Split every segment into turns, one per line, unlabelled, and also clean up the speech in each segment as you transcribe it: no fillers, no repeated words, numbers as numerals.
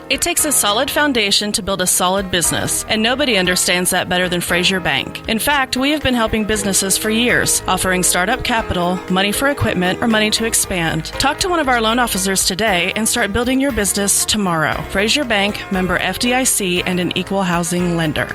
It takes a solid foundation to build a solid business, and nobody understands that better than Frazier Bank. In fact, we have been helping businesses for years, offering startup capital, money for equipment, or money to expand. Talk to one of our loan officers today and start building your business tomorrow. Frazier Bank, member FDIC, and an equal housing lender.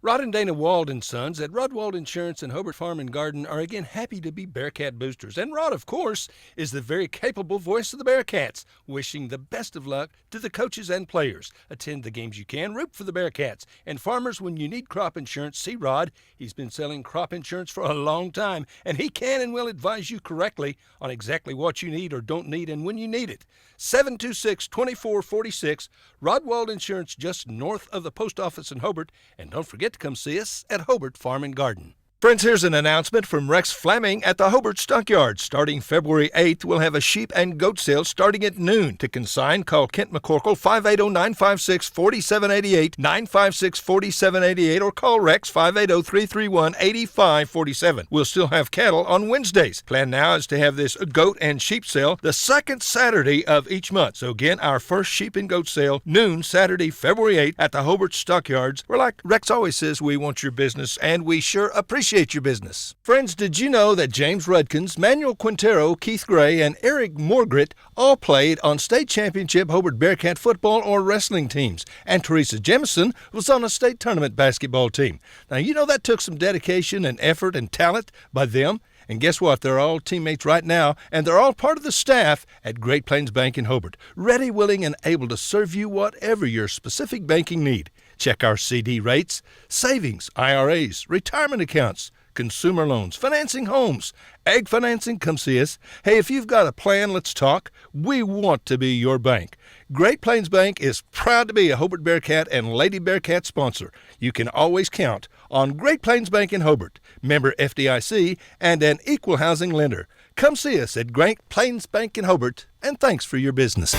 Rod and Dana Wald & Sons at Rod Wald Insurance and Hobart Farm and Garden are again happy to be Bearcat boosters. And Rod, of course, is the very capable voice of the Bearcats, wishing the best of luck to the coaches and players. Attend the games you can, root for the Bearcats. And farmers, when you need crop insurance, see Rod. He's been selling crop insurance for a long time, and he can and will advise you correctly on exactly what you need or don't need and when you need it. 726-2446, Rod Wald Insurance, just north of the post office in Hobart. And don't forget to come see us at Hobart Farm and Garden. Friends, here's an announcement from Rex Fleming at the Hobart Stockyards. Starting February 8th, we'll have a sheep and goat sale starting at noon. To consign, call Kent McCorkle 580-956-4788, 956-4788, or call Rex 580-331-8547. We'll still have cattle on Wednesdays. Plan now is to have this goat and sheep sale the second Saturday of each month. So again, our first sheep and goat sale, noon Saturday, February 8th at the Hobart Stockyards, where, like Rex always says, we want your business, and we sure appreciate your business. Friends, did you know that James Rudkins, Manuel Quintero, Keith Gray, and Eric Morgret all played on state championship Hobart Bearcat football or wrestling teams? And Teresa Jemison was on a state tournament basketball team. Now, you know that took some dedication and effort and talent by them. And guess what? They're all teammates right now, and they're all part of the staff at Great Plains Bank in Hobart, ready, willing, and able to serve you whatever your specific banking need. Check our CD rates, savings, IRAs, retirement accounts, consumer loans, financing homes, ag financing. Come see us. Hey, if you've got a plan, let's talk. We want to be your bank. Great Plains Bank is proud to be a Hobart Bearcat and Lady Bearcat sponsor. You can always count on Great Plains Bank in Hobart, member FDIC, and an equal housing lender. Come see us at Great Plains Bank in Hobart, and thanks for your business.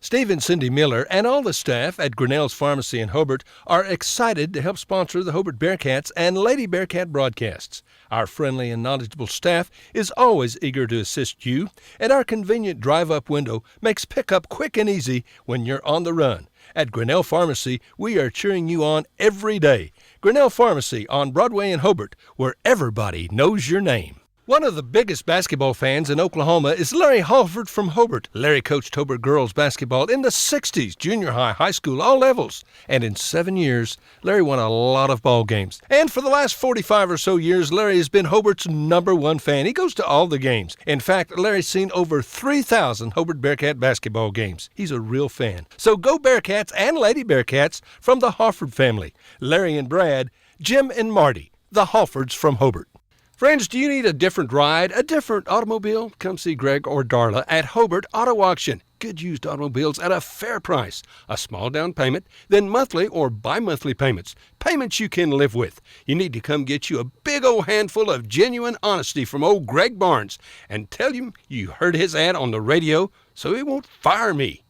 Steve and Cindy Miller and all the staff at Grinnell's Pharmacy in Hobart are excited to help sponsor the Hobart Bearcats and Lady Bearcat broadcasts. Our friendly and knowledgeable staff is always eager to assist you, and our convenient drive-up window makes pickup quick and easy when you're on the run. At Grinnell Pharmacy, we are cheering you on every day. Grinnell Pharmacy on Broadway in Hobart, where everybody knows your name. One of the biggest basketball fans in Oklahoma is Larry Halford from Hobart. Larry coached Hobart girls basketball in the 60s, junior high, high school, all levels. And in 7 years, Larry won a lot of ball games. And for the last 45 or so years, Larry has been Hobart's #1 fan. He goes to all the games. In fact, Larry's seen over 3,000 Hobart Bearcat basketball games. He's a real fan. So go Bearcats and Lady Bearcats from the Halford family. Larry and Brad, Jim and Marty, the Halfords from Hobart. Friends, do you need a different ride, a different automobile? Come see Greg or Darla at Hobart Auto Auction. Good used automobiles at a fair price. A small down payment, then monthly or bi-monthly payments. Payments you can live with. You need to come get you a big old handful of genuine honesty from old Greg Barnes and tell him you heard his ad on the radio so he won't fire me.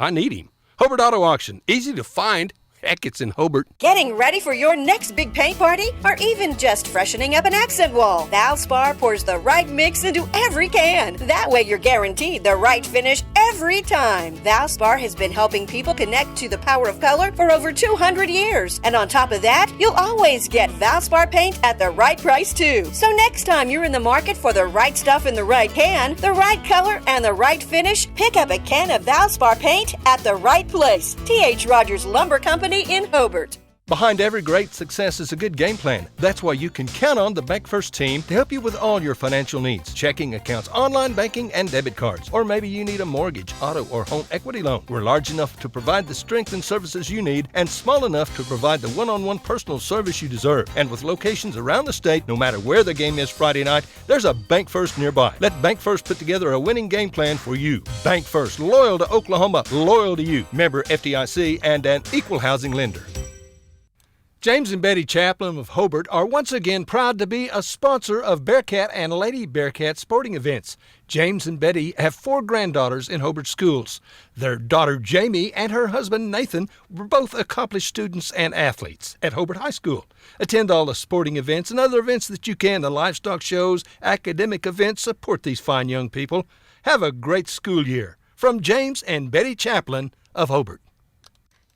I need him. Hobart Auto Auction. Easy to find. Heck, it's in Hobart.
Getting ready for your next big paint party? Or even just freshening up an accent wall? Valspar pours the right mix into every can. That way you're guaranteed the right finish every time. Valspar has been helping people connect to the power of color for over 200 years. And on top of that, you'll always get Valspar paint at the right price too. So next time you're in the market for the right stuff in the right can, the right color, and the right finish, pick up a can of Valspar paint at the right place. T.H. Rogers Lumber Company in Hobart.
Behind every great success is a good game plan. That's why you can count on the Bank First team to help you with all your financial needs. Checking accounts, online banking, and debit cards. Or maybe you need a mortgage, auto, or home equity loan. We're large enough to provide the strength and services you need and small enough to provide the one-on-one personal service you deserve. And with locations around the state, no matter where the game is Friday night, there's a Bank First nearby. Let Bank First put together a winning game plan for you. Bank First, loyal to Oklahoma, loyal to you. Member FDIC and an equal housing lender. James and Betty Chaplin of Hobart are once again proud to be a sponsor of Bearcat and Lady Bearcat sporting events. James and Betty have 4 granddaughters in Hobart schools. Their daughter Jamie and her husband Nathan were both accomplished students and athletes at Hobart High School. Attend all the sporting events and other events that you can, the livestock shows, academic events. Support these fine young people. Have a great school year. From James and Betty Chaplin of Hobart.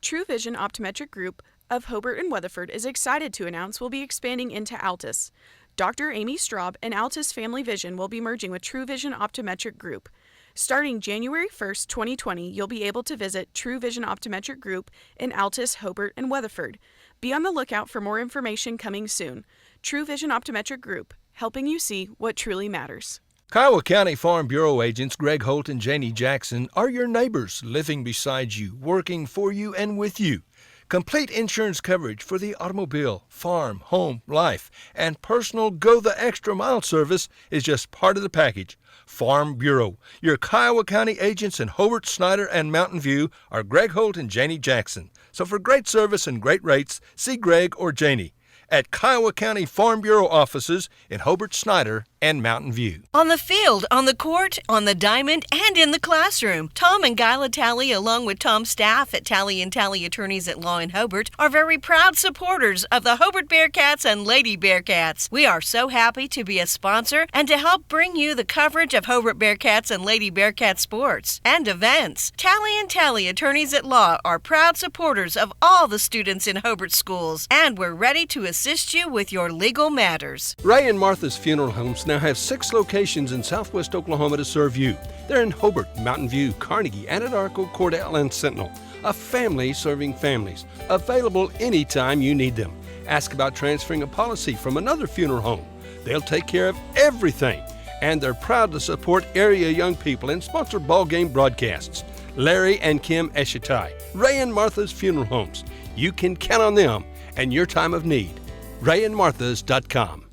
True Vision Optometric Group of Hobart and Weatherford is excited to announce we'll be expanding into Altus. Dr. Amy Straub and Altus Family Vision will be merging with True Vision Optometric Group. Starting January 1st, 2020, you'll be able to visit True Vision Optometric Group in Altus, Hobart, and Weatherford. Be on the lookout for more information coming soon. True Vision Optometric Group, helping you see what truly matters.
Kiowa County Farm Bureau agents Greg Holt and Janie Jackson are your neighbors, living beside you, working for you and with you. Complete insurance coverage for the automobile, farm, home, life, and personal go-the-extra-mile service is just part of the package. Farm Bureau. Your Kiowa County agents in Hobart, Snyder, and Mountain View are Greg Holt and Janie Jackson. So for great service and great rates, see Greg or Janie at Kiowa County Farm Bureau offices in Hobart, Snyder, and Mountain View.
On the field, on the court, on the diamond, and in the classroom, Tom and Guyla Talley, along with Tom's staff at Talley & Talley Attorneys at Law in Hobart, are very proud supporters of the Hobart Bearcats and Lady Bearcats. We are so happy to be a sponsor and to help bring you the coverage of Hobart Bearcats and Lady Bearcat sports and events. Talley & Talley Attorneys at Law are proud supporters of all the students in Hobart schools, and we're ready to assist you with your legal matters.
Ray and Martha's Funeral Homes now have 6 locations in southwest Oklahoma to serve you. They're in Hobart, Mountain View, Carnegie, Anadarko, Cordell, and Sentinel. A family serving families. Available anytime you need them. Ask about transferring a policy from another funeral home. They'll take care of everything. And they're proud to support area young people and sponsor ball game broadcasts. Larry and Kim Eshitai, Ray and Martha's Funeral Homes. You can count on them and your time of need. RayandMarthas.com.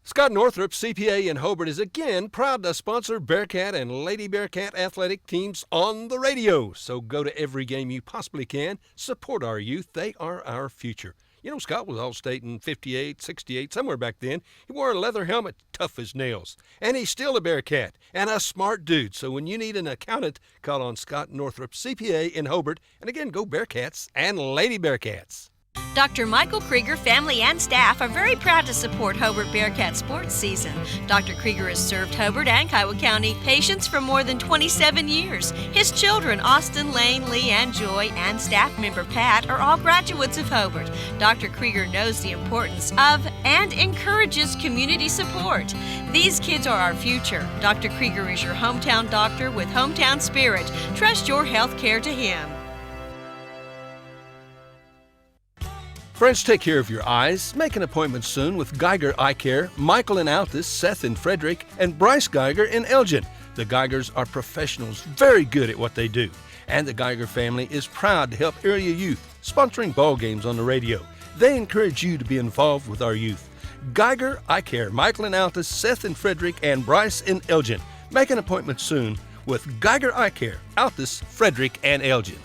Scott Northrup, CPA in Hobart, is again proud to sponsor Bearcat and Lady Bearcat athletic teams on the radio. So go to every game you possibly can. Support our youth. They are our future. You know, Scott was All-State in 58, 68, somewhere back then. He wore a leather helmet, tough as nails. And he's still a Bearcat and a smart dude. So when you need an accountant, call on Scott Northrup, CPA in Hobart. And again, go Bearcats and Lady Bearcats.
Dr. Michael Krieger, family and staff are very proud to support Hobart Bearcat sports season. Dr. Krieger has served Hobart and Kiowa County patients for more than 27 years. His children, Austin, Lane, Lee, and Joy, and staff member Pat, are all graduates of Hobart. Dr. Krieger knows the importance of and encourages community support. These kids are our future. Dr. Krieger is your hometown doctor with hometown spirit. Trust your health care to him.
Friends, take care of your eyes. Make an appointment soon with Geiger Eye Care, Michael in Altus, Seth in Frederick, and Bryce Geiger in Elgin. The Geigers are professionals, very good at what they do. And the Geiger family is proud to help area youth, sponsoring ball games on the radio. They encourage you to be involved with our youth. Geiger Eye Care, Michael in Altus, Seth in Frederick, and Bryce in Elgin. Make an appointment soon with Geiger Eye Care, Altus, Frederick, and Elgin.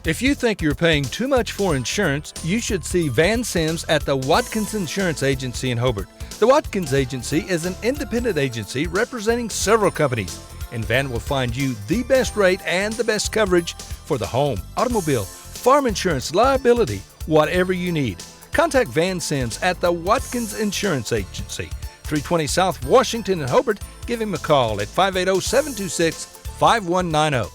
If you think you're paying too much for insurance, you should see Van Sims at the Watkins Insurance Agency in Hobart. The Watkins Agency is an independent agency representing several companies, and Van will find you the best rate and the best coverage for the home, automobile, farm insurance, liability, whatever you need. Contact Van Sims at the Watkins Insurance Agency, 320 South Washington in Hobart. Give him a call at 580-726-5190.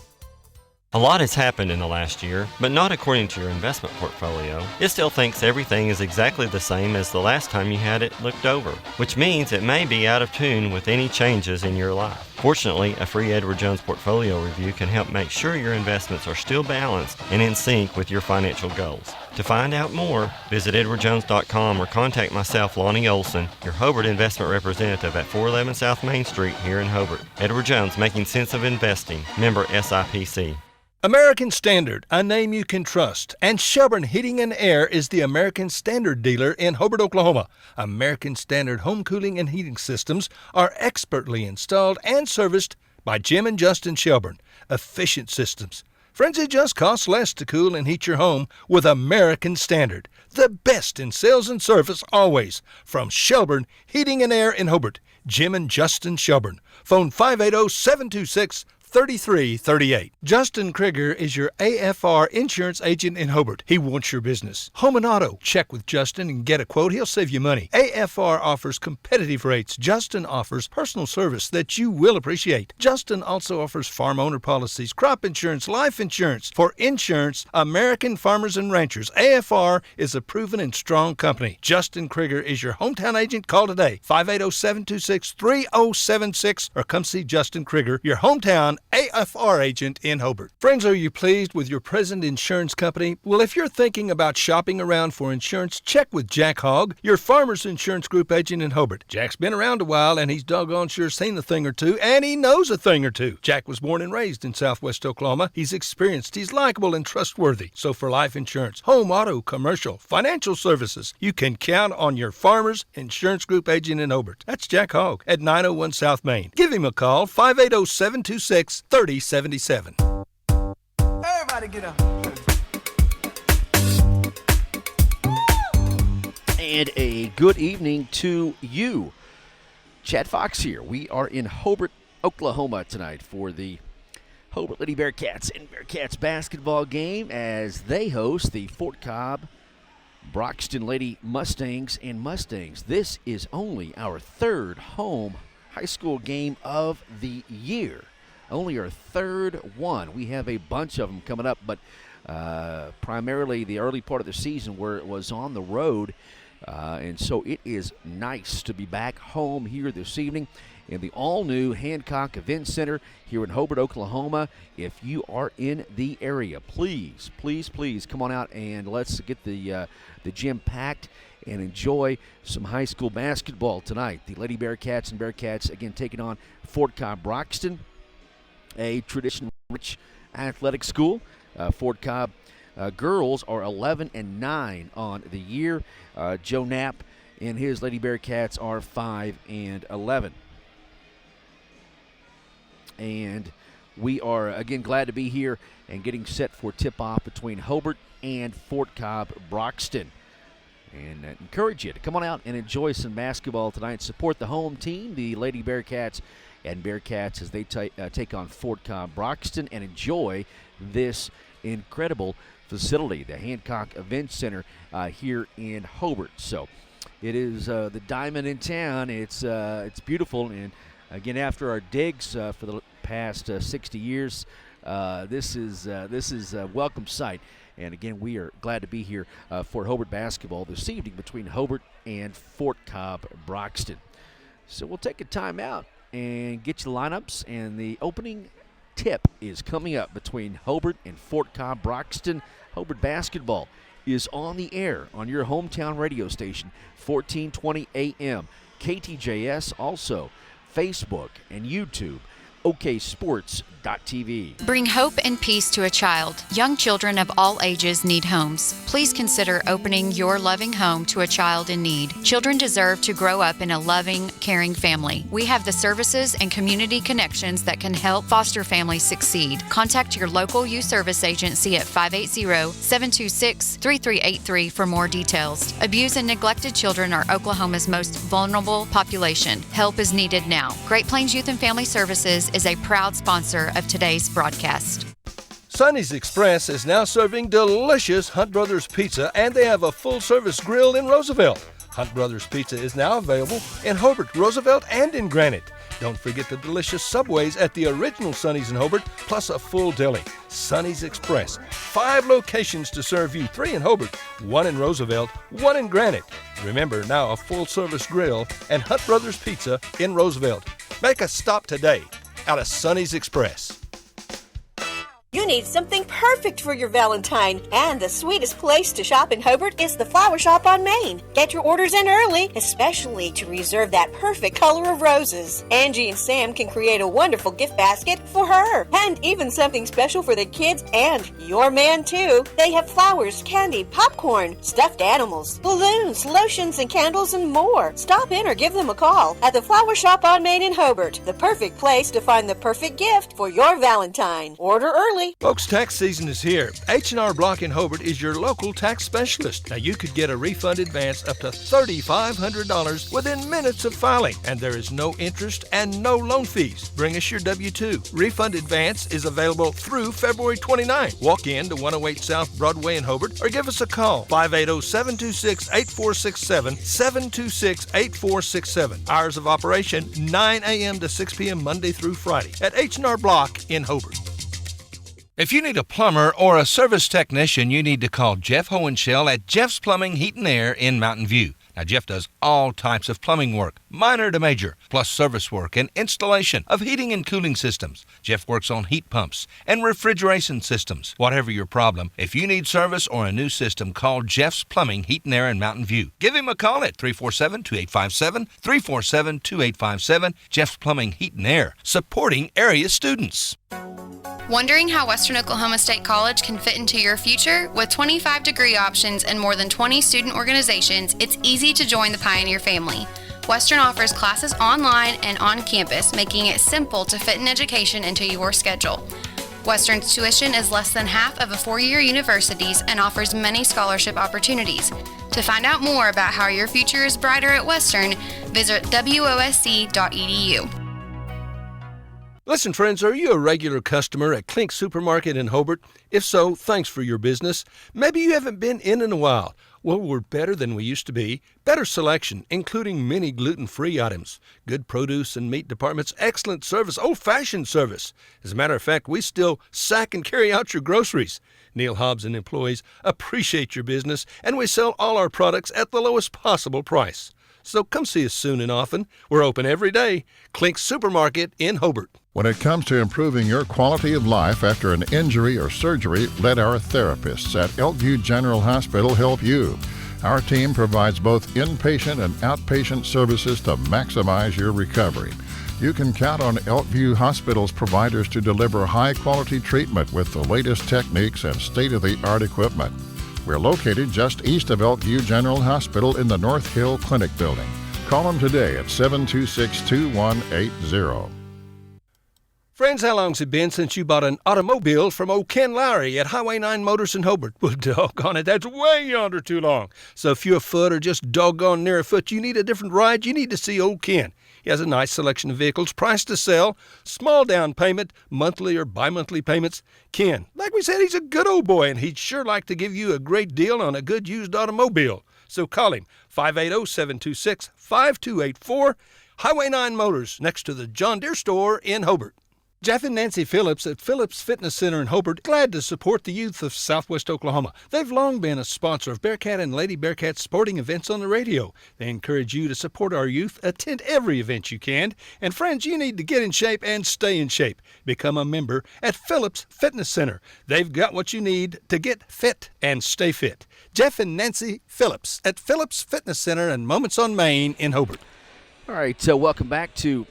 A lot has happened in the last year, but not according to your investment portfolio. It still thinks everything is exactly the same as the last time you had it looked over, which means it may be out of tune with any changes in your life. Fortunately, a free Edward Jones portfolio review can help make sure your investments are still balanced and in sync with your financial goals. To find out more, visit edwardjones.com or contact myself, Lonnie Olson, your Hobart investment representative at 411 South Main Street here in Hobart. Edward Jones, making sense of investing. Member SIPC.
American Standard, a name you can trust. And Shelburne Heating and Air is the American Standard dealer in Hobart, Oklahoma. American Standard home cooling and heating systems are expertly installed and serviced by Jim and Justin Shelburne. Efficient systems, Friends, it just costs less to cool and heat your home with American Standard. The best in sales and service always. From Shelburne Heating and Air in Hobart, Jim and Justin Shelburne. Phone 580-726-3338. Justin Krieger is your AFR insurance agent in Hobart. He wants your business. Home and auto. Check with Justin and get a quote. He'll save you money. AFR offers competitive rates. Justin offers personal service that you will appreciate. Justin also offers farm owner policies, crop insurance, life insurance. For insurance, American Farmers and Ranchers. AFR is a proven and strong company. Justin Krieger is your hometown agent. Call today. 580-726-3076 or come see Justin Krieger, your hometown AFR agent in Hobart. Friends, are you pleased with your present insurance company? Well, if you're thinking about shopping around for insurance, check with Jack Hogg, your Farmers Insurance Group agent in Hobart. Jack's been around a while, and he's doggone sure seen a thing or two, and he knows a thing or two. Jack was born and raised in Southwest Oklahoma. He's experienced, he's likable and trustworthy. So for life insurance, home, auto, commercial, financial services, you can count on your Farmers Insurance Group agent in Hobart. That's Jack Hogg at 901 South Main. Give him a call, 580-726-3077.
Everybody get up.
And a good evening to you. Chad Fox here. We are in Hobart, Oklahoma tonight for the Hobart Lady Bearcats and Bearcats basketball game as they host the Fort Cobb-Broxton Lady Mustangs and Mustangs. This is only our third home high school game of the year. Only our third one. We have a bunch of them coming up, but primarily the early part of the season where it was on the road. And so it is nice to be back home here this evening in the all-new Hancock Event Center here in Hobart, Oklahoma. If you are in the area, please, please, please come on out and let's get the gym packed and enjoy some high school basketball tonight. The Lady Bearcats and Bearcats, again, taking on Fort Cobb-Broxton, a tradition-rich athletic school. Fort Cobb girls are 11-9 on the year. Joe Knapp and his Lady Bearcats are 5-11. And we are, again, glad to be here and getting set for tip-off between Hobart and Fort Cobb-Broxton. And encourage you to come on out and enjoy some basketball tonight. Support the home team, the Lady Bearcats and Bearcats, as they take on Fort Cobb-Broxton and enjoy this incredible facility, the Hancock Event Center here in Hobart. So it is the diamond in town. It's beautiful, and again, after our digs for the past 60 years, this is a welcome sight. And again, we are glad to be here for Hobart basketball this evening between Hobart and Fort Cobb-Broxton. So we'll take a time out and get you the lineups, and the opening tip is coming up between Hobart and Fort Cobb-Broxton. Hobart basketball is on the air on your hometown radio station, 1420 AM. KTJS, also Facebook and YouTube, oksports.tv.
Bring hope and peace to a child. Young children of all ages need homes. Please consider opening your loving home to a child in need. Children deserve to grow up in a loving, caring family. We have the services and community connections that can help foster families succeed. Contact your local youth service agency at 580-726-3383 for more details. Abused and neglected children are Oklahoma's most vulnerable population. Help is needed now. Great Plains Youth and Family Services is a proud sponsor of today's broadcast.
Sonny's Express is now serving delicious Hunt Brothers Pizza, and they have a full-service grill in Roosevelt. Hunt Brothers Pizza is now available in Hobart, Roosevelt, and in Granite. Don't forget the delicious Subways at the original Sonny's in Hobart, plus a full deli. Sonny's Express. 5 locations to serve you, 3 in Hobart, 1 in Roosevelt, 1 in Granite. Remember, now a full-service grill and Hunt Brothers Pizza in Roosevelt. Make a stop today out of Sonny's Express.
You need something perfect for your Valentine, and the sweetest place to shop in Hobart is the Flower Shop on Main. Get your orders in early, especially to reserve that perfect color of roses. Angie and Sam can create a wonderful gift basket for her, and even something special for the kids and your man too. They have flowers, candy, popcorn, stuffed animals, balloons, lotions, and candles, and more. Stop in or give them a call at the Flower Shop on Main in Hobart, the perfect place to find the perfect gift for your Valentine. Order early.
Folks, tax season is here. H&R Block in Hobart is your local tax specialist. Now, you could get a refund advance up to $3,500 within minutes of filing, and there is no interest and no loan fees. Bring us your W-2. Refund advance is available through February 29. Walk in to 108 South Broadway in Hobart or give us a call, 580-726-8467, 726-8467. Hours of operation, 9 a.m. to 6 p.m. Monday through Friday at H&R Block in Hobart. If you need a plumber or a service technician, you need to call Jeff Hohenschel at Jeff's Plumbing, Heat and Air in Mountain View. Now, Jeff does all types of plumbing work, minor to major, plus service work and installation of heating and cooling systems. Jeff works on heat pumps and refrigeration systems. Whatever your problem, if you need service or a new system, call Jeff's Plumbing, Heat and Air in Mountain View. Give him a call at 347-2857, 347-2857. Jeff's Plumbing, Heat and Air, supporting area students.
Wondering how Western Oklahoma State College can fit into your future? With 25 degree options and more than 20 student organizations, it's easy to join the Pioneer family. Western offers classes online and on campus, making it simple to fit an education into your schedule. Western's tuition is less than half of a four-year university's and offers many scholarship opportunities. To find out more about how your future is brighter at Western, visit wosc.edu.
Listen, friends, are you a regular customer at Klink Supermarket in Hobart? If so, thanks for your business. Maybe you haven't been in a while. Well, we're better than we used to be. Better selection, including many gluten-free items. Good produce and meat departments, excellent service, old-fashioned service. As a matter of fact, we still sack and carry out your groceries. Neil Hobbs and employees appreciate your business, and we sell all our products at the lowest possible price. So come see us soon and often. We're open every day. Klink Supermarket in Hobart.
When it comes to improving your quality of life after an injury or surgery, let our therapists at Elkview General Hospital help you. Our team provides both inpatient and outpatient services to maximize your recovery. You can count on Elkview Hospital's providers to deliver high-quality treatment with the latest techniques and state-of-the-art equipment. We're located just east of Elkview General Hospital in the North Hill Clinic building. Call them today at 726-2180.
Friends, how long's it been since you bought an automobile from old Ken Lowry at Highway 9 Motors in Hobart? Well, doggone it, that's way yonder too long. So if you're afoot or just doggone near afoot, you need a different ride, you need to see old Ken. He has a nice selection of vehicles, priced to sell, small down payment, monthly or bi-monthly payments. Ken, like we said, he's a good old boy, and he'd sure like to give you a great deal on a good used automobile. So call him, 580-726-5284, Highway 9 Motors, next to the John Deere store in Hobart. Jeff and Nancy Phillips at Phillips Fitness Center in Hobart, glad to support the youth of Southwest Oklahoma. They've long been a sponsor of Bearcat and Lady Bearcat sporting events on the radio. They encourage you to support our youth, attend every event you can. And friends, you need to get in shape and stay in shape. Become a member at Phillips Fitness Center. They've got what you need to get fit and stay fit. Jeff and Nancy Phillips at Phillips Fitness Center and Moments on Main in Hobart.
All right, so welcome back to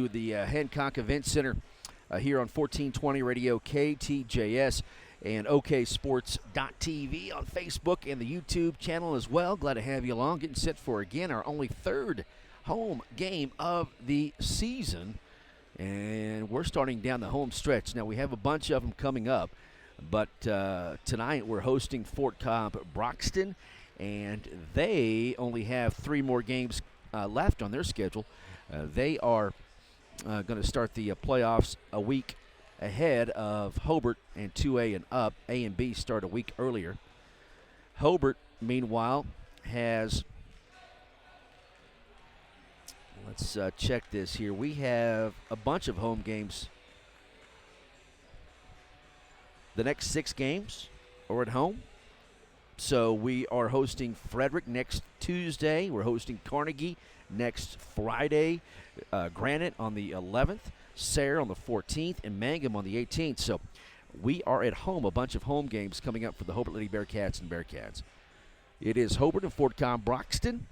the Hancock Event Center here on 1420 Radio KTJS and OKSports.tv on Facebook and the YouTube channel as well. Glad to have you along. Getting set for, again, our only third home game of the season. And we're starting down the home stretch. Now, we have a bunch of them coming up, but tonight we're hosting Fort Cobb-Broxton, and they only have 3 more games left on their schedule. They are going to start the playoffs a week ahead of Hobart, and 2A and up. A and B start a week earlier. Hobart, meanwhile, has, let's check this here. We have a bunch of home games. The next 6 games are at home. So we are hosting Frederick next Tuesday. We're hosting Carnegie next Friday, Granite on the 11th, Sayre on the 14th, and Mangum on the 18th. So we are at home, a bunch of home games coming up for the Hobart Lady Bearcats and Bearcats. It is Hobart and Fort Cobb-Broxton.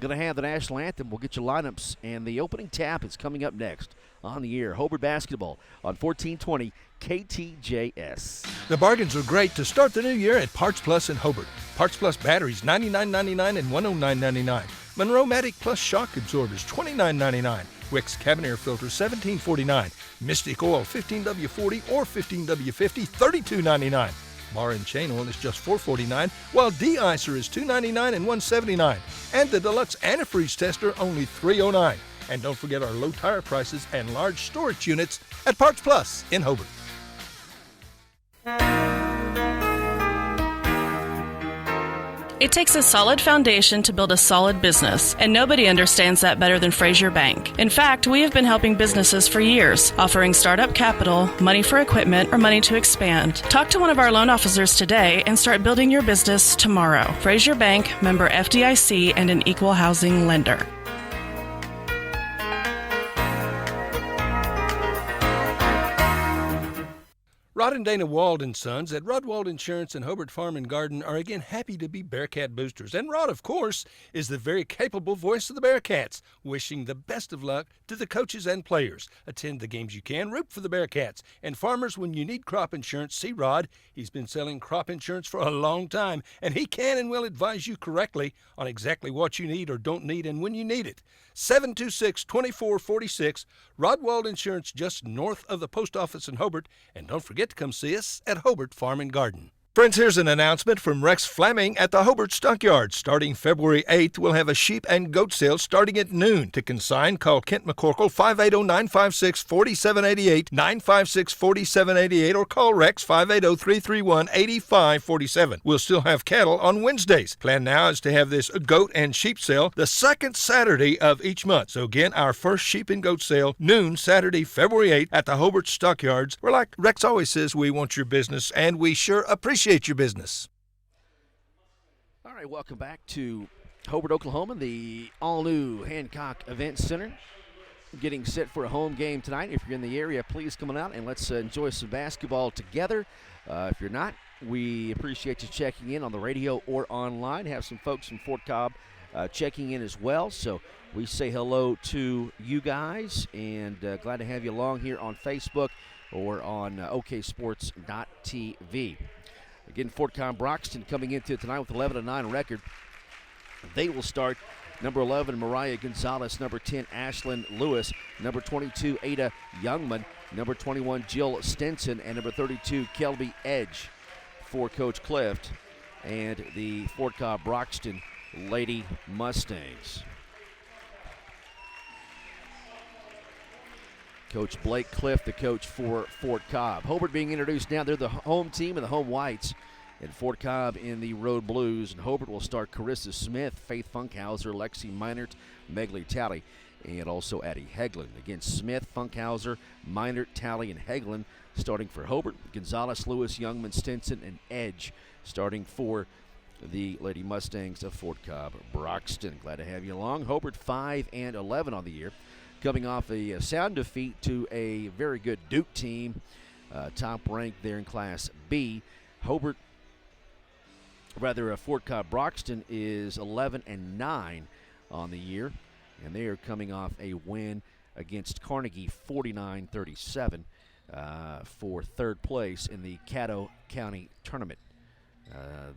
Going to have the national anthem. We'll get your lineups, and the opening tap is coming up next on the air. Hobart basketball on 1420 KTJS.
The bargains are great to start the new year at Parts Plus in Hobart. Parts Plus batteries, $99.99 and $109.99. Monroe-Matic Plus shock absorbers, $29.99. Wix cabin air filter $17.49. Mystic oil 15W40 or 15W50 $32.99. Bar and chain oil is just $4.49, while de-icer is $2.99 and $1.79. And the deluxe antifreeze tester only $3.09. And don't forget our low tire prices and large storage units at Parts Plus in Hobart.
It takes a solid foundation to build a solid business, and nobody understands that better than Frazier Bank. In fact, we have been helping businesses for years, offering startup capital, money for equipment, or money to expand. Talk to one of our loan officers today and start building your business tomorrow. Frazier Bank, member FDIC, and an equal housing lender.
Rod and Dana Wald & Sons at Rod Wald Insurance and Hobart Farm and Garden are again happy to be Bearcat boosters. And Rod, of course, is the very capable voice of the Bearcats, wishing the best of luck to the coaches and players. Attend the games you can, root for the Bearcats. And farmers, when you need crop insurance, see Rod. He's been selling crop insurance for a long time, and he can and will advise you correctly on exactly what you need or don't need and when you need it. 726-2446, Rod Wald Insurance, just north of the post office in Hobart. And don't forget to come see us at Hobart Farm and Garden. Friends, here's an announcement from Rex Fleming at the Hobart Stockyards. Starting February 8th, we'll have a sheep and goat sale starting at noon. To consign, call Kent McCorkle 580-956-4788, 956-4788, or call Rex 580-331-8547. We'll still have cattle on Wednesdays. Plan now is to have this goat and sheep sale the second Saturday of each month. So again, our first sheep and goat sale, noon, Saturday, February 8th at the Hobart Stockyards, where, like Rex always says, we want your business, and we sure appreciate your business.
All right, welcome back to Hobart, Oklahoma, the all-new Hancock Event Center. Getting set for a home game tonight. If you're in the area, please come on out and let's enjoy some basketball together. If you're not, we appreciate you checking in on the radio or online. Have some folks from Fort Cobb checking in as well. So we say hello to you guys, and glad to have you along here on Facebook or on oksports.tv. Again, Fort Cobb-Broxton coming into tonight with 11-9 record. They will start number 11, Mariah Gonzalez, number 10, Ashlyn Lewis, number 22, Ada Youngman, number 21, Jill Stinson, and number 32, Kelby Edge for Coach Clift and the Fort Cobb-Broxton Lady Mustangs. Coach Blake Clift, the coach for Fort Cobb. Hobart being introduced now. They're the home team in the home whites, and Fort Cobb in the road blues. And Hobart will start Carissa Smith, Faith Funkhauser, Lexi Meinert, Megley Talley, and also Addie Heglin. Again, Smith, Funkhauser, Meinert, Talley, and Heglin starting for Hobart. Gonzalez, Lewis, Youngman, Stinson, and Edge starting for the Lady Mustangs of Fort Cobb-Broxton. Glad to have you along. Hobart 5-11 on the year, coming off a sound defeat to a very good Duke team, top ranked there in Class B. Fort Cobb-Broxton is 11-9 on the year, and they are coming off a win against Carnegie 49-37 for third place in the Caddo County Tournament.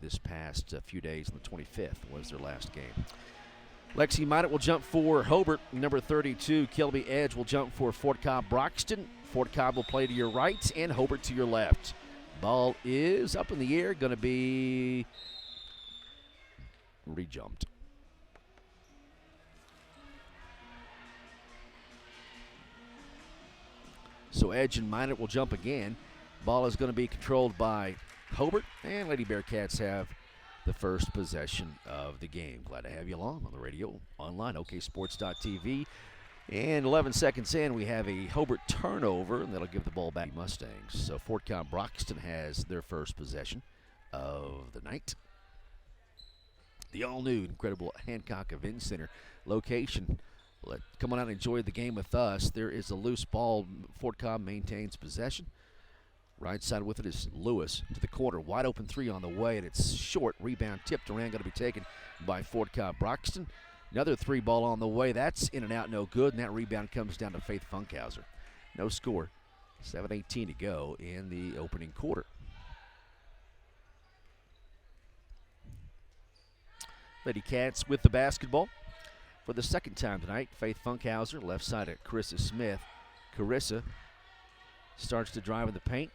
This past few days, on the 25th was their last game. Lexi Meinert will jump for Hobart. Number 32, Kelby Edge, will jump for Fort Cobb-Broxton. Fort Cobb will play to your right and Hobart to your left. Ball is up in the air, going to be rejumped. So Edge and Meinert will jump again. Ball is going to be controlled by Hobart, and Lady Bearcats have the first possession of the game. Glad to have you along on the radio, online, oksports.tv. And 11 seconds in, we have a Hobart turnover, and that'll give the ball back to Mustangs. So Fort Cobb-Broxton has their first possession of the night. The all-new, incredible Hancock Event Center location. Come on out and enjoy the game with us. There is a loose ball. Fort Cobb maintains possession. Right side with it is Lewis to the corner. Wide open three on the way, and it's short. Rebound tipped around, going to be taken by Fort Cobb-Broxton. Another three ball on the way. That's in and out, no good, and that rebound comes down to Faith Funkhauser. No score. 7:18 to go in the opening quarter. Lady Cats with the basketball. for the second time tonight. Faith Funkhauser, left side of Carissa Smith. Carissa starts to drive in the paint.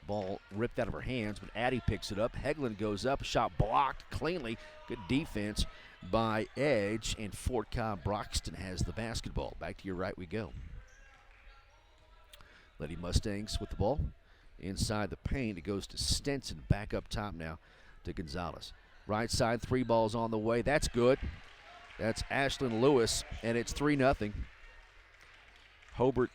Ball ripped out of her hands, but Addie picks it up. Hegland goes up, shot blocked cleanly. Good defense by Edge, and Fort Cobb-Broxton has the basketball. Back to your right we go. Lady Mustangs with the ball. Inside the paint, it goes to Stenson. Back up top now to Gonzalez. Right side, 3 balls on the way. That's good. That's Ashlyn Lewis, and it's 3-0. Hobart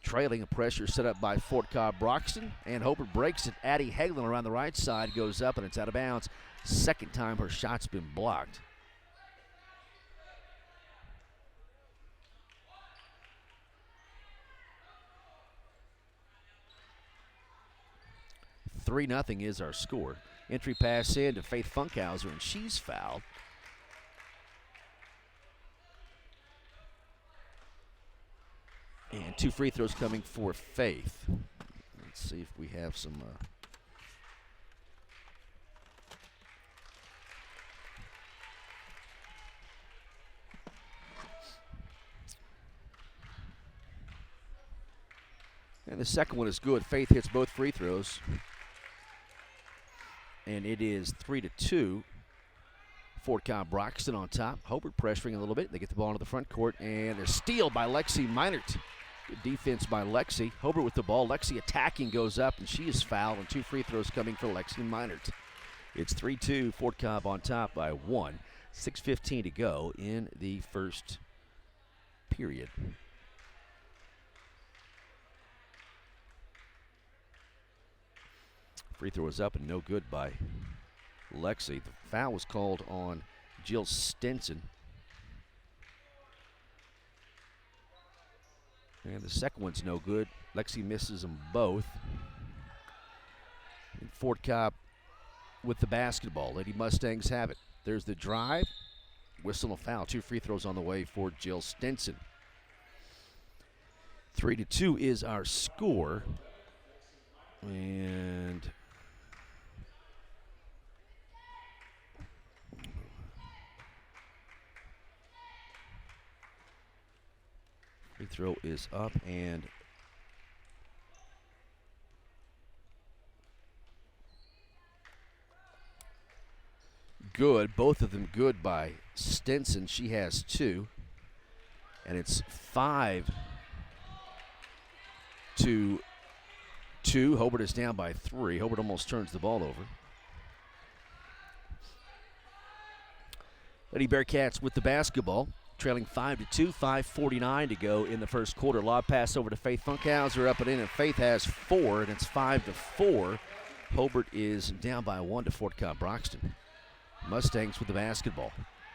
trailing, a pressure set up by Fort Cobb-Broxton, and Hobart breaks it. Addie Hegland around the right side goes up, and it's out of bounds. Second time her shot's been blocked. $3-0 is our score. Entry pass in to Faith Funkhauser, and she's fouled. And 2 free throws coming for Faith. Let's see if we have some. And the second one is good. Faith hits both free throws. And it is 3-2. Fort Cobb-Broxton on top. Hobart pressuring a little bit. They get the ball into the front court, and a steal by Lexi Meinert. Good defense by Lexi. Hobart with the ball. Lexi attacking, goes up, and she is fouled, and 2 free throws coming for Lexi Meinert. It's 3-2. Fort Cobb on top by 1. 6:15 to go in the first period. Free throw is up and no good by Lexi. The foul was called on Jill Stenson. And the second one's no good. Lexi misses them both. And Fort Cobb with the basketball. Lady Mustangs have it. There's the drive. Whistle and foul. 2 free throws on the way for Jill Stenson. 3-2 is our score. And free throw is up and good. Both of them good by Stenson. She has 2. And it's 5-2. Hobart is down by 3. Hobart almost turns the ball over. Lady Bearcats with the basketball, trailing 5-2, 5:49 to go in the first quarter. Lob pass over to Faith Funkhauser, up and in, and Faith has 4, and it's 5-4. Hobart is down by 1 to Fort Cobb-Broxton. Mustangs with the basketball,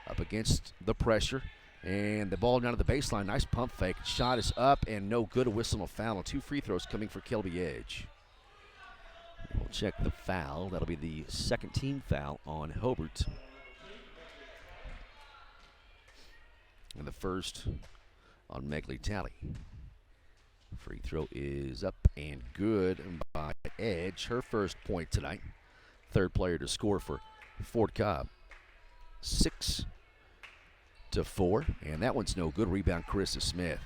up against the pressure, and the ball down to the baseline. Nice pump fake. Shot is up and no good. A whistle and a foul, and 2 free throws coming for Kelby Edge. We'll check the foul. That'll be the second team foul on Hobart. And the first on Megley Talley. Free throw is up and good by Edge. Her first point tonight. Third player to score for Fort Cobb. 6-4, and that one's no good. Rebound, Carissa Smith.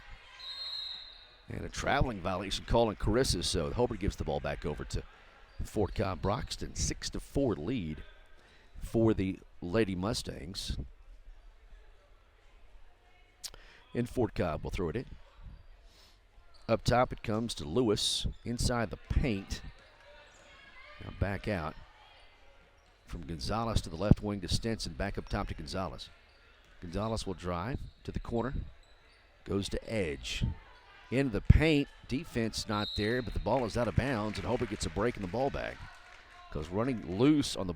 And a traveling violation call on Carissa, so Hobart gives the ball back over to Fort Cobb-Broxton. 6-4 lead for the Lady Mustangs. And Fort Cobb will throw it in. Up top it comes to Lewis inside the paint. Now back out from Gonzalez to the left wing to Stenson. Back up top to Gonzalez. Gonzalez will drive to the corner. Goes to Edge. In the paint. Defense not there, but the ball is out of bounds, and Hobart gets a break in the ball bag. Because running loose on the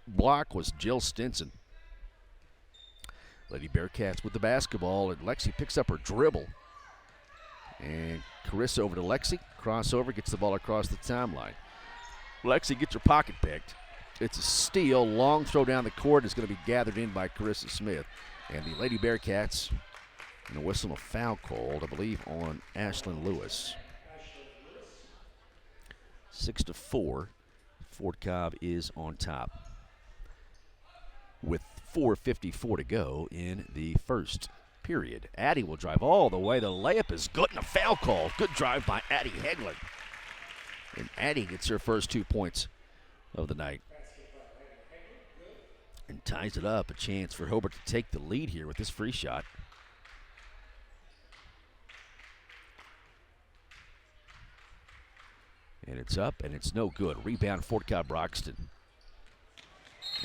block was Jill Stenson. Lady Bearcats with the basketball, and Lexi picks up her dribble. And Carissa over to Lexi. Crossover, gets the ball across the timeline. Lexi gets her pocket picked. It's a steal. Long throw down the court is going to be gathered in by Carissa Smith. And the Lady Bearcats, and a whistle and a foul called, I believe, on Ashlyn Lewis. 6-4. Fort Cobb is on top with 4:54 to go in the first period. Addie will drive all the way. The layup is good and a foul call. Good drive by Addie Hegland. And Addie gets her first 2 points of the night. And ties it up. A chance for Hobart to take the lead here with this free shot. And it's up, and it's no good. Rebound, Fort Cobb-Broxton.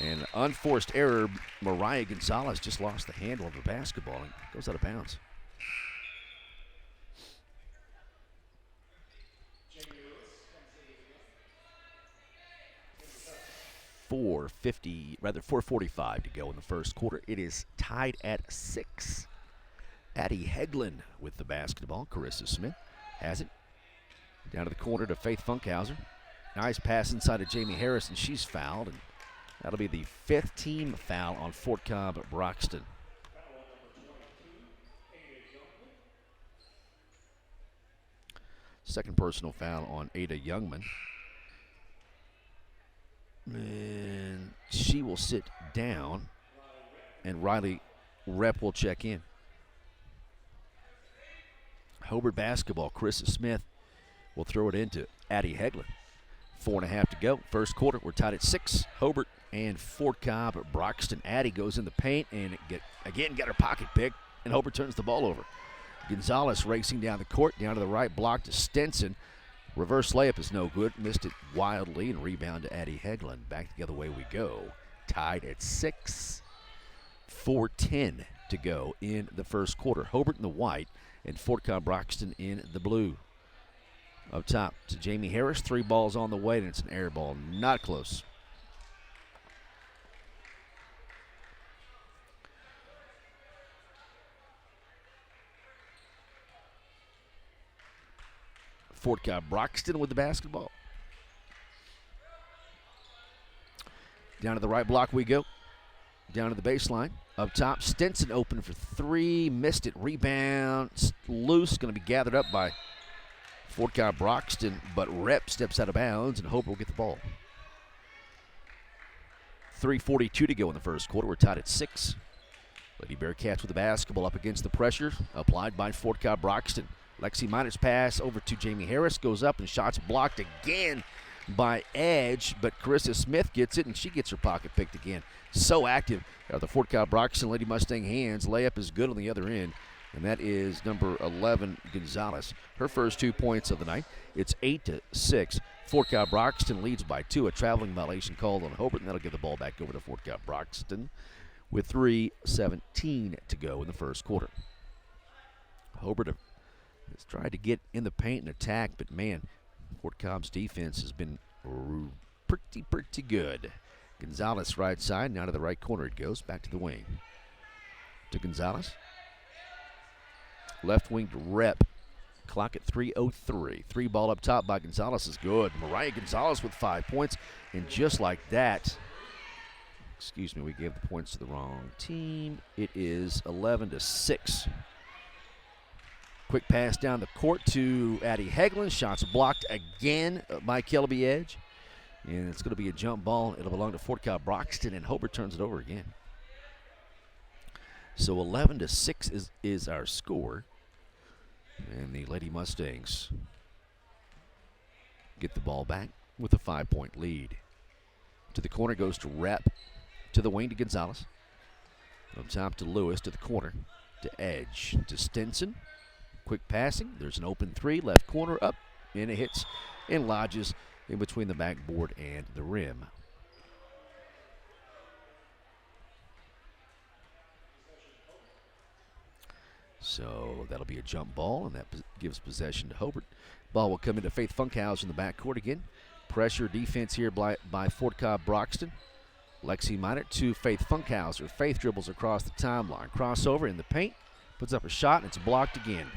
And unforced error, Mariah Gonzalez just lost the handle of the basketball and goes out of bounds. $4:45 to go in the first quarter. It is tied at 6. Addie Hegland with the basketball. Carissa Smith has it. Down to the corner to Faith Funkhauser. Nice pass inside of Jamie Harris, and she's fouled. And that'll be the 5th team foul on Fort Cobb-Broxton. Second personal foul on Ada Youngman. And she will sit down, and Riley Rep will check in. Hobart basketball, Carissa Smith will throw it into Addie Hegland. 4.5 to go. First quarter, we're tied at 6. Hobart and Fort Cobb-Broxton. Addie goes in the paint and got her pocket picked, and Hobart turns the ball over. Gonzalez racing down the court, down to the right block to Stenson. Reverse layup is no good. Missed it wildly, and rebound to Addie Hegland. Back the other way we go. Tied at 6. 4:10 to go in the first quarter. Hobart in the white and Fort Cobb-Broxton in the blue. Up top to Jamie Harris. 3 balls on the way, and it's an air ball. Not close. Fort Cobb-Broxton with the basketball. Down to the right block we go. Down to the baseline. Up top, Stenson open for 3. Missed it. Rebound. Loose. Going to be gathered up by Fort Cobb-Broxton, but Rep steps out of bounds, and Hope will get the ball. 3:42 to go in the first quarter. We're tied at 6. Lady Bearcats with the basketball up against the pressure. Applied by Fort Cobb-Broxton. Lexi Minor's pass over to Jamie Harris. Goes up, and shots blocked again by Edge, but Carissa Smith gets it, and she gets her pocket picked again. So active are the Fort Cobb-Broxton Lady Mustang hands. Layup is good on the other end, and that is number 11, Gonzalez. Her first 2 points of the night. It's 8-6. Fort Cobb-Broxton leads by 2. A traveling violation called on Hobart, and that'll give the ball back over to Fort Cobb-Broxton with 3:17 to go in the first quarter. Hobart has tried to get in the paint and attack, but man, Fort Cobb's defense has been pretty good. Gonzalez right side, now to the right corner it goes. Back to the wing. To Gonzalez. Left wing to Rep. Clock at 3:03. 3 ball up top by Gonzalez is good. Mariah Gonzalez with 5 points. And just like that, excuse me, we gave the points to the wrong team. It is 11-6. Quick pass down the court to Addie Hegland. Shots blocked again by Kelby Edge. And it's going to be a jump ball. It'll belong to Fort Cobb-Broxton, and Hobart turns it over again. So 11-6 is our score. And the Lady Mustangs get the ball back with a 5-point lead. To the corner goes to Rep. To the wing to Gonzalez. Up top to Lewis. To the corner to Edge. To Stenson. Quick passing. There's an open 3. Left corner up. And it hits and lodges in between the backboard and the rim. So that'll be a jump ball, and that gives possession to Hobart. Ball will come into Faith Funkhauser in the backcourt again. Pressure defense here by Fort Cobb-Broxton. Lexi Minor to Faith Funkhauser. Faith dribbles across the timeline. Crossover in the paint. Puts up a shot, and it's blocked again.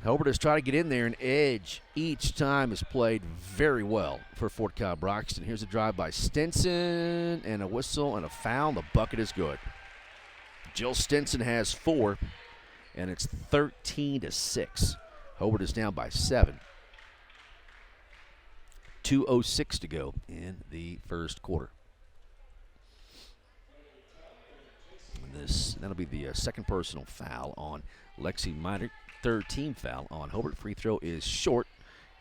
Hobart has tried to get in there, and Edge each time has played very well for Fort Cobb-Broxton. Here's a drive by Stenson, and a whistle and a foul. The bucket is good. Jill Stenson has 4, and it's 13-6. Hobart is down by 7. 2:06 to go in the first quarter. That'll be the second personal foul on Lexi Minor. Third team foul on Hobart. Free throw is short,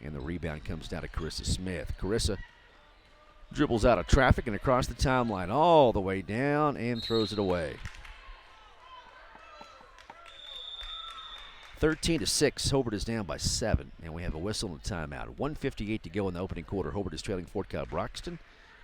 and the rebound comes down to Carissa Smith. Carissa dribbles out of traffic and across the timeline all the way down and throws it away. 13-6, Hobart is down by 7, and we have a whistle and a timeout. 1:58 to go in the opening quarter. Hobart is trailing Fort Cobb-Broxton.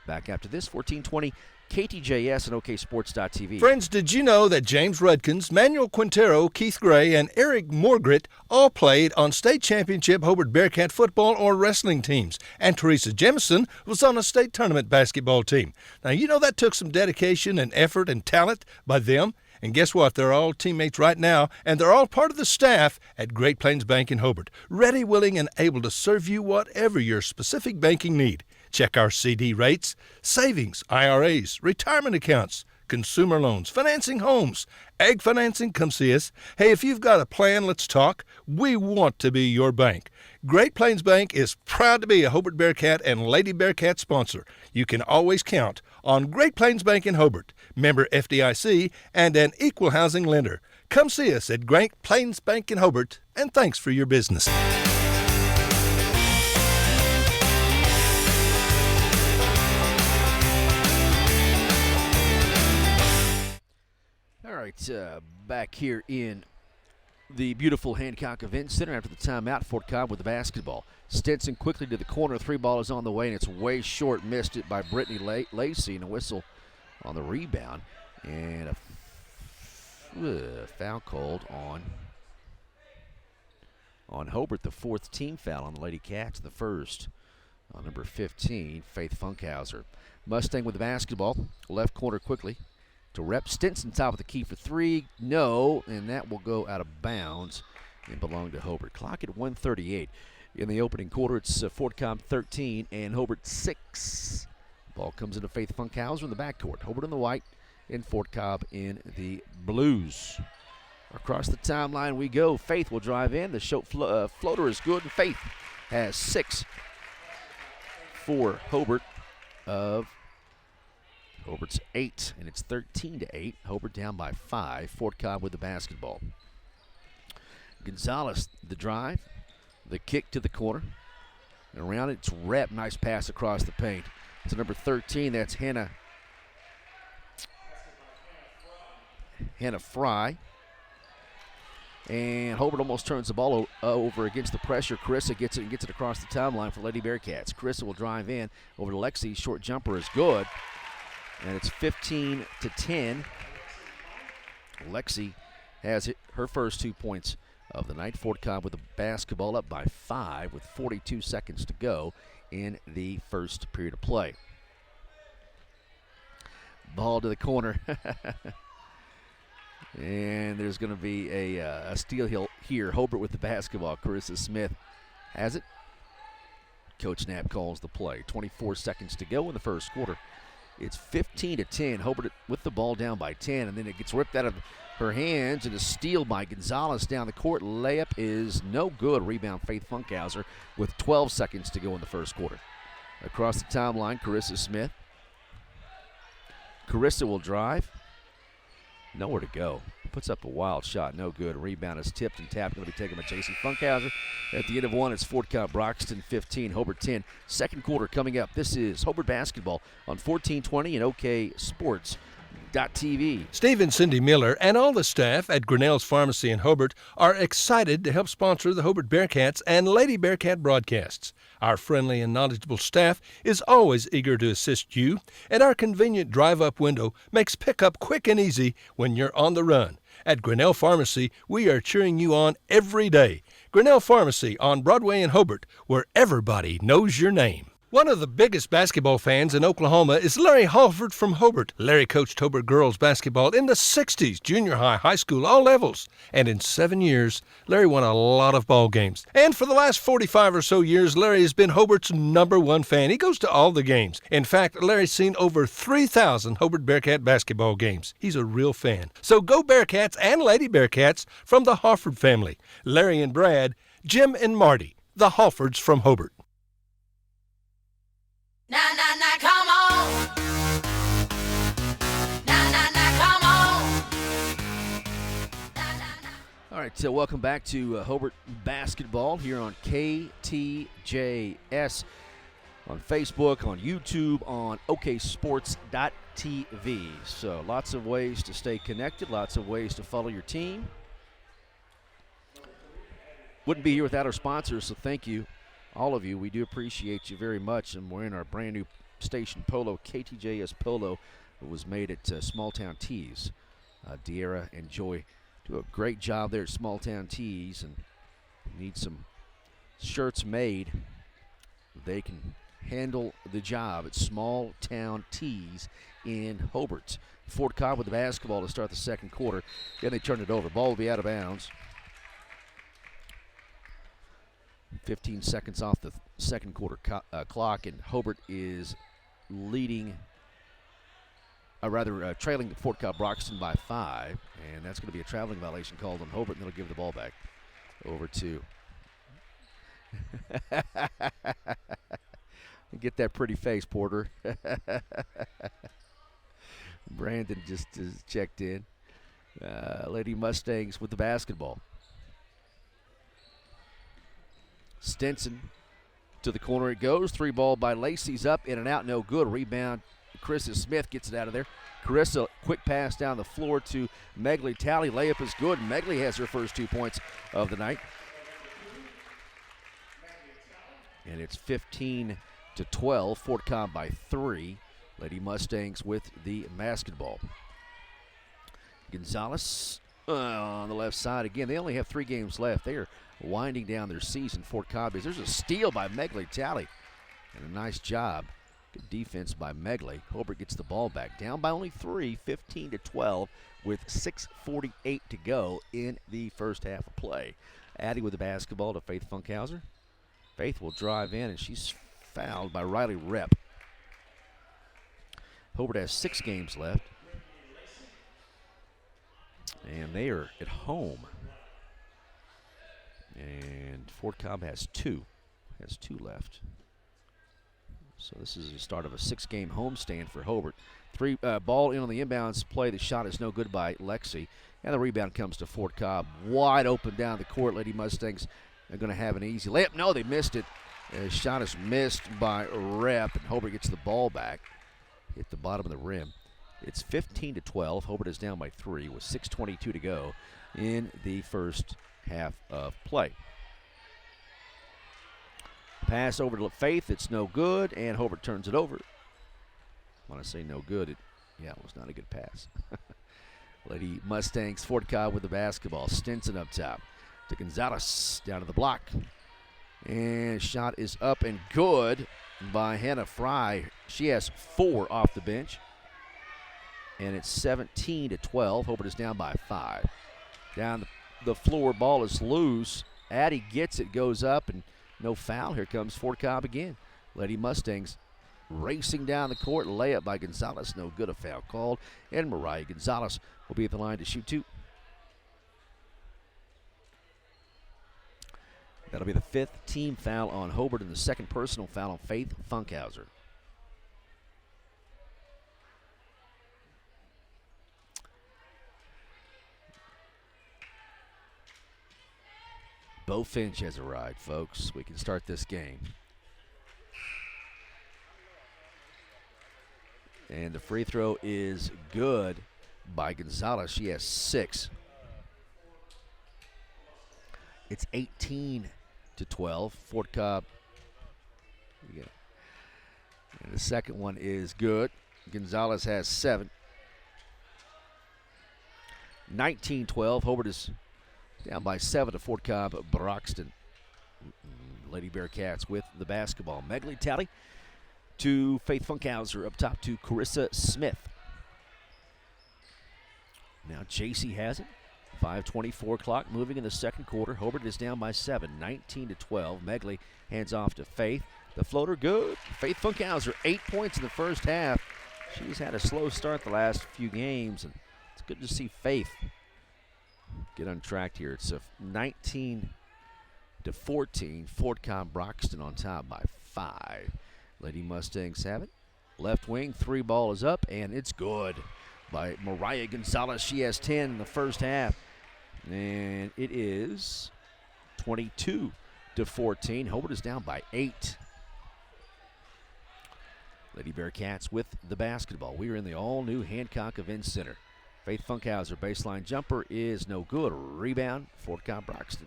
Back after this, 14:20, KTJS and OKSports.tv.
Friends, did you know that James Rudkins, Manuel Quintero, Keith Gray, and Eric Morgret all played on state championship Hobart Bearcat football or wrestling teams? And Teresa Jemison was on a state tournament basketball team. Now, you know that took some dedication and effort and talent by them. And guess what? They're all teammates right now, and they're all part of the staff at Great Plains Bank in Hobart, ready, willing, and able to serve you whatever your specific banking need. Check our CD rates, savings, IRAs, retirement accounts, consumer loans, financing homes, ag financing. Come see us. Hey, if you've got a plan, let's talk. We want to be your bank. Great Plains Bank is proud to be a Hobart Bearcat and Lady Bearcat sponsor. You can always count on Great Plains Bank in Hobart, member FDIC, and an equal housing lender. Come see us at Great Plains Bank in Hobart, and thanks for your business.
All right, back here in the beautiful Hancock Event Center after the timeout. Fort Cobb with the basketball. Stinson quickly to the corner. 3 ball is on the way, and it's way short. Missed it by Brittany Lacey, and a whistle on the rebound. And a foul called on Hobart, the 4th team foul on the Lady Cats, the first on number 15, Faith Funkhauser. Mustang with the basketball. Left corner quickly to Rep. Stinson, top of the key for 3. No, and that will go out of bounds and belong to Hobart. Clock at 1:38 in the opening quarter. It's Fort Cobb 13 and Hobart 6. Ball comes into Faith Funkhauser in the backcourt. Hobart in the white and Fort Cobb in the blues. Across the timeline we go. Faith will drive in. The floater is good, and Faith has 6 for Hobart of Hobart's 8, and it's 13-8. Hobart down by 5. Fort Cobb with the basketball. Gonzalez, the drive, the kick to the corner. And around it's Rep. Nice pass across the paint. To number 13, that's Hannah Fry. And Hobart almost turns the ball over against the pressure. Carissa gets it and gets it across the timeline for Lady Bearcats. Carissa will drive in over to Lexi. Short jumper is good. And it's 15-10. Lexi has hit her first 2 points of the night. Fort Cobb with the basketball up by 5 with 42 seconds to go in the first period of play. Ball to the corner. And there's going to be a steal here. Hobart with the basketball. Carissa Smith has it. Coach Knapp calls the play. 24 seconds to go in the first quarter. It's 15-10. Hobart with the ball down by 10, and then it gets ripped out of her hands, and a steal by Gonzalez down the court. Layup is no good. Rebound Faith Funkhauser with 12 seconds to go in the first quarter. Across the timeline, Carissa Smith. Carissa will drive. Nowhere to go. Puts up a wild shot. No good. Rebound is tipped and tapped. Going to be taken by J.C. Funkhauser. At the end of one, it's Fort Cobb-Broxton 15, Hobart 10. Second quarter coming up. This is Hobart basketball on 1420 and OKSports.tv.
Steve and Cindy Miller and all the staff at Grinnell's Pharmacy in Hobart are excited to help sponsor the Hobart Bearcats and Lady Bearcat broadcasts. Our friendly and knowledgeable staff is always eager to assist you, and our convenient drive-up window makes pickup quick and easy when you're on the run. At Grinnell Pharmacy, we are cheering you on every day. Grinnell Pharmacy on Broadway in Hobart, where everybody knows your name. One of the biggest basketball fans in Oklahoma is Larry Halford from Hobart. Larry coached Hobart girls basketball in the 60s, junior high, high school, all levels. And in 7 years, Larry won a lot of ball games. And for the last 45 or so years, Larry has been Hobart's #1 fan. He goes to all the games. In fact, Larry's seen over 3,000 Hobart Bearcat basketball games. He's a real fan. So go Bearcats and Lady Bearcats from the Halford family. Larry and Brad, Jim and Marty, the Halfords from Hobart.
Nah, nah, nah, come on. Nah, nah, nah, come on.
right, welcome back to Hobart Basketball here on KTJS, on Facebook, on YouTube, on oksports.tv. So lots of ways to stay connected, lots of ways to follow your team. Wouldn't be here without our sponsors, so thank you, all of you. We do appreciate you very much, and we're in our brand new station polo, KTJS Polo. It was made at Small Town Tees. De'Ara and Joy do a great job there at Small Town Tees, and need some shirts made. They can handle the job at Small Town Tees in Hobart. Fort Cobb with the basketball to start the second quarter. Then they turn it over. Ball will be out of bounds. 15 seconds off the second quarter clock, and Hobart is trailing Fort Cobb-Broxton by 5, and that's going to be a traveling violation called on Hobart, and they'll give the ball back over to get that pretty face, Porter. Brandon just is checked in. Lady Mustangs with the basketball. Stinson to the corner it goes. 3 ball by Lacey's up, in and out, no good. Rebound, Carissa Smith gets it out of there. Carissa, quick pass down the floor to Megley Talley. Layup is good. Megley has her first 2 points of the night. And it's 15-12. Fort Cobb by 3. Lady Mustangs with the basketball. Gonzalez on the left side again. They only have 3 games left. They are winding down their season. Fort Cobb is. There's a steal by Megley Talley, and a nice job. Good defense by Megley. Hobart gets the ball back. Down by only 3, 15-12, with 6:48 to go in the first half of play. Addie with the basketball to Faith Funkhauser. Faith will drive in, and she's fouled by Riley Rep. Hobart has 6 games left, and they are at home. And Fort Cobb has 2 left. So this is the start of a 6-game homestand for Hobart. Ball in on the inbounds play. The shot is no good by Lexi. And the rebound comes to Fort Cobb. Wide open down the court. Lady Mustangs are going to have an easy layup. No, they missed it. The shot is missed by Rep, and Hobart gets the ball back. Hit the bottom of the rim. It's 15-12. Hobart is down by 3 with 6:22 to go in the first half of play. Pass over to Faith. It's no good, and Hobart turns it over. When I say no good, it was not a good pass. Lady Mustangs, Fort Cobb with the basketball. Stinson up top to Gonzalez, down to the block. And shot is up and good by Hannah Fry. She has 4 off the bench. And it's 17-12. Hobart is down by 5. Down the floor, ball is loose. Addie gets it, goes up, and no foul. Here comes Fort Cobb again. Lady Mustangs racing down the court. Layup by Gonzalez. No good. A foul called. And Mariah Gonzalez will be at the line to shoot 2. That'll be the 5th team foul on Hobart and the 2nd personal foul on Faith Funkhauser. Bo Finch has arrived, folks. We can start this game. And the free throw is good by Gonzalez. She has 6. It's 18-12. Fort Cobb. And the second one is good. Gonzalez has 7. 19-12. Hobart is down by 7 to Fort Cobb-Broxton. Lady Bearcats with the basketball. Megley Talley to Faith Funkhauser, up top to Carissa Smith. Now JC has it. 5:24 clock moving in the second quarter. Hobart is down by 7, 19-12. Megley hands off to Faith. The floater good. Faith Funkhauser, 8 points in the first half. She's had a slow start the last few games, and it's good to see Faith get on track here. It's a 19-14. Fort Cobb-Broxton on top by 5. Lady Mustangs have it. Left wing, 3 ball is up, and it's good by Mariah Gonzalez. She has 10 in the first half. And it is 22-14. Hobart is down by 8. Lady Bearcats with the basketball. We are in the all-new Hancock Events Center. Faith Funkhauser, baseline jumper is no good. Rebound for Cobb-Broxton.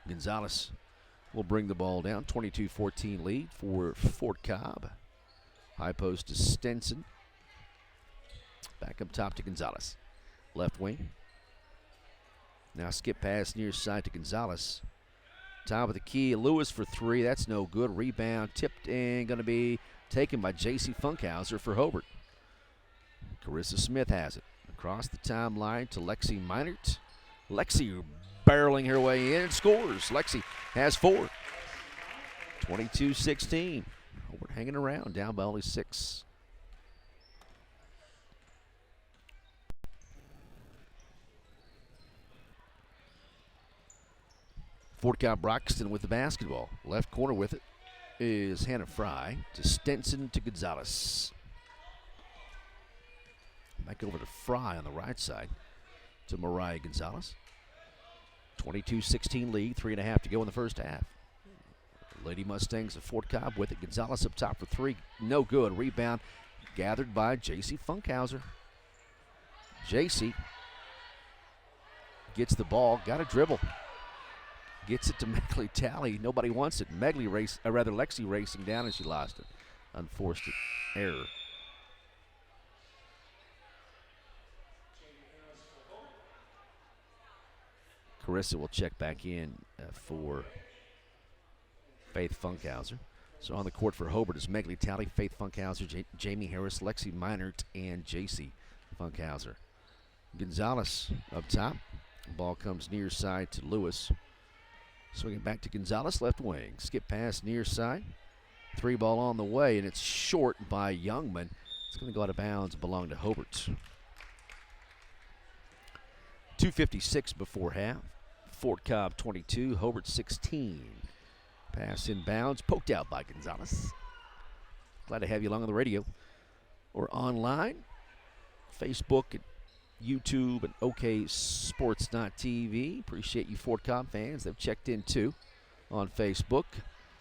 Gonzalez will bring the ball down. 22-14 lead for Fort Cobb. High post to Stenson. Back up top to Gonzalez. Left wing. Now skip pass near side to Gonzalez. Top of the key. Lewis for 3. That's no good. Rebound tipped and going to be taken by J.C. Funkhauser for Hobart. Carissa Smith has it. Across the timeline to Lexi Meinert. Lexi barreling her way in and scores. Lexi has 4. 22-16. Hobart hanging around, down by only 6. Fort Cobb-Broxton with the basketball. Left corner with it is Hannah Fry to Stenson to Gonzalez. Back over to Fry on the right side to Mariah Gonzalez. 22-16 lead, 3.5 to go in the first half. Lady Mustangs of Fort Cobb with it. Gonzalez up top for 3. No good. Rebound gathered by J.C. Funkhauser. J.C. gets the ball, got a dribble. Gets it to Megley Talley. Nobody wants it. Lexi racing down and she lost it. Unforced error. Carissa will check back in for Faith Funkhauser. So on the court for Hobart is Megley Talley, Faith Funkhauser, Jamie Harris, Lexi Meinert, and J.C. Funkhauser. Gonzalez up top. Ball comes near side to Lewis. Swinging back to Gonzalez, left wing. Skip pass near side. 3 ball on the way, and it's short by Youngman. It's going to go out of bounds and belong to Hobart. 2:56 before half. Fort Cobb 22, Hobart 16. Pass inbounds, poked out by Gonzalez. Glad to have you along on the radio or online. Facebook and YouTube and OKSports.tv. Appreciate you Fort Cobb fans. They've checked in too on Facebook.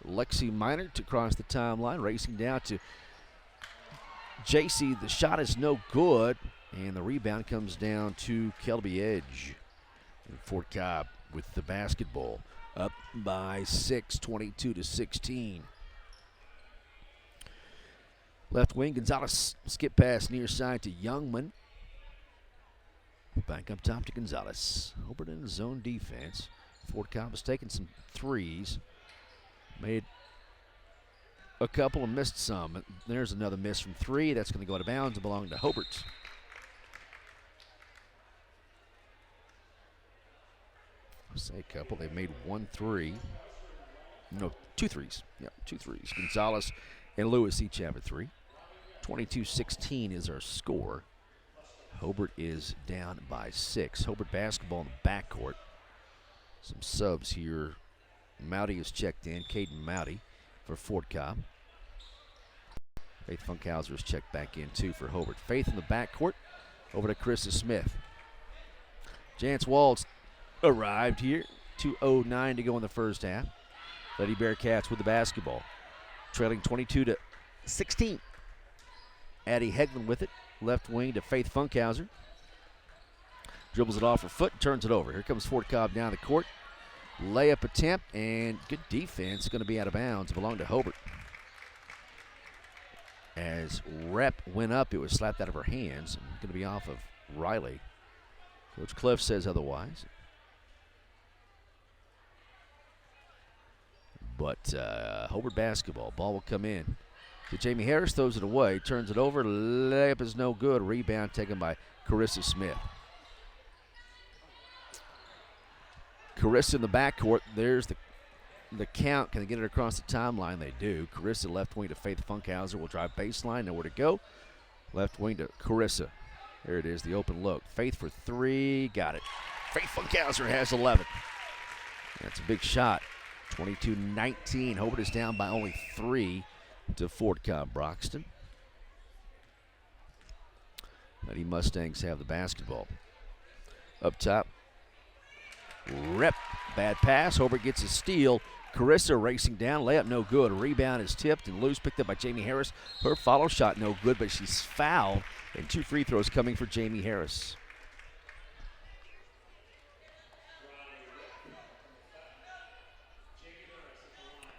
Lexi Meinert across the timeline, racing down to JC. The shot is no good, and the rebound comes down to Kelby Edge. And Fort Cobb with the basketball, up by 6, 22-16. Left wing, Gonzalez skip pass near side to Youngman. Back up top to Gonzalez. Hobart in zone defense. Fort Cobb has taken some threes. Made a couple and missed some. There's another miss from 3. That's going to go out of bounds and belong to Hobart. I'll say a couple. They've made 1 3. No, 2 threes. Yep, 2 threes. Gonzalez and Lewis each have a 3. 22-16 is our score. Hobart is down by 6. Hobart basketball in the backcourt. Some subs here. Mowdy is checked in. Caden Mowdy for Fort Cobb. Faith Funkhauser is checked back in too for Hobart. Faith in the backcourt. Over to Carissa Smith. Jance Waltz arrived here. 2:09 to go in the first half. Lady Bearcats with the basketball. Trailing 22-16. Addie Hegland with it. Left wing to Faith Funkhauser. Dribbles it off her foot and turns it over. Here comes Fort Cobb down the court. Layup attempt and good defense. Going to be out of bounds. Belong to Hobart. As Rep went up, it was slapped out of her hands. Going to be off of Riley. Coach Cliff says otherwise. But Hobart basketball. Ball will come in to Jamie Harris. Throws it away. Turns it over. Layup is no good. Rebound taken by Carissa Smith. Carissa in the backcourt. There's the count. Can they get it across the timeline? They do. Carissa left wing to Faith Funkhauser. Will drive baseline. Nowhere to go. Left wing to Carissa. There it is, the open look. Faith for 3. Got it. Faith Funkhauser has 11. That's a big shot. 22-19. Hobart is down by only 3 to Fort Up top. Rep. Bad pass. Hobart gets a steal. Carissa racing down. Layup no good. Rebound is tipped and loose. Picked up by Jamie Harris. Her follow shot no good, but she's fouled. And 2 free throws coming for Jamie Harris.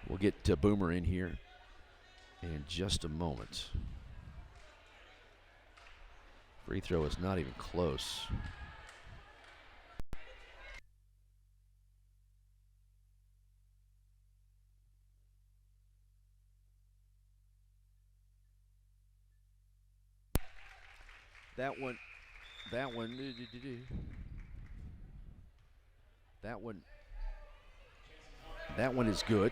We'll get Boomer in here in just a moment. Free throw is not even close. That one is good.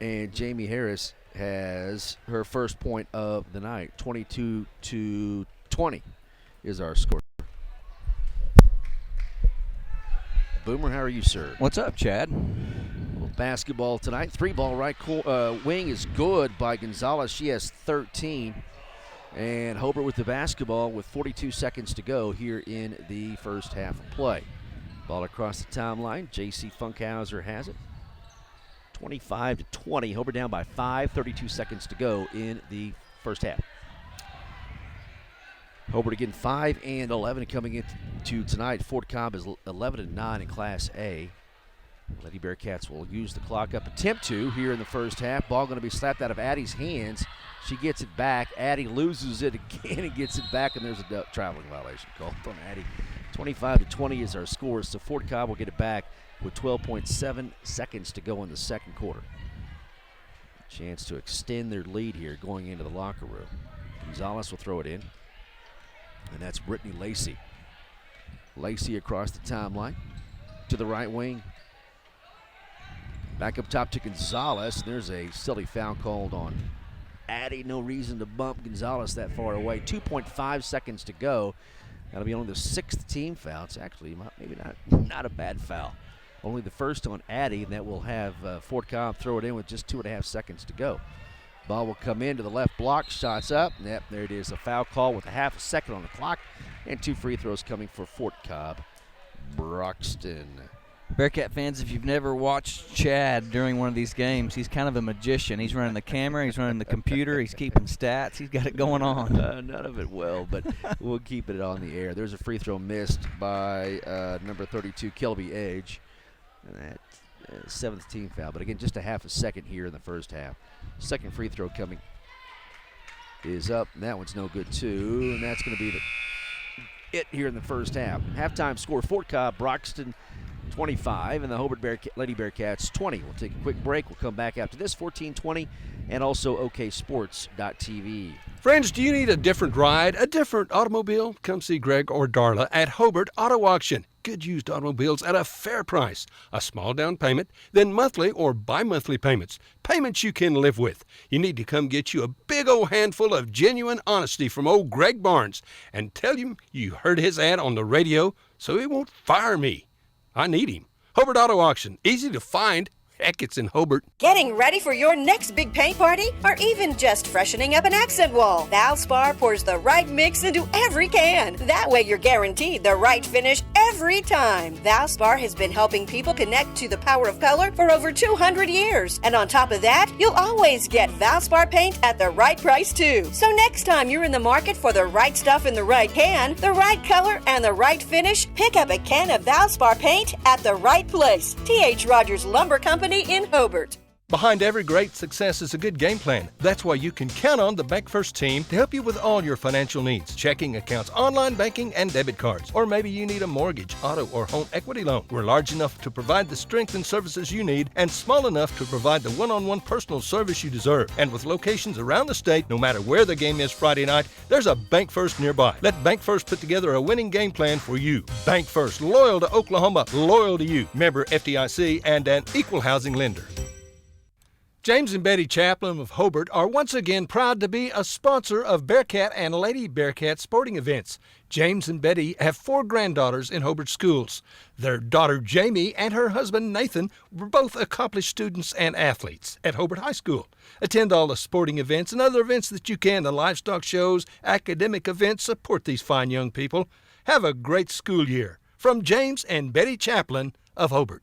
And Jamie Harris has her first point of the night. 22-20 is our score. Boomer, how are you, sir?
What's up, Chad?
Basketball tonight. 3-ball right wing is good by Gonzalez. She has 13. And Hobart with the basketball with 42 seconds to go here in the first half of play. Ball across the timeline. J.C. Funkhauser has it. 25-20. Hobart down by 5. 32 seconds to go in the first half. Hobart again 5-11 coming into tonight. Fort Cobb is 11-9 in Class A. Lady Bearcats will use the clock up. Attempt to here in the first half. Ball going to be slapped out of Addie's hands. She gets it back. Addie loses it again and gets it back, and there's a traveling violation called on Addie. 25-20 is our score, so Fort Cobb will get it back with 12.7 seconds to go in the second quarter. Chance to extend their lead here going into the locker room. Gonzalez will throw it in, and that's Brittany Lacey. Lacey across the timeline to the right wing. Back up top to Gonzalez. There's a silly foul called on Addie. No reason to bump Gonzalez that far away. 2.5 seconds to go. That'll be only the 6th team foul. It's actually maybe not a bad foul. Only the first on Addie, and that will have Fort Cobb throw it in with just 2.5 seconds to go. Ball will come in to the left block. Shots up. Yep, there it is. A foul call with a half a second on the clock. And 2 free throws coming for Fort Cobb-Broxton.
Bearcat fans, if you've never watched Chad during one of these games, he's kind of a magician. He's running the camera, he's running the computer, he's keeping stats, he's got it going on.
None of it well, but we'll keep it on the air. There's a free throw missed by number 32, Kelby Edge. And that's 7th team foul. But again, just a half a second here in the first half. Second free throw coming is up, and that one's no good too. And that's going to be it here in the first half. Halftime score, Fort Cobb-Broxton 25, and the Hobart Lady Bearcats 20. We'll take a quick break. We'll come back after this, 14:20, and also oksports.tv.
Friends, do you need a different ride, a different automobile? Come see Greg or Darla at Hobart Auto Auction. Good used automobiles at a fair price. A small down payment, then monthly or bi-monthly payments. Payments you can live with. You need to come get you a big old handful of genuine honesty from old Greg Barnes and tell him you heard his ad on the radio so he won't fire me. I need him. Hobart Auto Auction. Easy to find. Heck, it's in Hobart.
Getting ready for your next big paint party? Or even just freshening up an accent wall? Valspar pours the right mix into every can. That way you're guaranteed the right finish every time. Valspar has been helping people connect to the power of color for over 200 years. And on top of that, you'll always get Valspar paint at the right price too. So next time you're in the market for the right stuff in the right can, the right color, and the right finish, pick up a can of Valspar paint at the right place. T.H. Rogers Lumber Company in Hobart.
Behind every great success is a good game plan. That's why you can count on the Bank First team to help you with all your financial needs. Checking accounts, online banking, and debit cards. Or maybe you need a mortgage, auto, or home equity loan. We're large enough to provide the strength and services you need and small enough to provide the one-on-one personal service you deserve. And with locations around the state, no matter where the game is Friday night, there's a Bank First nearby. Let Bank First put together a winning game plan for you. Bank First, loyal to Oklahoma, loyal to you. Member FDIC and an equal housing lender. James and Betty Chaplin of Hobart are once again proud to be a sponsor of Bearcat and Lady Bearcat sporting events. James and Betty have 4 granddaughters in Hobart schools. Their daughter Jamie and her husband Nathan were both accomplished students and athletes at Hobart High School. Attend all the sporting events and other events that you can, the livestock shows, academic events. Support these fine young people. Have a great school year. From James and Betty Chaplin of Hobart.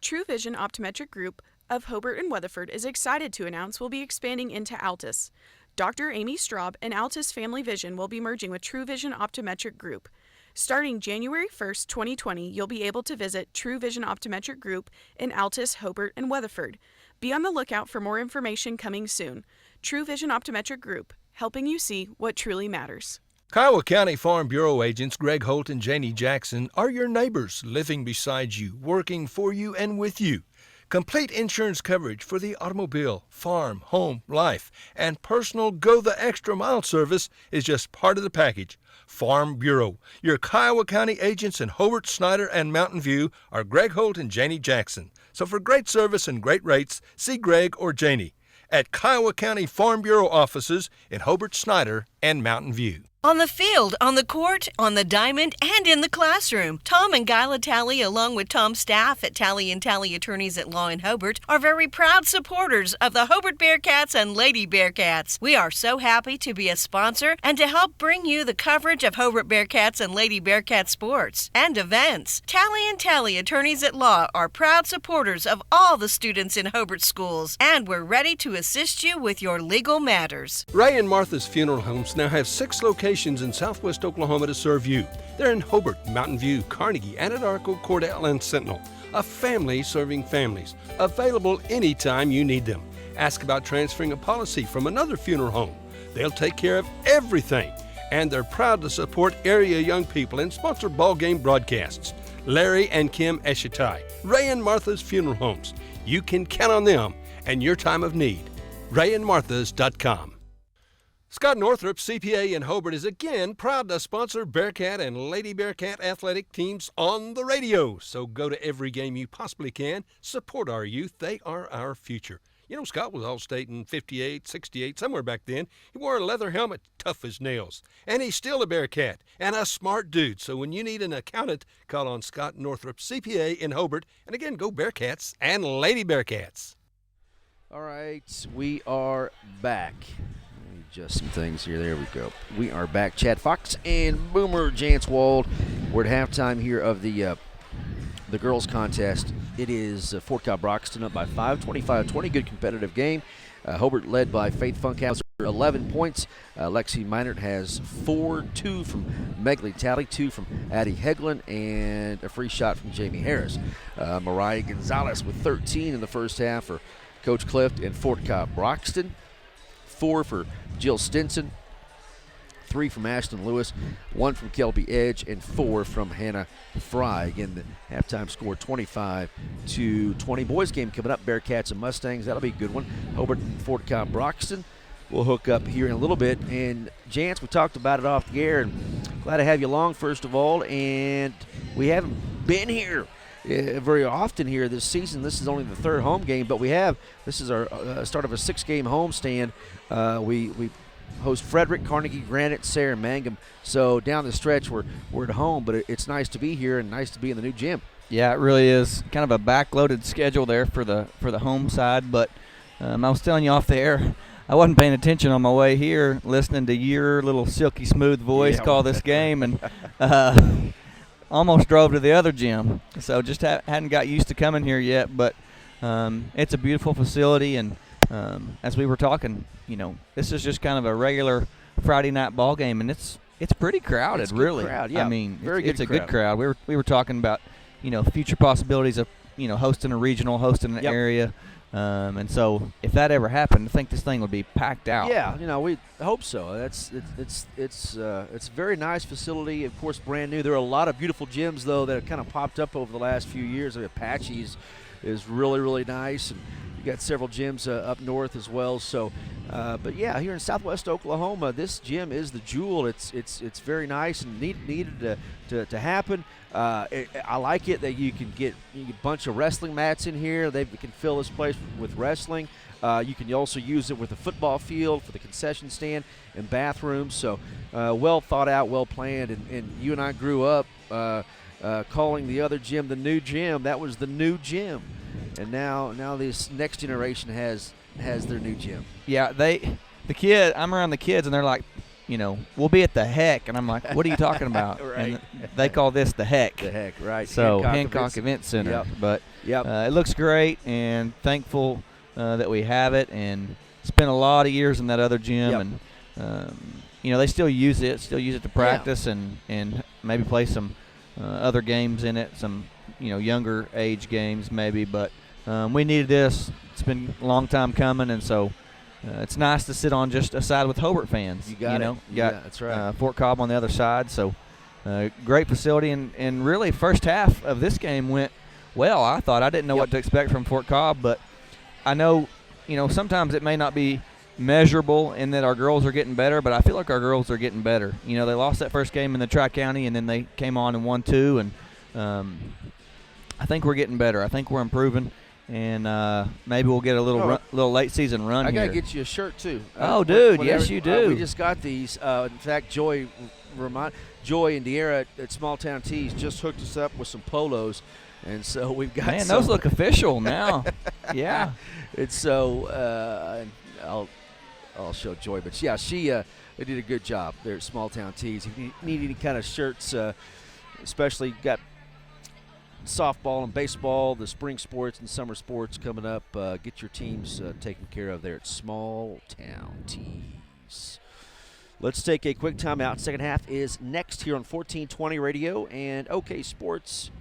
True Vision Optometric Group of Hobart and Weatherford is excited to announce we'll be expanding into Altus. Dr. Amy Straub and Altus Family Vision will be merging with True Vision Optometric Group. Starting January 1st, 2020, you'll be able to visit True Vision Optometric Group in Altus, Hobart, and Weatherford. Be on the lookout for more information coming soon. True Vision Optometric Group, helping you see what truly matters.
Kiowa County Farm Bureau agents Greg Holt and Janie Jackson are your neighbors, living beside you, working for you and with you. Complete insurance coverage for the automobile, farm, home, life, and personal go-the-extra-mile service is just part of the package. Farm Bureau. Your Kiowa County agents in Hobart, Snyder, and Mountain View are Greg Holt and Janie Jackson. So for great service and great rates, see Greg or Janie at Kiowa County Farm Bureau offices in Hobart, Snyder, and Mountain View.
On the field, on the court, on the diamond, and in the classroom, Tom and Guyla Talley, along with Tom's staff at Talley & Talley Attorneys at Law in Hobart, are very proud supporters of the Hobart Bearcats and Lady Bearcats. We are so happy to be a sponsor and to help bring you the coverage of Hobart Bearcats and Lady Bearcat sports and events. Talley & Talley Attorneys at Law are proud supporters of all the students in Hobart schools, and we're ready to assist you with your legal matters.
Ray and Martha's Funeral Homes now have 6 locations in southwest Oklahoma to serve you. They're in Hobart, Mountain View, Carnegie, Anadarko, Cordell, and Sentinel. A family serving families. Available anytime you need them. Ask about transferring a policy from another funeral home. They'll take care of everything. And they're proud to support area young people and sponsor ball game broadcasts. Larry and Kim Eshitai, Ray and Martha's Funeral Homes. You can count on them and your time of need. RayandMarthas.com. Scott Northrup, CPA in Hobart, is again proud to sponsor Bearcat and Lady Bearcat athletic teams on the radio. So go to every game you possibly can. Support our youth. They are our future. You know, Scott was All-State in 58, 68, somewhere back then. He wore a leather helmet, tough as nails. And he's still a Bearcat and a smart dude. So when you need an accountant, call on Scott Northrup, CPA in Hobart. And again, go Bearcats and Lady Bearcats.
All right, we are back. Just some things here. There we go. We are back. Chad Fox and Boomer Janswald. We're at halftime here of the girls contest. It is Fort Cobb-Broxton up by 5, 25-20. Good competitive game. Hobart led by Faith Funkhauser, 11 points. Lexi Meinert has 4, 2 from Megley Talley, 2 from Addie Heglin, and a free shot from Jamie Harris. Mariah Gonzalez with 13 in the first half for Coach Clift and Fort Cobb-Broxton. 4 for Jill Stinson, 3 from Ashton Lewis, 1 from Kelby Edge, and 4 from Hannah Fry. Again, the halftime score 25-20. Boys game coming up, Bearcats and Mustangs. That'll be a good one. Hobart and Fort Cobb-Broxton will hook up here in a little bit. And Jance, we talked about it off the air, and glad to have you along, first of all. And we haven't been here very often here this season. This is only the 3rd home game, but this is our start of a 6-game homestand. We host Frederick, Carnegie, Granite, Sayre, and Mangum. So down the stretch, we're at home, but it's nice to be here and nice to be in the new gym.
Yeah, it really is. Kind of a backloaded schedule there for the home side, but I was telling you off the air, I wasn't paying attention on my way here, listening to your little silky smooth voice call this game, and almost drove to the other gym. So just hadn't got used to coming here yet, but it's a beautiful facility, and as we were talking, this is just kind of a regular Friday night ball game, and it's pretty crowded,
it's
really.
Good crowd, yeah.
I mean,
it's
a good crowd. We were talking about future possibilities of hosting a regional, hosting an area, and so if that ever happened, I think this thing would be packed out.
Yeah, we hope so. It's a very nice facility. Of course, brand new. There are a lot of beautiful gyms though that have kind of popped up over the last few years. Apache's is really, really nice, and you got several gyms up north as well. So, but yeah, here in Southwest Oklahoma, this gym is the jewel. It's very nice and needed to happen. I like it that you can get a bunch of wrestling mats in here. They can fill this place with wrestling. You can also use it with a football field for the concession stand and bathrooms. So well thought out, well planned. And you and I grew up calling the other gym the new gym. That was the new gym. And now this next generation has their new gym.
Yeah, I'm around the kids, and they're like, we'll be at the Heck. And I'm like, what are you talking about?
Right.
And they call this the Heck.
The Heck, right.
So Hancock Event Center.
Yep.
But
Yep.
it looks great, and thankful that we have it, and spent a lot of years in that other gym.
Yep.
And, they still use it to practice and maybe play some other games in it, some, younger age games maybe. But we needed this. It's been a long time coming, and so it's nice to sit on just a side with Hobart fans.
You got it.
Got
that's right.
Fort Cobb on the other side. So great facility, and really first half of this game went well. I didn't know what to expect from Fort Cobb, but I know, sometimes it may not be measurable in that our girls are getting better, but I feel like our girls are getting better. They lost that first game in the Tri-County, and then they came on and won 2, and I think we're getting better. I think we're improving, and maybe we'll get a little late season run here.
I got to get you a shirt, too.
Oh, dude, yes, you do.
We just got these. In fact, Joy and De'Ara at Small Town Tees just hooked us up with some polos. And so we've got
those look official now. Yeah.
And so I'll show Joy. But, yeah, they did a good job there at Small Town Tees. If you need any kind of shirts, especially got softball and baseball, the spring sports and summer sports coming up, get your teams taken care of there at Small Town Tees. Let's take a quick timeout. Second half is next here on 1420 Radio and OK Sports.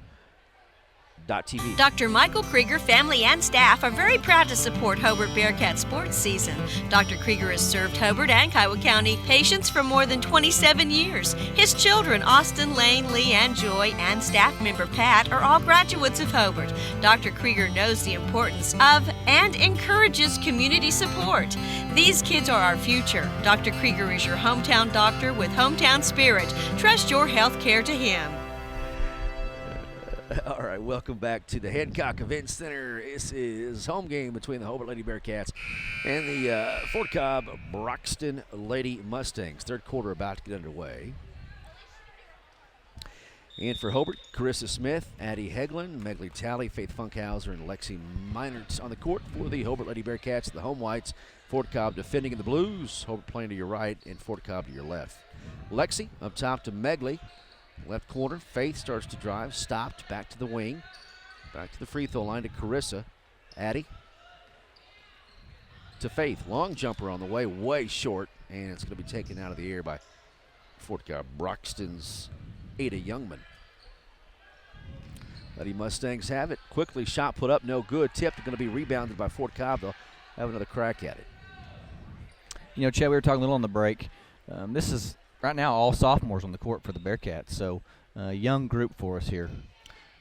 TV.
Dr. Michael Krieger, family, and staff are very proud to support Hobart Bearcat sports season. Dr. Krieger has served Hobart and Kiowa County patients for more than 27 years. His children, Austin, Lane, Lee, and Joy, and staff member Pat, are all graduates of Hobart. Dr. Krieger knows the importance of and encourages community support. These kids are our future. Dr. Krieger is your hometown doctor with hometown spirit. Trust your health care to him.
All right, welcome back to the Hancock Event Center. This is home game between the Hobart Lady Bearcats and the Fort Cobb-Broxton Lady Mustangs. Third quarter about to get underway. And for Hobart, Carissa Smith, Addie Heglin, Megley Talley, Faith Funkhauser, and Lexi Meinertz on the court for the Hobart Lady Bearcats, the home whites. Fort Cobb defending in the blues. Hobart playing to your right and Fort Cobb to your left. Lexi up top to Megley. Left corner, Faith starts to drive, stopped, back to the wing, back to the free throw line to Carissa. Addie to Faith, long jumper on the way short, and it's going to be taken out of the air by Fort Cobb-Broxton's Ada Youngman. Lady Mustangs have it. Quickly, shot put up, no good. Tipped, going to be rebounded by Fort Cobb. They'll have another crack at it.
Chad, we were talking a little on the break. This is right now all sophomores on the court for the Bearcats, so young group for us here.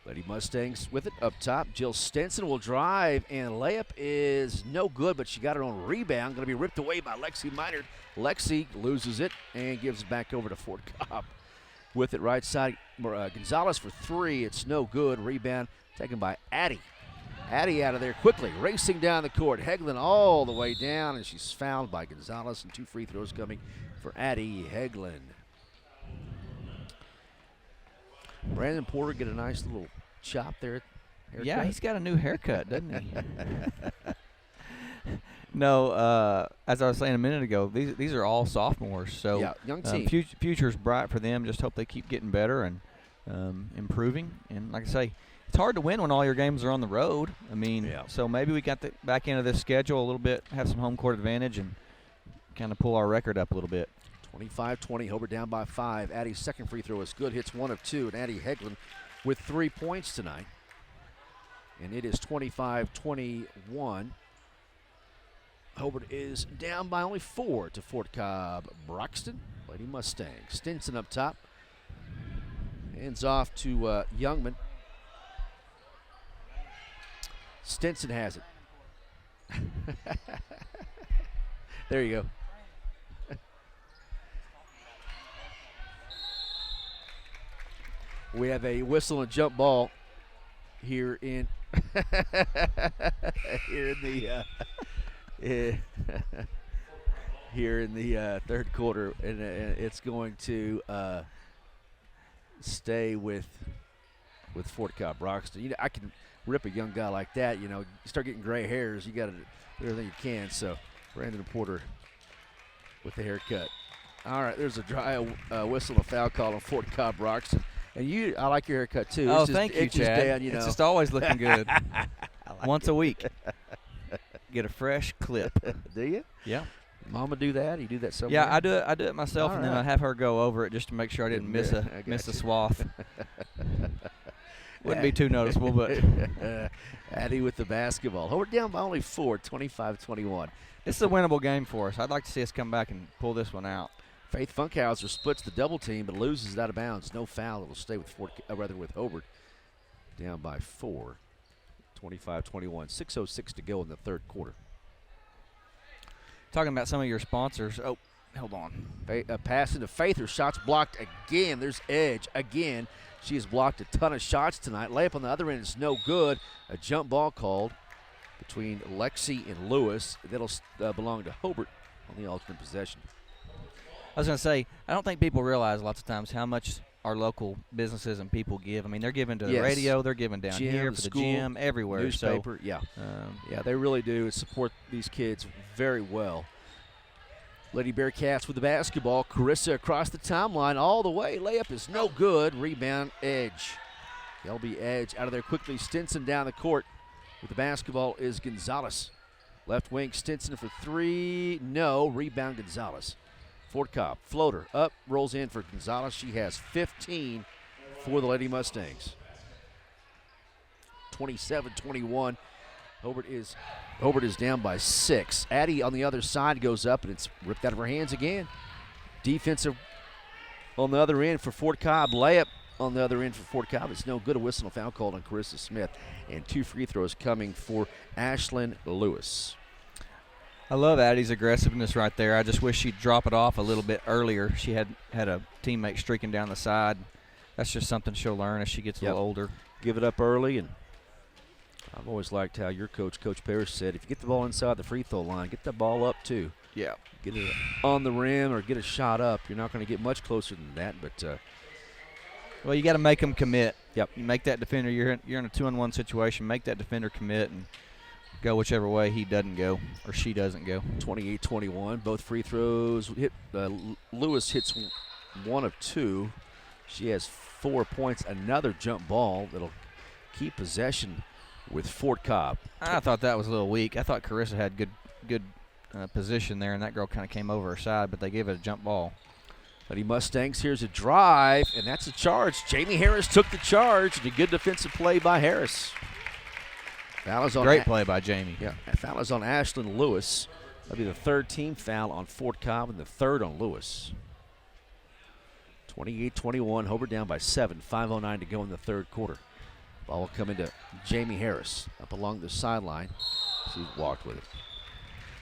Lady Mustangs with it up top. Jill Stenson will drive, and layup is no good, but she got her own rebound. Going to be ripped away by Lexi Meinert. Lexi loses it and gives it back over to Fort Cobb. With it right side, Gonzalez for three. It's no good. Rebound taken by Addie. Addie out of there quickly, racing down the court. Heglin all the way down, and she's fouled by Gonzalez, and 2 free throws coming for Addie Heglin. Brandon Porter get a nice little chop there. Haircut.
Yeah, he's got a new haircut, doesn't he? No, as I was saying a minute ago, these are all sophomores. So
yeah, young team.
Future's bright for them. Just hope they keep getting better and improving. And like I say, it's hard to win when all your games are on the road. I mean, so maybe we got the back end of this schedule a little bit, have some home court advantage, and kind of pull our record up a little bit.
25-20, Hobart down by 5. Addie's second free throw is good, hits 1 of 2, and Addie Heglin with 3 points tonight. And it is 25-21. Hobart is down by only 4 to Fort Cobb-Broxton. Lady Mustangs. Stinson up top. Hands off to Youngman. Stinson has it. There you go. We have a whistle and jump ball here in here in the third quarter, and it's going to stay with Fort Cobb-Broxton. I can rip a young guy like that. You start getting gray hairs, you got to do everything you can. So Brandon Porter with the haircut. All right, there's a dry whistle, a foul call on Fort Cobb-Broxton. And I like your haircut, too.
Oh,
it's just,
thank you,
it's just
Chad.
down,
It's just always looking good.
like
Once a week. Get a fresh clip.
Do you?
Yeah.
Mama do that? You do that somewhere?
Yeah, I do it myself,
All
and then
right.
I have her go over it just to make sure I didn't miss a swath. Wouldn't be too noticeable, but
Addie with the basketball. Hobart down by only 4, 25-21.
It's a winnable game for us. I'd like to see us come back and pull this one out.
Faith Funkhauser splits the double team but loses it out of bounds. No foul. It'll stay with with Hobart. Down by 4, 25-21. 6:06 to go in the third quarter.
Talking about some of your sponsors. Oh, hold on.
Pass into Faith. Her shot's blocked again. There's Edge again. She has blocked a ton of shots tonight. Layup on the other end is no good. A jump ball called between Lexi and Lewis. That'll belong to Hobart on the alternate possession.
I was going to say, I don't think people realize lots of times how much our local businesses and people give. I mean, they're giving to the radio, they're giving down here for the gym, everywhere.
Newspaper,
so,
yeah, they really do support these kids very well. Lady Bearcats with the basketball. Carissa across the timeline all the way. Layup is no good. Rebound, Edge. LB Edge out of there quickly. Stinson down the court with the basketball is Gonzalez. Left wing, Stinson for 3. No. Rebound, Gonzalez. Fort Cobb, floater up, rolls in for Gonzalez. She has 15 for the Lady Mustangs. 27-21. Hobart is down by 6. Addie on the other side goes up, and it's ripped out of her hands again. Defensive on the other end for Fort Cobb. Layup on the other end for Fort Cobb. It's no good. A whistle, a foul called on Carissa Smith. And 2 free throws coming for Ashlyn Lewis.
I love Addie's aggressiveness right there. I just wish she'd drop it off a little bit earlier. She had a teammate streaking down the side. That's just something she'll learn as she gets a little older.
Give it up early, and I've always liked how your coach, Coach Parrish, said if you get the ball inside the free throw line, get the ball up too.
Yeah.
Get it on the rim or get a shot up. You're not going to get much closer than that, but
well, you got to make them commit.
Yep.
You make that defender. You're in a 2-on-1 situation. Make that defender commit and go whichever way he doesn't go or she doesn't go.
28-21. Both free throws hit. Lewis hits 1 of 2. She has 4 points. Another jump ball that'll keep possession with Fort Cobb.
I thought that was a little weak. I thought Carissa had good position there, and that girl kind of came over her side, but they gave it a jump ball.
Lady Mustangs, here's a drive, and that's a charge. Jamie Harris took the charge, and a good defensive play by Harris. Foul is on
Great play by Jamie.
Yeah, foul is on Ashlyn Lewis. That'll be the 3rd team foul on Fort Cobb and the 3rd on Lewis. 28-21, Hobart down by 7. 5:09 to go in the 3rd quarter. Ball will come into Jamie Harris up along the sideline. She's walked with it.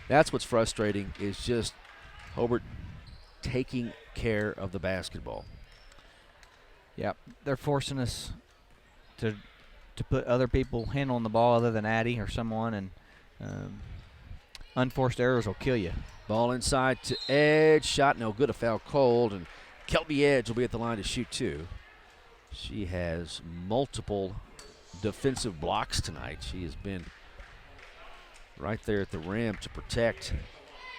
That's what's frustrating is just Hobart taking care of the basketball.
Yeah, they're forcing us to put other people handling the ball other than Addie or someone, and unforced errors will kill you.
Ball inside to Edge. Shot no good. A foul called, and Kelby Edge will be at the line to shoot 2. She has multiple defensive blocks tonight. She has been right there at the rim to protect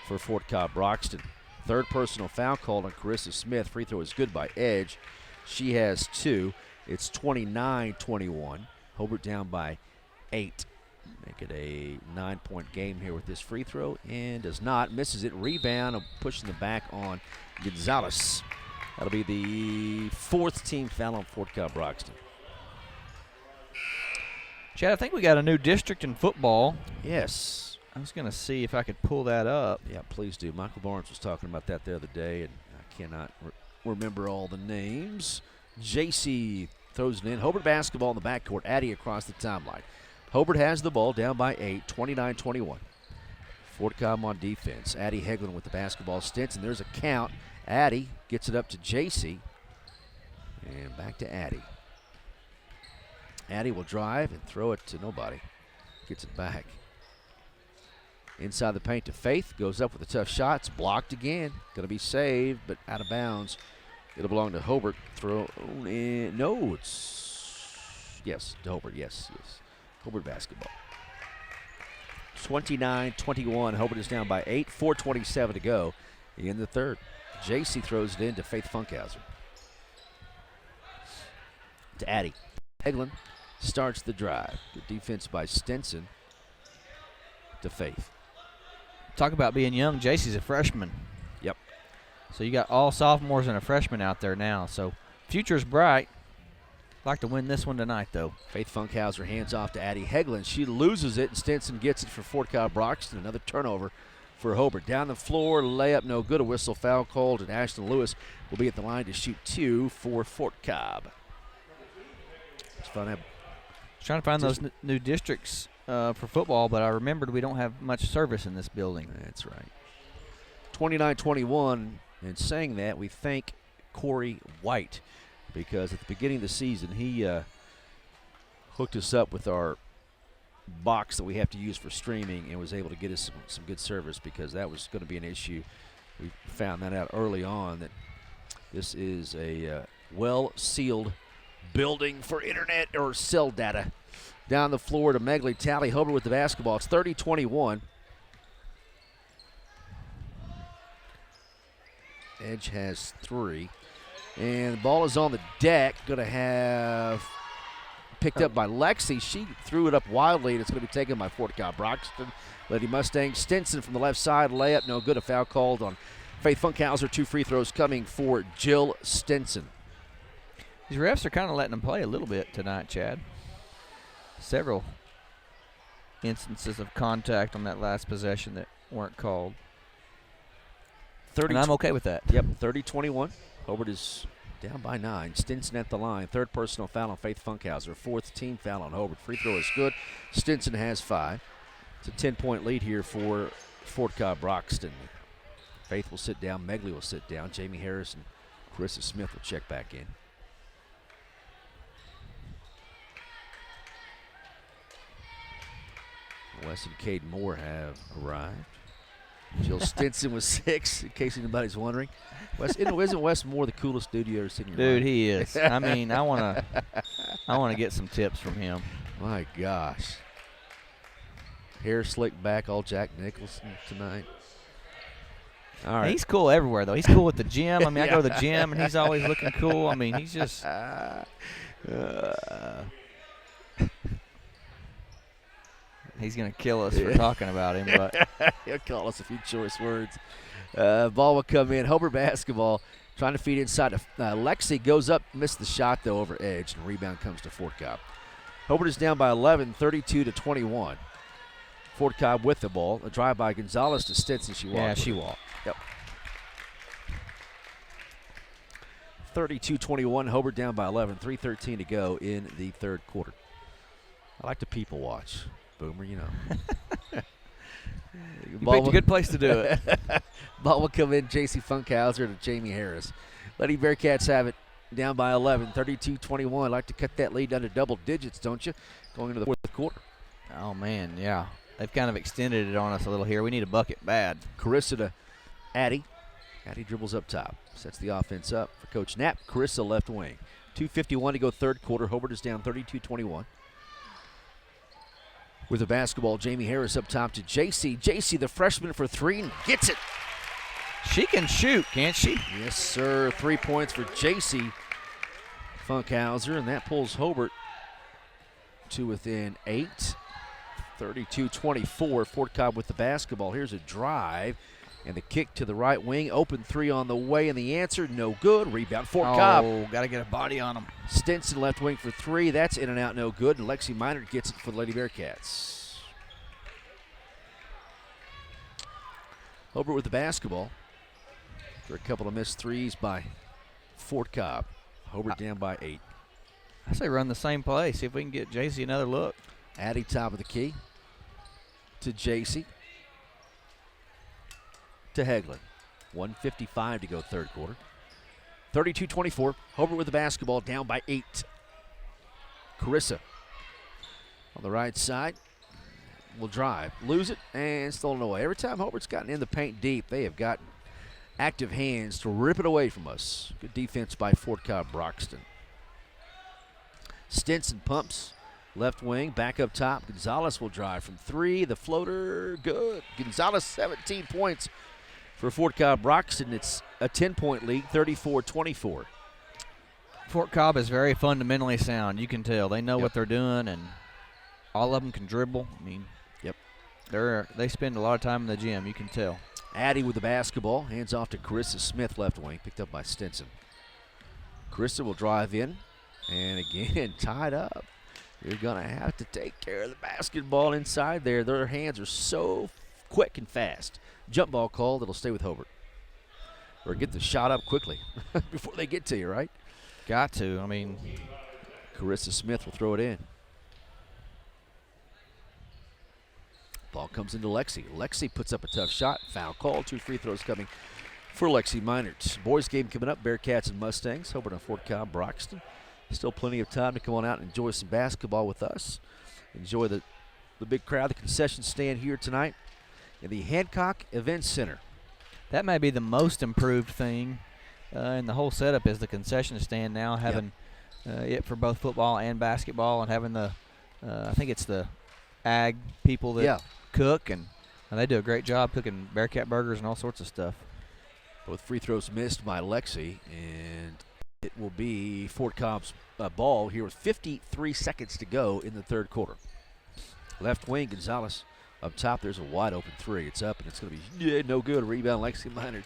for Fort Cobb-Broxton. 3rd personal foul called on Carissa Smith. Free throw is good by Edge. She has 2. It's 29-21. Hobart down by 8. Make it a 9-point game here with this free throw, and does not. Misses it. Rebound. Pushing the back on Gonzalez. That'll be the 4th team foul on Fort Cobb-Broxton.
Chad, I think we got a new district in football.
Yes.
I was going to see if I could pull that up.
Yeah, please do. Michael Barnes was talking about that the other day, and I cannot remember all the names. JC throws it in. Hobart basketball in the backcourt. Addie across the timeline. Hobart has the ball down by 8, 29-21. Fort Cobb on defense. Addie Heglin with the basketball. Stinson, there's a count. Addie gets it up to JC. And back to Addie. Addie will drive and throw it to nobody. Gets it back. Inside the paint to Faith. Goes up with a tough shot. It's blocked again. Going to be saved, but out of bounds. It'll belong to Hobart. Throw in. No, it's. Yes, to Hobart. Yes. Hobart basketball. 29-21. Hobart is down by 8. 4:27 to go in the third. JC throws it in to Faith Funkhauser. To Addie. Heglin starts the drive. Good defense by Stinson to Faith.
Talk about being young. JC's a freshman.
Yep.
So you got all sophomores and a freshman out there now. So future's bright. Like to win this one tonight, though.
Faith Funkhauser hands off to Addie Heglin. She loses it, and Stinson gets it for Fort Cobb-Broxton. Another turnover for Hobart. Down the floor, layup no good. A whistle foul called, and Ashton Lewis will be at the line to shoot 2 for Fort Cobb. It's fun.
Trying to find those new districts for football, but I remembered we don't have much service in this building.
That's right. 29-21, and saying that, we thank Corey White, because at the beginning of the season, he hooked us up with our box that we have to use for streaming and was able to get us some good service, because that was going to be an issue. We found that out early on, that this is a well-sealed building for internet or cell data. Down the floor to Megley Talley. Hobart with the basketball. It's 30-21. Edge has 3. And the ball is on the deck. Going to have picked up by Lexi. She threw it up wildly, and it's going to be taken by Fort Cobb-Broxton. Lady Mustang. Stinson from the left side. Layup, no good. A foul called on Faith Funkhauser. 2 free throws coming for Jill Stinson.
These refs are kind of letting them play a little bit tonight, Chad. Several instances of contact on that last possession that weren't called. And I'm okay with that.
Yep, 30-21. Hobart is down by 9. Stinson at the line. 3rd personal foul on Faith Funkhauser. 4th team foul on Hobart. Free throw is good. Stinson has 5. It's a 10-point lead here for Fort Cobb-Broxton. Faith will sit down. Megley will sit down. Jamie Harris and Carissa Smith will check back in. Wes and Cade Moore have arrived. Jill Stinson was 6, in case anybody's wondering. Wes, isn't Wes Moore the coolest dude you ever seen in your life?
Dude, he is. I mean, I wanna get some tips from him.
My gosh. Hair slicked back, all Jack Nicholson tonight. All right.
He's cool everywhere, though. He's cool at the gym. I mean, I go to the gym, and he's always looking cool. I mean, he's just he's going to kill us for talking about him, but
he'll call us a few choice words. Ball will come in. Hobart basketball trying to feed inside. Lexi goes up, missed the shot, though, over edge, and rebound comes to Fort Cobb. Hobart is down by 11, 32-21. Fort Cobb with the ball. A drive by Gonzalez to Stinson. She walked.
Yeah, she walked.
Yep. 32-21. Hobart down by 11. 3:13 to go in the third quarter. I like to people watch. Boomer, you know.
You picked a good place to do it.
Ball will come in. J.C. Funkhauser to Jamie Harris. Lady Bearcats have it down by 11, 32-21. Like to cut that lead down to double digits, don't you? Going into the fourth quarter.
Oh, man, yeah. They've kind of extended it on us a little here. We need a bucket bad.
Carissa to Addie. Addie dribbles up top. Sets the offense up for Coach Knapp. Carissa left wing. 2:51 to go third quarter. Hobart is down 32-21. With the basketball, Jamie Harris up top to JC. JC, the freshman, for 3, and gets it.
She can shoot, can't she?
Yes, sir. 3 points for JC Funkhauser, and that pulls Hobart to within 8. 32-24. Fort Cobb with the basketball. Here's a drive, and the kick to the right wing. Open 3 on the way, and the answer, no good. Rebound, Fort Cobb.
Oh, got to get a body on him.
Stinson left wing for 3. That's in and out, no good. And Lexi Minor gets it for the Lady Bearcats. Hobart with the basketball. For a couple of missed threes by Fort Cobb. Hobart down by 8.
I say run the same play. See if we can get JC another look.
Addie top of the key to JC. To Heglin. 1:55 to go third quarter. 32-24. Hobart with the basketball down by 8. Carissa on the right side will drive. Lose it and stolen away. Every time Hobart's gotten in the paint deep, they have gotten active hands to rip it away from us. Good defense by Fort Cobb-Broxton. Stinson pumps. Left wing, back up top. Gonzalez will drive from 3. The floater, good. Gonzalez, 17 points For Fort Cobb-Broxton, it's a 10-point lead, 34-24.
Fort Cobb is very fundamentally sound. You can tell. They know
Yep.
what they're doing, and all of them can dribble. I mean,
yep,
they spend a lot of time in the gym. You can tell.
Addy with the basketball. Hands off to Carissa Smith, left wing. Picked up by Stinson. Carissa will drive in. And again, tied up. You're going to have to take care of the basketball inside there. Their hands are so quick and fast. Jump ball call that'll stay with Hobart. Or get the shot up quickly before they get to you, right?
Got to. I mean,
Carissa Smith will throw it in. Ball comes into Lexi. Lexi puts up a tough shot. Foul call. 2 free throws coming for Lexi Meinert. Boys game coming up. Bearcats and Mustangs. Hobart on Fort Cobb-Broxton. Still plenty of time to come on out and enjoy some basketball with us. Enjoy the big crowd, the concession stand here tonight in the Hancock Events Center.
that may be the most improved thing in the whole setup is the concession stand now, having it for both football and basketball, and having the I think it's the ag people that cook, and they do a great job cooking Bearcat burgers and all sorts of stuff.
Both free throws missed by Lexi, and it will be Fort Cobb's ball here with 53 seconds to go in the third quarter. Left wing, Gonzalez up top. There's a wide open three. It's up, and it's going to be no good. Rebound, Lexi Meinert.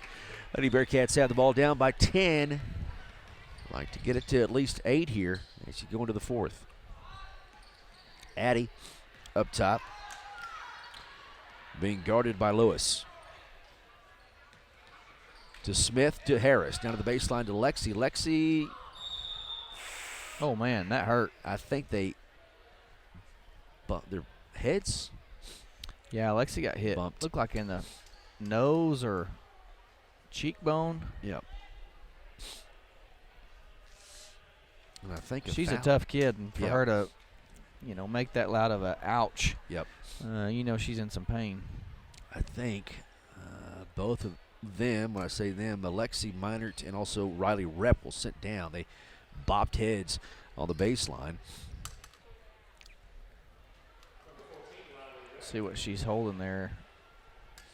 Lady Bearcats have the ball down by 10. Like to get it to at least 8 here as you go into the fourth. Addy up top, being guarded by Lewis. To Smith, to Harris, down to the baseline to Lexi. Lexi.
Oh, man, that hurt.
I think they bumped their heads.
Yeah, Lexi got hit.
Bumped.
Looked like in the nose or cheekbone.
Yep. And I think
she's a tough kid, and for her to, make that loud of a ouch.
Yep.
She's in some pain.
I think both of them, when I say them, Alexi Meinert and also Riley Rep will sit down. They bopped heads on the baseline.
See what she's holding there.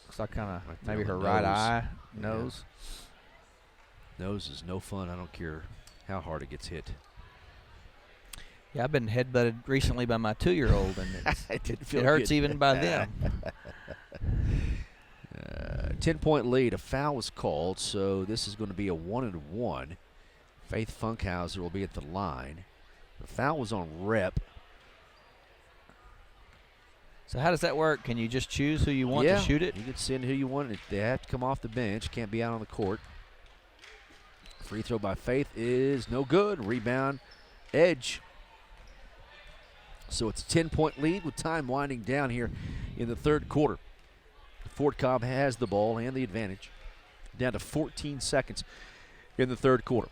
Looks like kind of maybe her
nose.
right eye, nose.
Yeah. Nose is no fun. I don't care how hard it gets hit.
Yeah, I've been headbutted recently by my 2-year-old, and it hurts even by them.
10-point lead. A foul was called, so this is going to be a 1-and-1. Faith Funkhauser will be at the line. The foul was on Rep.
So how does that work? Can you just choose who you want to shoot it?
You can send who you want. They have to come off the bench. Can't be out on the court. Free throw by Faith is no good. Rebound, Edge. So it's a 10-point lead with time winding down here in the third quarter. Fort Cobb has the ball and the advantage. Down to 14 seconds in the third quarter.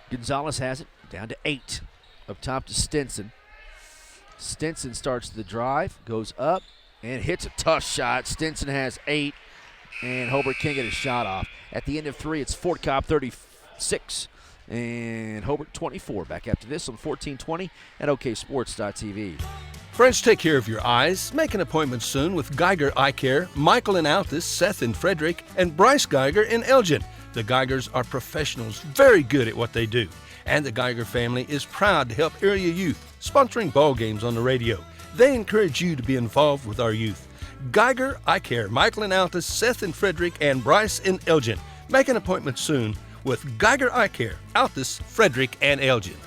Gonzalez has it. Down to 8. Up top to Stinson. Stinson starts the drive, goes up, and hits a tough shot. Stinson has 8, and Hobart can't get a shot off. At the end of 3, it's Fort Cobb 36 and Hobart 24. Back after this on 1420 at OKSports.tv.
Friends, take care of your eyes. Make an appointment soon with Geiger Eye Care, Michael in Altus, Seth in Frederick, and Bryce Geiger in Elgin. The Geigers are professionals, very good at what they do. And the Geiger family is proud to help area youth, sponsoring ball games on the radio. They encourage you to be involved with our youth. Geiger Eye Care, Michael in Altus, Seth in Frederick, and Bryce in Elgin. Make an appointment soon with Geiger Eye Care, Altus, Frederick, and Elgin.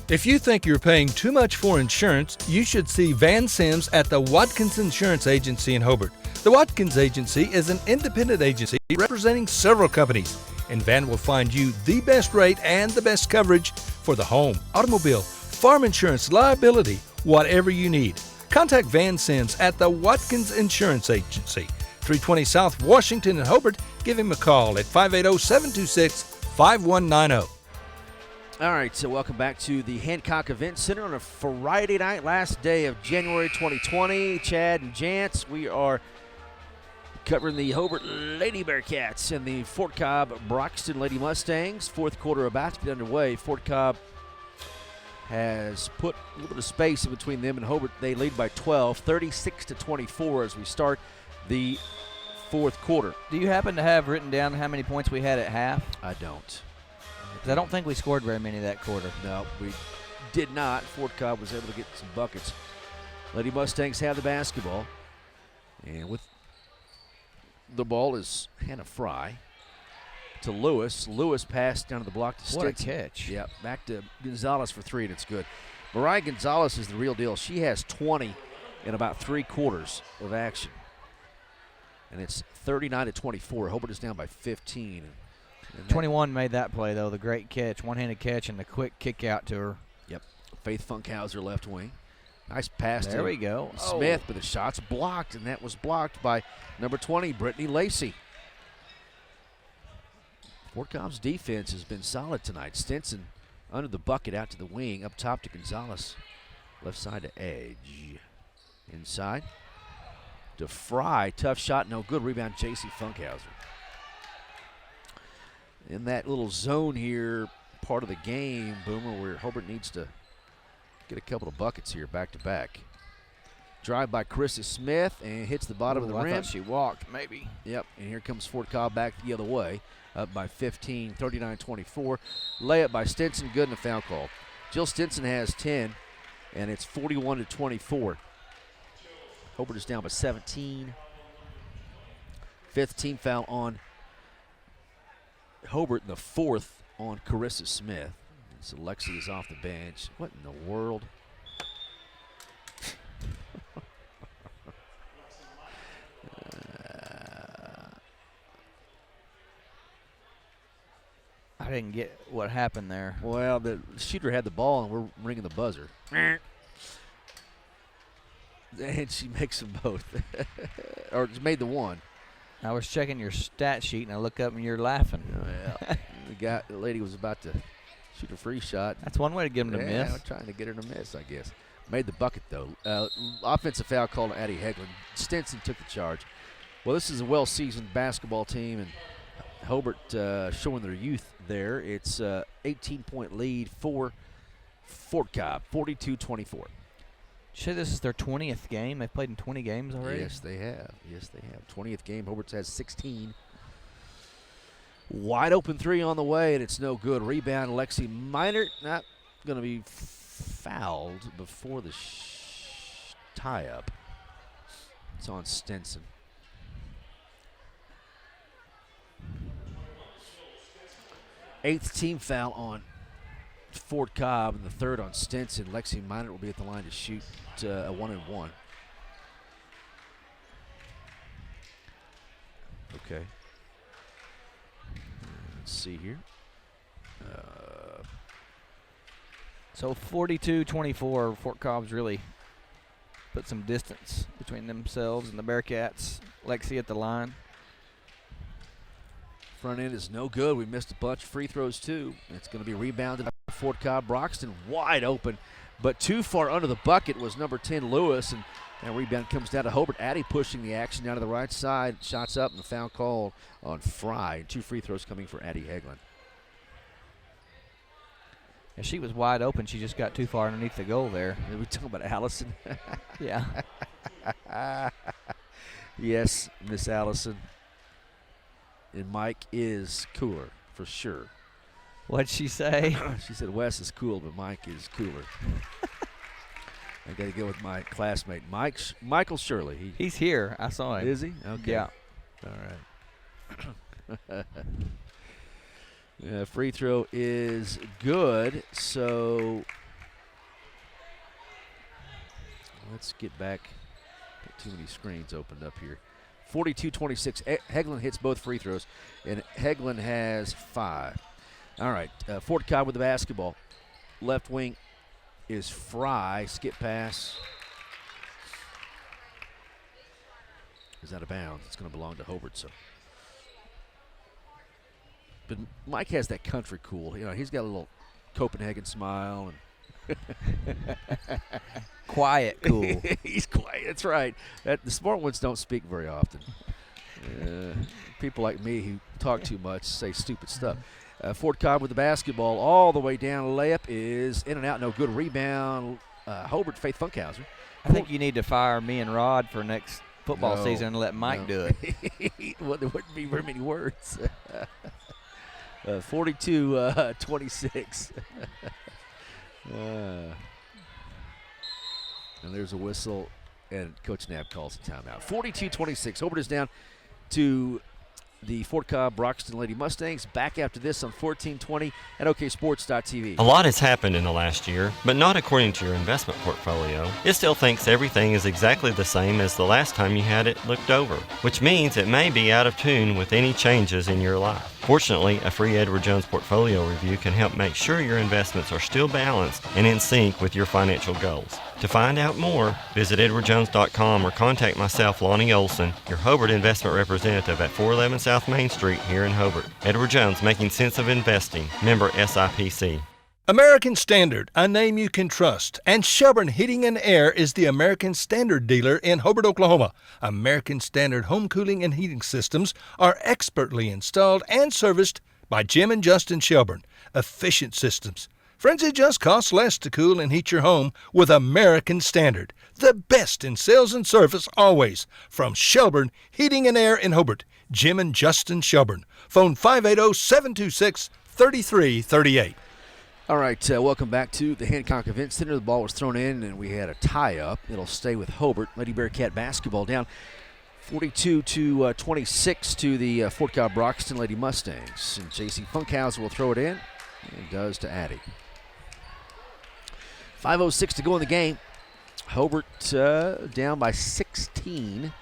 If you think you're paying too much for insurance, you should see Van Sims at the Watkins Insurance Agency in Hobart. The Watkins Agency is an independent agency representing several companies, and Van will find you the best rate and the best coverage for the home, automobile, farm insurance, liability, whatever you need. Contact Van Sims at the Watkins Insurance Agency, 320 South Washington in Hobart. Give him a call at 580-726-5190.
All right, so welcome back to the Hancock Event Center on a Friday night, last day of January 2020. Chad and Jance, we are covering the Hobart Lady Bearcats and the Fort Cobb-Broxton Lady Mustangs. Fourth quarter about to get underway. Fort Cobb has put a little bit of space in between them and Hobart. They lead by 12, 36-24 as we start the fourth quarter.
Do you happen to have written down how many points we had at half?
I don't.
Because I don't think we scored very many that quarter.
No, we did not. Fort Cobb was able to get some buckets. Lady Mustangs have the basketball. And with the ball is Hannah Fry to Lewis. Lewis passed down to the block to Stinson.
What a catch.
Yeah, back to Gonzalez for three, and it's good. Mariah Gonzalez is the real deal. She has 20 in about 3 quarters of action. And it's 39-24. Hobart is down by 15. And
21 made that play, though, the great catch, one-handed catch, and the quick kick out to her.
Yep. Faith Funkhauser left wing. Nice pass
there
to
we go.
Smith, but the shot's blocked, and that was blocked by number 20, Brittany Lacey. Fort Cobb's defense has been solid tonight. Stinson under the bucket out to the wing, up top to Gonzalez. Left side to Edge. Inside to Fry. Tough shot, no good. Rebound, J.C. Funkhauser. In that little zone here, part of the game, Boomer, where Hobart needs to get a couple of buckets here back to back. Drive by Carissa Smith and hits the bottom of the rim.
I thought she walked, maybe.
Yep, and here comes Fort Cobb back the other way, up by 15, 39-24. Layup by Stinson, good, and a foul call. Jill Stinson has 10, and it's 41-24. Hobart is down by 17. Fifth team foul on Hobart, and the fourth on Carissa Smith. So Lexi is off the bench. What in the world?
I didn't get what happened there.
Well, the shooter had the ball, and we're ringing the buzzer. And she makes them both. Or just made the one.
I was checking your stat sheet, and I look up, and you're laughing.
Oh, yeah. The lady was about to shoot a free shot.
That's one way to get him to miss.
I'm trying to get her to miss, I guess. Made the bucket, though. Offensive foul called to Addie Hegland. Stinson took the charge. Well, this is a well-seasoned basketball team, and Hobart showing their youth there. It's 18-point lead for Fort Cobb, 42-24.
You say this is their 20th game? They've played in 20 games already?
Yes, they have. 20th game. Hobart has 16. Wide open three on the way, and it's no good. Rebound, Lexi Minert. Not going to be fouled before the tie-up. It's on Stinson. Eighth team foul on Fort Cobb, and the third on Stinson. Lexi Minert will be at the line to shoot a 1-and-1. Okay. Let's see here.
So 42-24, Fort Cobb's really put some distance between themselves and the Bearcats. Lexi at the line.
Front end is no good. We missed a bunch of free throws, too. It's going to be rebounded by Fort Cobb-Broxton, wide open, but too far under the bucket was number 10, Lewis, and that rebound comes down to Hobart. Addie pushing the action down to the right side. Shots up, and the foul called on Fry. 2 free throws coming for Addie Hegland.
Yeah, she was wide open. She just got too far underneath the goal there.
Are we talking about Allison?
Yeah.
Yes, Miss Allison. And Mike is cooler, for sure.
What'd she say?
She said Wes is cool, but Mike is cooler. I got to go with my classmate, Michael Shirley.
He's here. I saw him.
Is he? Okay.
Yeah.
All right. Free throw is good, so let's get back. Got too many screens opened up here. 42-26. Hegland hits both free throws, and Hegland has 5. All right, Fort Cobb with the basketball. Left wing is Fry. Skip pass is out of bounds. It's going to belong to Hobart. So, but Mike has that country cool. You know, he's got a little Copenhagen smile and
quiet cool.
He's quiet. That's right. The smart ones don't speak very often. People like me who talk too much say stupid stuff. Fort Cobb with the basketball all the way down. Layup is in and out. No good. Rebound. Hobart, Faith Funkhauser.
I think you need to fire me and Rod for next football season and let Mike do it.
Well, there wouldn't be very many words. 42-26. And there's a whistle, and Coach Knapp calls a timeout. 42-26. Hobart is down to the Fort Cobb-Broxton Lady Mustangs. Back after this on 1420 at OKSports.tv.
A lot has happened in the last year, but not according to your investment portfolio. It still thinks everything is exactly the same as the last time you had it looked over, which means it may be out of tune with any changes in your life. Fortunately, a free Edward Jones portfolio review can help make sure your investments are still balanced and in sync with your financial goals. To find out more, visit edwardjones.com or contact myself, Lonnie Olson, your Hobart investment representative at 411 South Main Street here in Hobart. Edward Jones, making sense of investing. Member SIPC.
American Standard, a name you can trust. And Shelburne Heating and Air is the American Standard dealer in Hobart, Oklahoma. American Standard home cooling and heating systems are expertly installed and serviced by Jim and Justin Shelburne. Efficient systems. Friends, it just costs less to cool and heat your home with American Standard. The best in sales and service always. From Shelburne Heating and Air in Hobart, Jim and Justin Shelburne. Phone 580-726-3338.
All right, welcome back to the Hancock Event Center. The ball was thrown in, and we had a tie-up. It'll stay with Hobart. Lady Bearcat basketball down 42-26 to the Fort Cobb-Broxton Lady Mustangs. And J.C. Funkhauser will throw it in, and does to Addie. 5:06 to go in the game. Hobart down by 16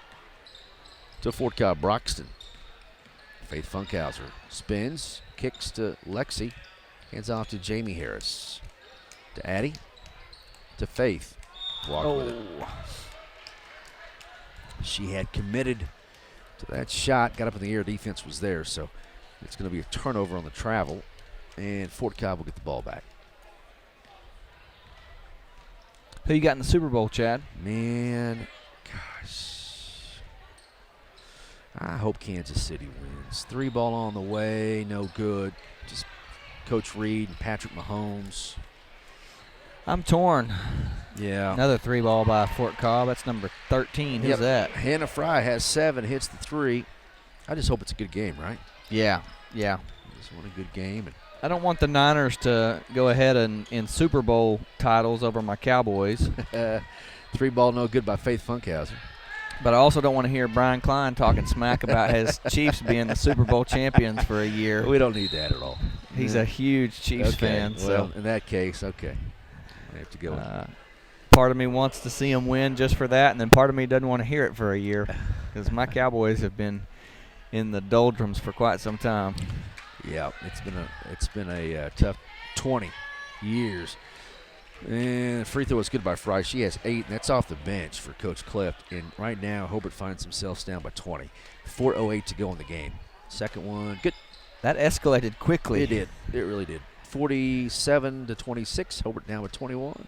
to Fort Cobb-Broxton. Faith Funkhauser spins, kicks to Lexi, hands off to Jamie Harris. To Addie, to Faith. Walked with it. She had committed to that shot, got up in the air, defense was there, so it's going to be a turnover on the travel, and Fort Cobb will get the ball back.
Who you got in the Super Bowl, Chad?
Man, gosh. I hope Kansas City wins. 3 ball on the way, no good. Just Coach Reed and Patrick Mahomes.
I'm torn.
Yeah.
Another 3 ball by Fort Cobb. That's number 13. Who's that?
Hannah Fry has 7, hits the 3. I just hope it's a good game, right?
Yeah.
I just want a good game. And
I don't want the Niners to go ahead and in Super Bowl titles over my Cowboys.
3 ball no good by Faith Funkhauser.
But I also don't want to hear Brian Klein talking smack about his Chiefs being the Super Bowl champions for a year.
We don't need that at all.
He's a huge Chiefs fan.
Well, in that case, okay. I have to go.
Part of me wants to see him win just for that, and then part of me doesn't want to hear it for a year because my Cowboys have been in the doldrums for quite some time.
Yeah, it's been a tough 20 years. And free throw is good by Fry. She has 8, and that's off the bench for Coach Clift. And right now, Hobart finds themselves down by 20. 4:08 to go in the game. Second one, good.
That escalated quickly.
It did. It really did. 47-26. Hobart down with 21.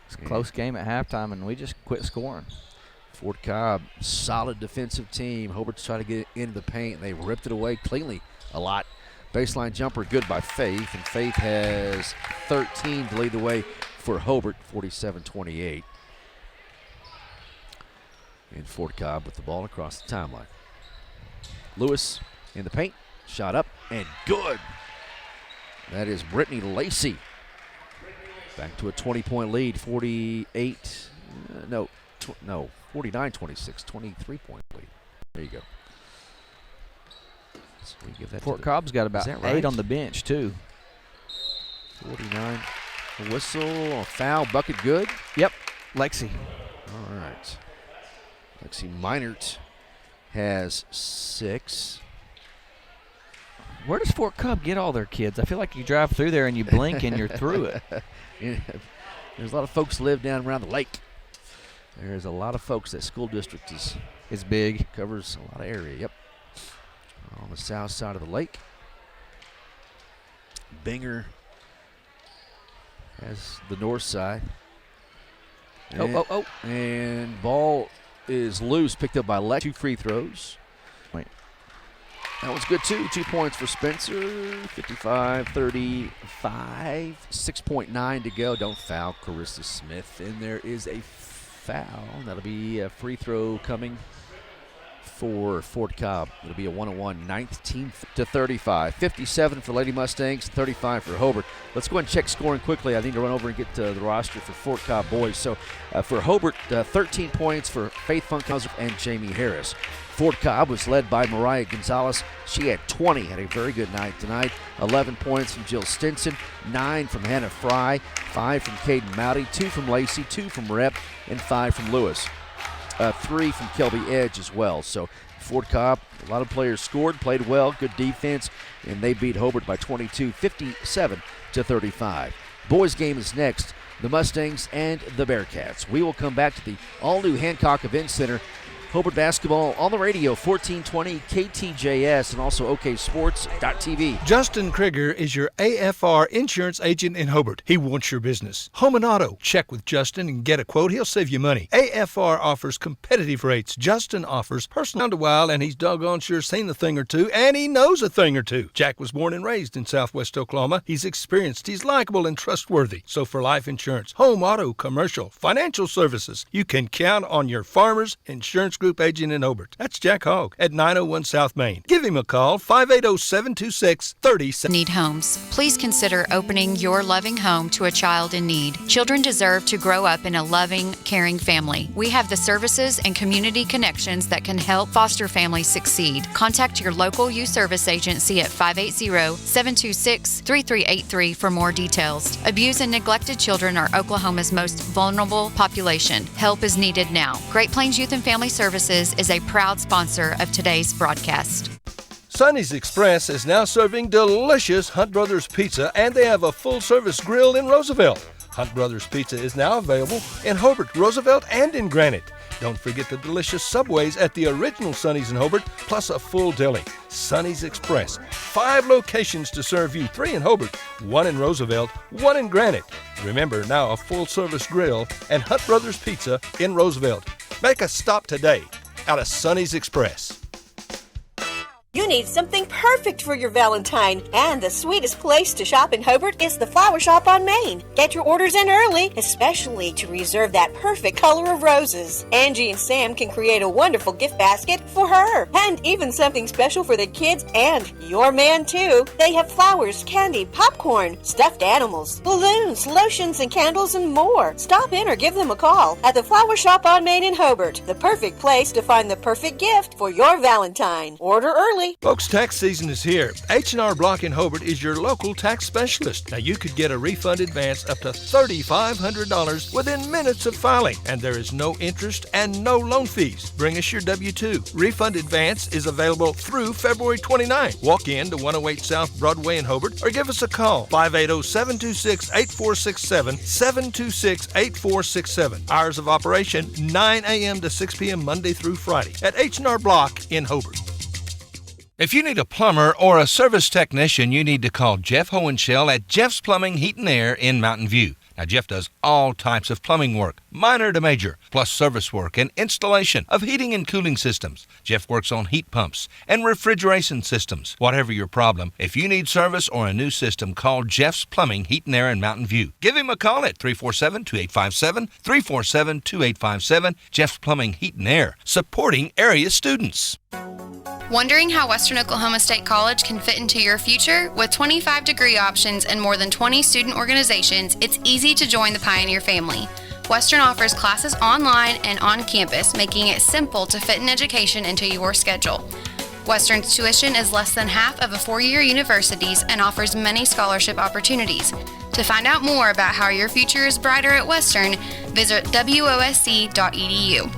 It's a close game at halftime, and we just quit scoring.
Fort Cobb, solid defensive team. Hobart's trying to get into the paint, and they ripped it away cleanly a lot. Baseline jumper good by Faith, and Faith has 13 to lead the way for Hobart, 47-28. And Fort Cobb with the ball across the timeline. Lewis in the paint, shot up, and good. That is Brittany Lacey. Back to a 20-point lead, 49-26, 23-point lead. There you go. So we give that
Fort Cobb's got about 8 on the bench, too.
49. A whistle, a foul, bucket good.
Yep, Lexi.
All right. Lexi Meinert has 6.
Where does Fort Cobb get all their kids? I feel like you drive through there and you blink and you're through it.
There's a lot of folks live down around the lake. There's a lot of folks. That school district is
big.
Covers a lot of area. Yep. On the south side of the lake. Binger has the north side. And ball is loose, picked up by Lex. 2 free throws.
Wait.
That one's good, too. 2 points for Spencer. 55-35. 6.9 to go. Don't foul Carissa Smith. And there is a foul. That'll be a free throw coming for Fort Cobb. It'll be a 1-on-1, 19-35. 57 for Lady Mustangs, 35 for Hobart. Let's go ahead and check scoring quickly. I need to run over and get the roster for Fort Cobb boys. So for Hobart, 13 points for Faith Funkhauser and Jamie Harris. Fort Cobb was led by Mariah Gonzalez. She had 20, had a very good night tonight. 11 points from Jill Stinson, 9 from Hannah Fry, 5 from Caden Mowdy, 2 from Lacey, 2 from Rep, and 5 from Lewis. 3 from Kelby Edge as well. So Fort Cobb, a lot of players scored, played well, good defense, and they beat Hobart by 22, 57-35. Boys game is next, the Mustangs and the Bearcats. We will come back to the all-new Hancock Event Center. Hobart basketball on the radio, 1420 KTJS, and also OKSports.tv.
Justin Krieger is your AFR insurance agent in Hobart. He wants your business. Home and auto. Check with Justin and get a quote. He'll save you money. AFR offers competitive rates. Justin offers personal a while, and he's doggone sure seen a thing or two, and he knows a thing or two. Jack was born and raised in Southwest Oklahoma. He's experienced, he's likable, and trustworthy. So for life insurance, home, auto, commercial, financial services, you can count on your Farmers Insurance Group agent in Hobart. That's Jack Hogg at 901 South Main. Give him a call, 580-726-30.
Need homes. Please consider opening your loving home to a child in need. Children deserve to grow up in a loving, caring family. We have the services and community connections that can help foster families succeed. Contact your local youth service agency at 580-726-3383 for more details. Abused and neglected children are Oklahoma's most vulnerable population. Help is needed now. Great Plains Youth and Family Services is a proud sponsor of today's broadcast.
Sonny's Express is now serving delicious Hunt Brothers Pizza, and they have a full-service grill in Roosevelt. Hunt Brothers Pizza is now available in Hobart, Roosevelt, and in Granite. Don't forget the delicious Subways at the original Sonny's in Hobart, plus a full deli. Sonny's Express. 5 locations to serve you, 3 in Hobart, 1 in Roosevelt, 1 in Granite. Remember, now a full-service grill and Hunt Brothers Pizza in Roosevelt. Make a stop today out of Sonny's Express.
You need something perfect for your Valentine, and the sweetest place to shop in Hobart is the Flower Shop on Main. Get your orders in early, especially to reserve that perfect color of roses. Angie and Sam can create a wonderful gift basket for her, and even something special for the kids and your man too. They have flowers, candy, popcorn, stuffed animals, balloons, lotions, and candles, and more. Stop in or give them a call at the Flower Shop on Main in Hobart, the perfect place to find the perfect gift for your Valentine. Order early.
Folks, tax season is here. H&R Block in Hobart is your local tax specialist. Now, you could get a refund advance up to $3,500 within minutes of filing, and there is no interest and no loan fees. Bring us your W-2. Refund advance is available through February 29. Walk in to 108 South Broadway in Hobart or give us a call, 580-726-8467, 726-8467. Hours of operation, 9 a.m. to 6 p.m. Monday through Friday at H&R Block in Hobart. If you need a plumber or a service technician, you need to call Jeff Hohenschel at Jeff's Plumbing, Heat and Air in Mountain View. Now, Jeff does all types of plumbing work, minor to major, plus service work and installation of heating and cooling systems. Jeff works on heat pumps and refrigeration systems. Whatever your problem, if you need service or a new system, call Jeff's Plumbing, Heat and Air in Mountain View. Give him a call at 347-2857, 347-2857. Jeff's Plumbing, Heat and Air, supporting area students.
Wondering how Western Oklahoma State College can fit into your future? With 25 degree options and more than 20 student organizations, it's easy to join the Pioneer family. Western offers classes online and on campus, making it simple to fit an education into your schedule. Western's tuition is less than half of a four-year university's and offers many scholarship opportunities. To find out more about how your future is brighter at Western, visit wosc.edu.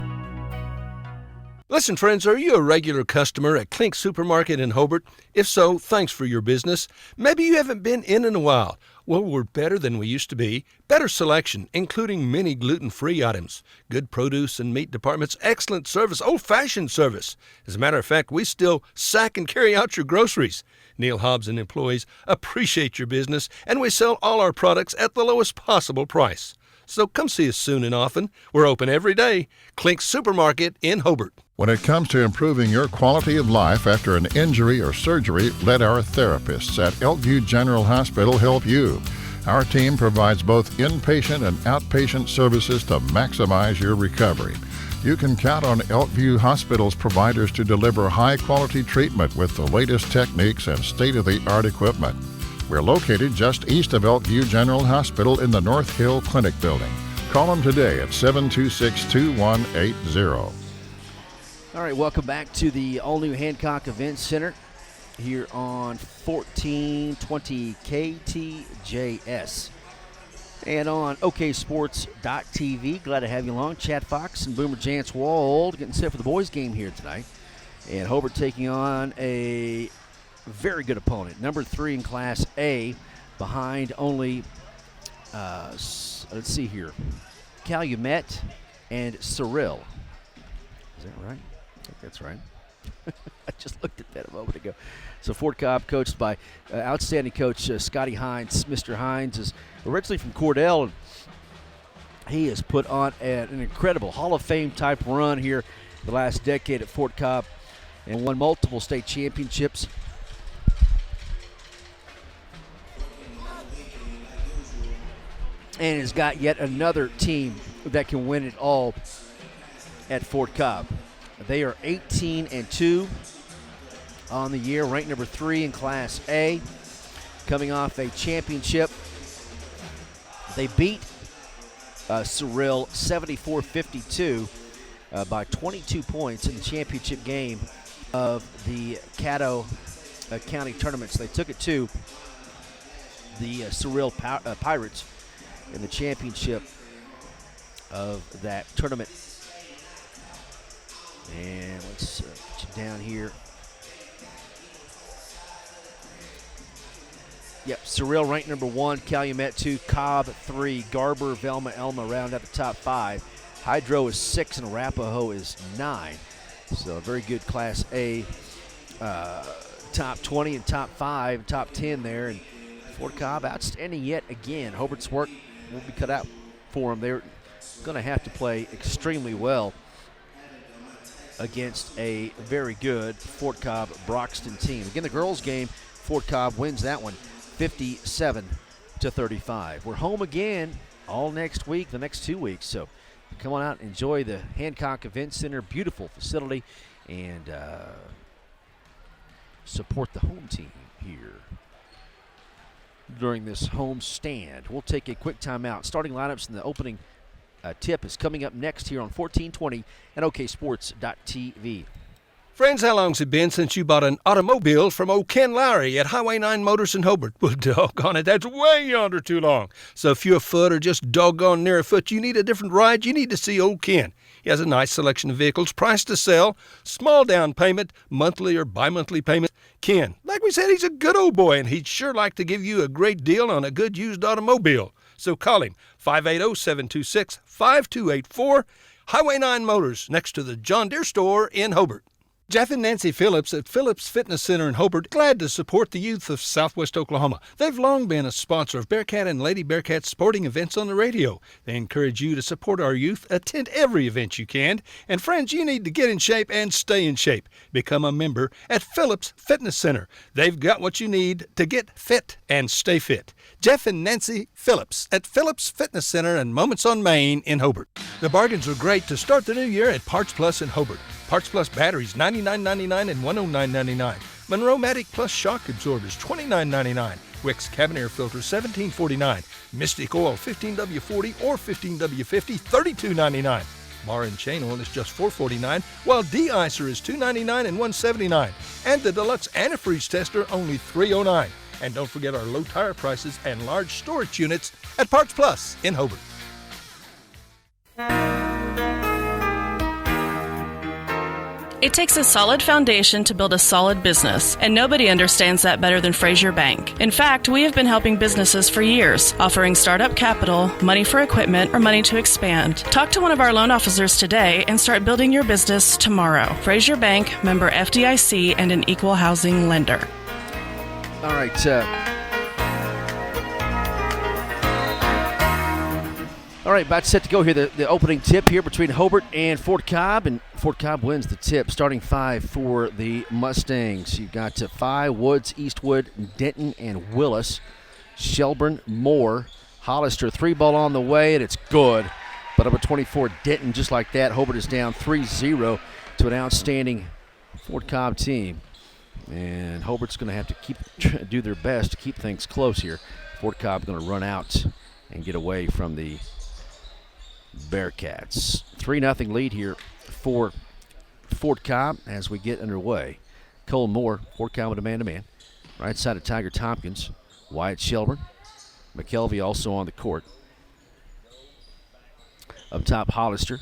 Listen, friends, are you a regular customer at Klink Supermarket in Hobart? If so, thanks for your business. Maybe you haven't been in a while. Well, we're better than we used to be. Better selection, including many gluten-free items. Good produce and meat departments, excellent service, old-fashioned service. As a matter of fact, we still sack and carry out your groceries. Neil Hobbs and employees appreciate your business, and we sell all our products at the lowest possible price. So come see us soon and often. We're open every day. Klink Supermarket in Hobart.
When it comes to improving your quality of life after an injury or surgery, let our therapists at Elkview General Hospital help you. Our team provides both inpatient and outpatient services to maximize your recovery. You can count on Elkview Hospital's providers to deliver high-quality treatment with the latest techniques and state-of-the-art equipment. We're located just east of Elkview General Hospital in the North Hill Clinic building. Call them today at 726-2180.
All right, welcome back to the all-new Hancock Events Center here on 1420 KTJS and on OKSports.tv. Glad to have you along. Chad Fox and Boomer Jance Wald getting set for the boys' game here tonight. And Hobart taking on a very good opponent, number 3 in Class A, behind only, let's see here, Calumet and Cyril. Is that right? I think that's right. I just looked at that a moment ago. So Fort Cobb, coached by outstanding coach Scotty Hines. Mr. Hines is originally from Cordell, and he has put on an incredible Hall of Fame type run here the last decade at Fort Cobb and won multiple state championships. And has got yet another team that can win it all at Fort Cobb. They are 18-2 on the year, ranked number 3 in Class A, coming off a championship. They beat Cyril 74-52 by 22 points in the championship game of the Caddo County tournaments. They took it to the Cyril Pirates in the championship of that tournament. And let's get you down here. Yep, Cyril ranked number 1, Calumet 2, Cobb 3, Garber, Velma, Elma round out the top 5. Hydro is 6 and Arapahoe is 9. So a very good Class A top 20 and top 5, top 10 there. And Fort Cobb outstanding yet again. Hobart's work will be cut out for them. They're going to have to play extremely well against a very good Fort Cobb-Broxton team. Again, the girls' game, Fort Cobb wins that one 57-35. We're home again all next week, the next 2 weeks. So come on out and enjoy the Hancock Event Center. Beautiful facility, and support the home team here during this home stand. We'll take a quick timeout. Starting lineups in the opening tip is coming up next here on 1420 and OKSports.tv.
Friends, how long's it been since you bought an automobile from old Ken Lowry at Highway 9 Motors in Hobart? Well, doggone it, that's way yonder too long. So if you're afoot or just doggone near afoot, you need a different ride, you need to see old Ken. He has a nice selection of vehicles, priced to sell, small down payment, monthly or bi-monthly payment. Ken, like we said, he's a good old boy, and he'd sure like to give you a great deal on a good used automobile. So call him, 580-726-5284, Highway 9 Motors, next to the John Deere store in Hobart. Jeff and Nancy Phillips at Phillips Fitness Center in Hobart, glad to support the youth of Southwest Oklahoma. They've long been a sponsor of Bearcat and Lady Bearcat sporting events on the radio. They encourage you to support our youth, attend every event you can. And friends, you need to get in shape and stay in shape. Become a member at Phillips Fitness Center. They've got what you need to get fit and stay fit. Jeff and Nancy Phillips at Phillips Fitness Center and Moments on Main in Hobart. The bargains are great to start the new year at Parts Plus in Hobart. Parts Plus batteries, $99.99 and $109.99. Monroe Matic Plus shock absorbers, $29.99. Wix cabin air filters, $17.49. Mystic oil, 15W40 or 15W50, $32.99. Bar and chain oil is just $4.49, while de-icer is $2.99 and $179. And the deluxe antifreeze tester, only $3.09. And don't forget our low tire prices and large storage units at Parts Plus in Hobart.
It takes a solid foundation to build a solid business, and nobody understands that better than Frazier Bank. In fact, we have been helping businesses for years, offering startup capital, money for equipment, or money to expand. Talk to one of our loan officers today and start building your business tomorrow. Frazier Bank, member FDIC, and an equal housing lender.
All right. All right, about set to go here. The opening tip here between Hobart and Fort Cobb, and Fort Cobb wins the tip. Starting 5 for the Mustangs. You've got Phi, Woods, Eastwood, Denton, and Willis. Shelburne, Moore, Hollister. 3-ball on the way, and it's good. But number 24, Denton, just like that. Hobart is down 3-0 to an outstanding Fort Cobb team. And Hobart's going to have to do their best to keep things close here. Fort Cobb going to run out and get away from the Bearcats. 3-0 lead here for Fort Cobb as we get underway. Cole Moore, Fort Cobb with a man-to-man. Right side of Tiger Tompkins. Wyatt Shelburne. McKelvey also on the court. Up top, Hollister.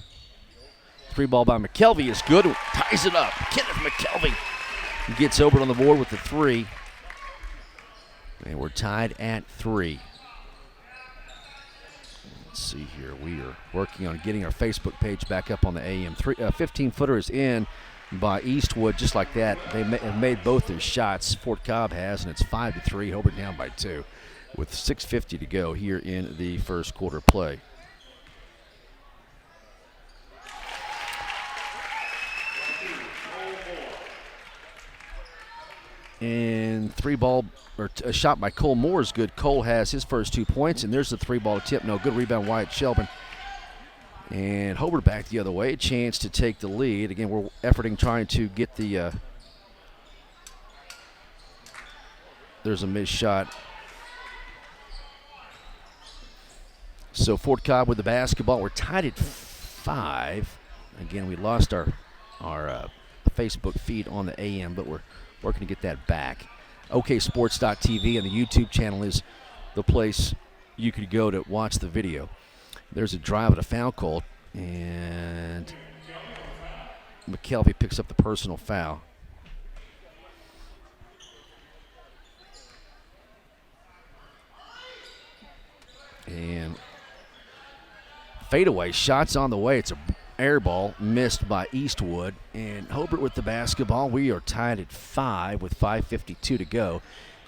3-ball by McKelvey is good. Ties it up. Kenneth McKelvey gets over on the board with the 3. And we're tied at 3. Let's see here. We are working on getting our Facebook page back up on the AM. 15-footer is in by Eastwood, just like that. They have made both their shots. Fort Cobb has, and it's 5-3. Hobart down by 2 with 6:50 to go here in the first quarter play. And 3-ball, or a shot by Cole Moore is good. Cole has his first 2 points, and there's the 3-ball tip. No good. Rebound, Wyatt Shelburne. And Hobart back the other way. A chance to take the lead. Again, we're efforting trying to get the there's a missed shot. So Fort Cobb with the basketball. We're tied at 5. Again, we lost our Facebook feed on the AM, but we're working to get that back. OKSports.tv and the YouTube channel is the place you could go to watch the video. There's a drive at a foul call, and McKelvey picks up the personal foul. And fadeaway shots on the way. It's a air ball missed by Eastwood, and Hobart with the basketball. We are tied at 5 with 5:52 to go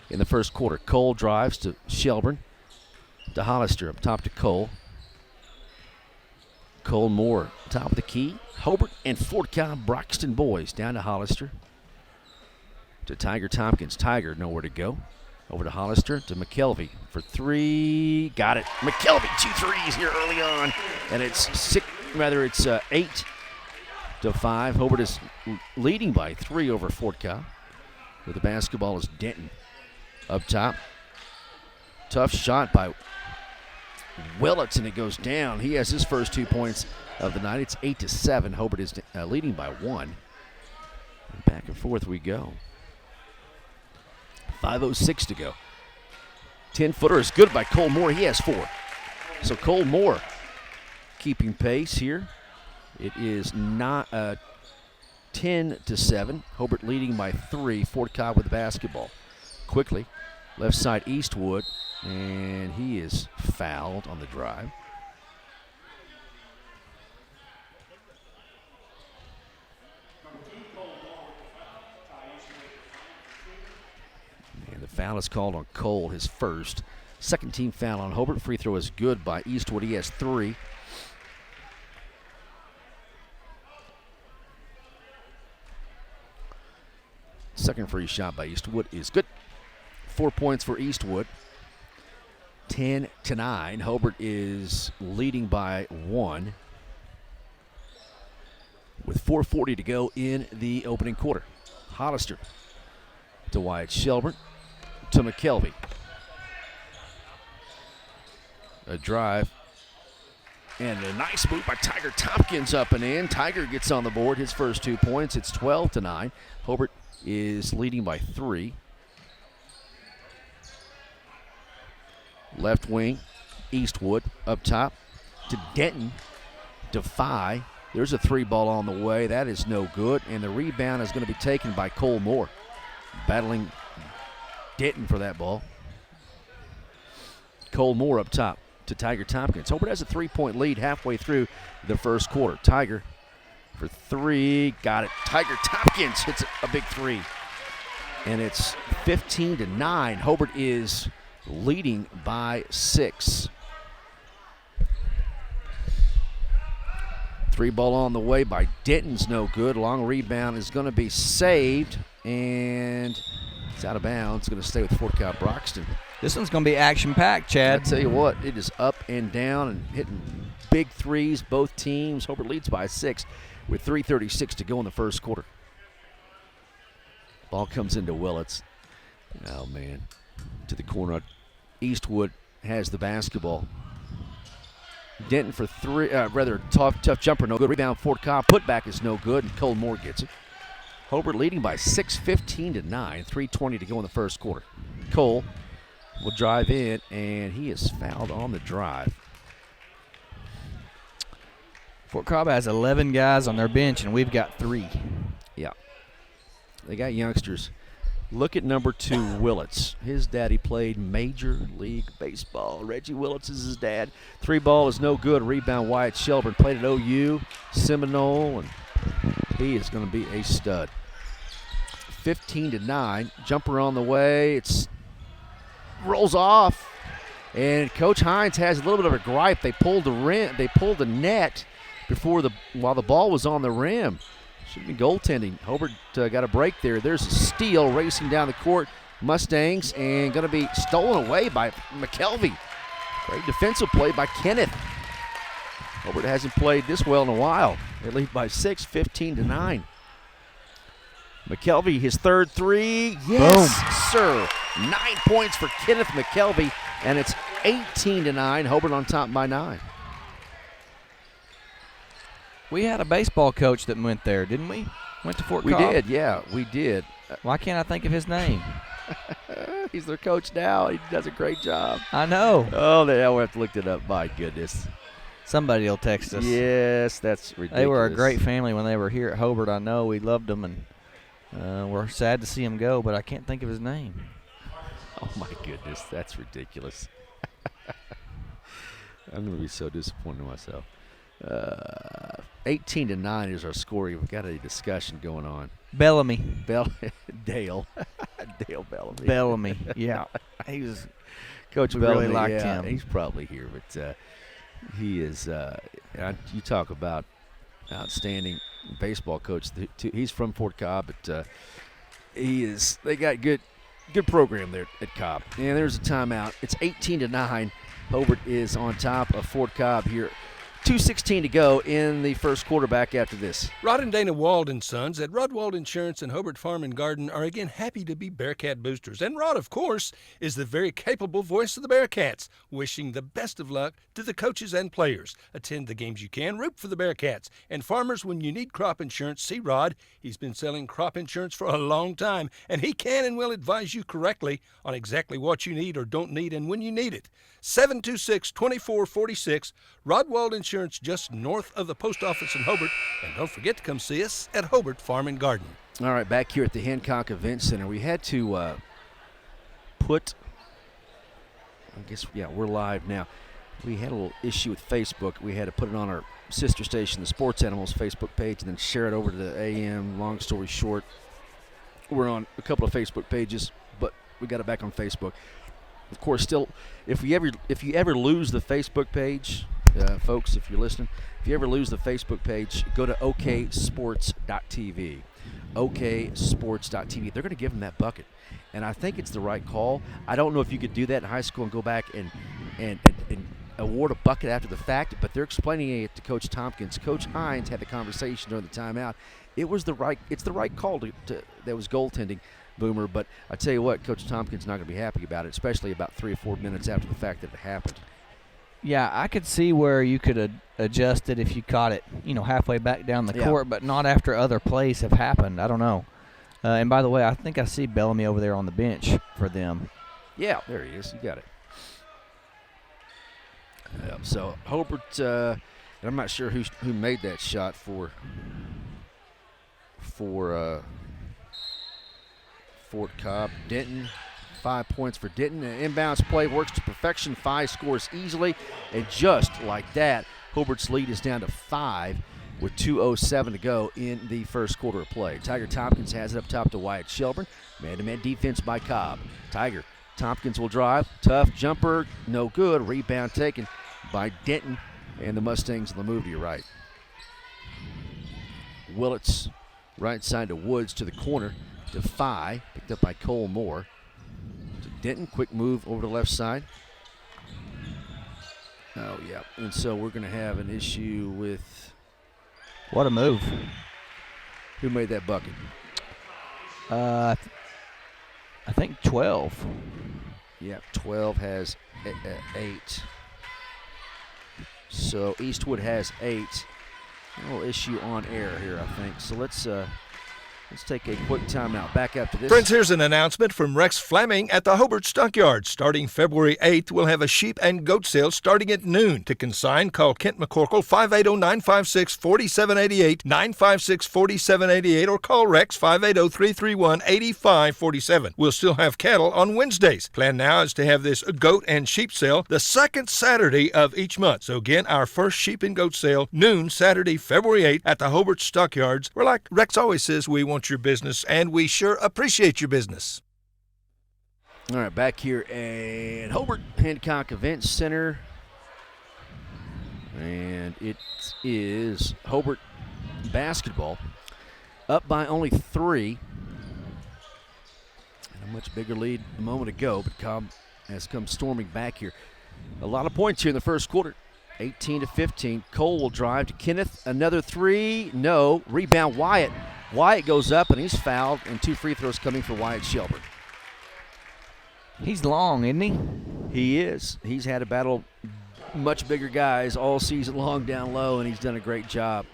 in the first quarter. Cole drives to Shelburne, to Hollister, up top to Cole. Cole Moore, top of the key. Hobart and Fort Cobb-Broxton boys down to Hollister. To Tiger Tompkins. Tiger nowhere to go. Over to Hollister, to McKelvey for 3. Got it. McKelvey, 2 threes here early on, and it's 8-5. Hobart is leading by 3 over Fort Cobb. With the basketball is Denton. Up top. Tough shot by Willits, and it goes down. He has his first 2 points of the night. It's 8-7. Hobart is leading by 1. And back and forth we go. 5:06 to go. 10-footer is good by Cole Moore. He has 4. So Cole Moore keeping pace here. It is not 10-7. Hobart leading by 3. Fort Cobb with the basketball. Quickly, left side Eastwood, and he is fouled on the drive. And the foul is called on Cole, his first. Second team foul on Hobart. Free throw is good by Eastwood. He has 3. Second free shot by Eastwood is good. 4 points for Eastwood. 10-9. Hobart is leading by 1 with 4:40 to go in the opening quarter. Hollister to Wyatt Shelburne to McKelvey. A drive and a nice move by Tiger Tompkins up and in. Tiger gets on the board, his first 2 points. It's 12-9. Hobart is leading by 3. Left wing, Eastwood up top to Denton to Phi. There's a 3-ball on the way. That is no good, and the rebound is going to be taken by Cole Moore. Battling Denton for that ball. Cole Moore up top to Tiger Tompkins. Hobart has a 3-point lead halfway through the first quarter. Tiger for 3. Got it. Tiger Tompkins hits a big 3. And it's 15-9. Hobart is leading by 6. Three ball on the way by Denton's no good. Long rebound is going to be saved, and it's out of bounds. It's going to stay with Fort Cobb-Broxton.
This one's going to be action-packed, Chad.
I tell you what, it is up and down and hitting big threes, both teams. Hobart leads by 6 with 3:36 to go in the first quarter. Ball comes into Willits. Oh, man. To the corner. Eastwood has the basketball. Denton for three, tough jumper, no good. Rebound, Fort Cobb. Putback is no good, and Cole Moore gets it. Hobart leading by 6, 15-9. 3:20 to go in the first quarter. Cole will drive in, and he is fouled on the drive.
Fort Cobb has 11 guys on their bench, and we've got 3.
Yeah. They got youngsters. Look at number 2, Willits. His daddy played Major League Baseball. Reggie Willits is his dad. Three ball is no good. Rebound, Wyatt Shelburne. Played at OU, Seminole, and he is going to be a stud. 15-9. Jumper on the way. It's rolls off. And Coach Hines has a little bit of a gripe. They pulled the net while the ball was on the rim. Should be goaltending. Hobart got a break there. There's a steal racing down the court. Mustangs, and going to be stolen away by McKelvey. Great defensive play by Kenneth. Hobart hasn't played this well in a while. They lead by 6, 15-9. McKelvey, his third three. Yes, boom, sir. 9 points for Kenneth McKelvey, and it's 18-9. Hobart on top by 9.
We had a baseball coach that went there, didn't we? Went to Fort Cobb.
We did, yeah, we did.
Why can't I think of his name?
He's their coach now. He does a great job.
I know.
Oh, we'll have to look it up. My goodness.
Somebody will text us.
Yes, that's ridiculous.
They were a great family when they were here at Hobart. I know. We loved them, and we're sad to see him go, but I can't think of his name.
Oh, my goodness. That's ridiculous. I'm going to be so disappointed in myself. 18-9 is our score. We've got a discussion going on.
Bellamy.
Dale. Dale Bellamy.
Bellamy, yeah. He was
Coach
we
Bellamy.
really liked
yeah,
him.
He's probably here, but he is. You talk about outstanding baseball coach. He's from Fort Cobb, but he is. They got good program there at Cobb. And there's a timeout. It's 18-9. Hobart is on top of Fort Cobb here. 2:16 to go in the first quarter. Back after this.
Rod and Dana Wald & Sons at Rod Wald Insurance and Hobart Farm and Garden are again happy to be Bearcat boosters. And Rod, of course, is the very capable voice of the Bearcats, wishing the best of luck to the coaches and players. Attend the games you can, root for the Bearcats. And farmers, when you need crop insurance, see Rod. He's been selling crop insurance for a long time, and he can and will advise you correctly on exactly what you need or don't need and when you need it. 726-2446, Rod Wald Insurance, just north of the post office in Hobart. And don't forget to come see us at Hobart Farm and Garden.
All right, back here at the Hancock Event Center, we had to we're live now. We had a little issue with Facebook. We had to put it on our sister station, the Sports Animals Facebook page, and then share it over to the AM. Long story short, we're on a couple of Facebook pages, but we got it back on Facebook. Of course, still, if you ever lose the Facebook page, folks, if you're listening, if you ever lose the Facebook page, go to oksports.tv. oksports.tv. They're going to give them that bucket, and I think it's the right call. I don't know if you could do that in high school and go back and award a bucket after the fact, but they're explaining it to Coach Tompkins. Coach Hines had the conversation during the timeout. It's the right call that was goaltending, Boomer, but I tell you what, Coach Tompkins not going to be happy about it, especially about 3 or 4 minutes after the fact that it happened.
Yeah, I could see where you could adjust it if you caught it, halfway back down the court, but not after other plays have happened. I don't know. And by the way, I think I see Bellamy over there on the bench for them.
Yeah, there he is. You got it. So Hobart, and I'm not sure who made that shot for Fort Cobb. Denton, 5 points for Denton. An inbounds play works to perfection. 5 scores easily, and just like that, Hobart's lead is down to 5 with 2:07 to go in the first quarter of play. Tiger Tompkins has it up top to Wyatt Shelburne. Man-to-man defense by Cobb. Tompkins will drive. Tough jumper, no good. Rebound taken by Denton, and the Mustangs on the move to your right. Willits right side to Woods to the corner to Phi, picked up by Cole Moore. To Denton, quick move over to the left side. Oh, yeah. And so we're going to have an issue with.
What a move.
Who made that bucket?
I think 12.
Yep, 12 has 8. So Eastwood has 8. A little issue on air here, I think. So let's take a quick timeout. Back after this.
Friends, here's an announcement from Rex Fleming at the Hobart Stockyards. Starting February 8th, we'll have a sheep and goat sale starting at noon. To consign, call Kent McCorkle 580-956-4788, 956-4788, or call Rex 580-331-8547. We'll still have cattle on Wednesdays. Plan now is to have this goat and sheep sale the second Saturday of each month. So again, our first sheep and goat sale, noon Saturday, February 8th at the Hobart Stockyards, where, like Rex always says, we want your business, and we sure appreciate your business.
All right, back here at Hobart Hancock Event Center. And it is Hobart basketball up by only 3. And a much bigger lead a moment ago, but Cobb has come storming back here. A lot of points here in the first quarter. 18-15. Cole will drive to Kenneth. Another 3. No. Rebound Wyatt. Wyatt goes up, and he's fouled, and 2 free throws coming for Wyatt Shelburne.
He's long, isn't he?
He is. He's had to battle much bigger guys all season long down low, and he's done a great job.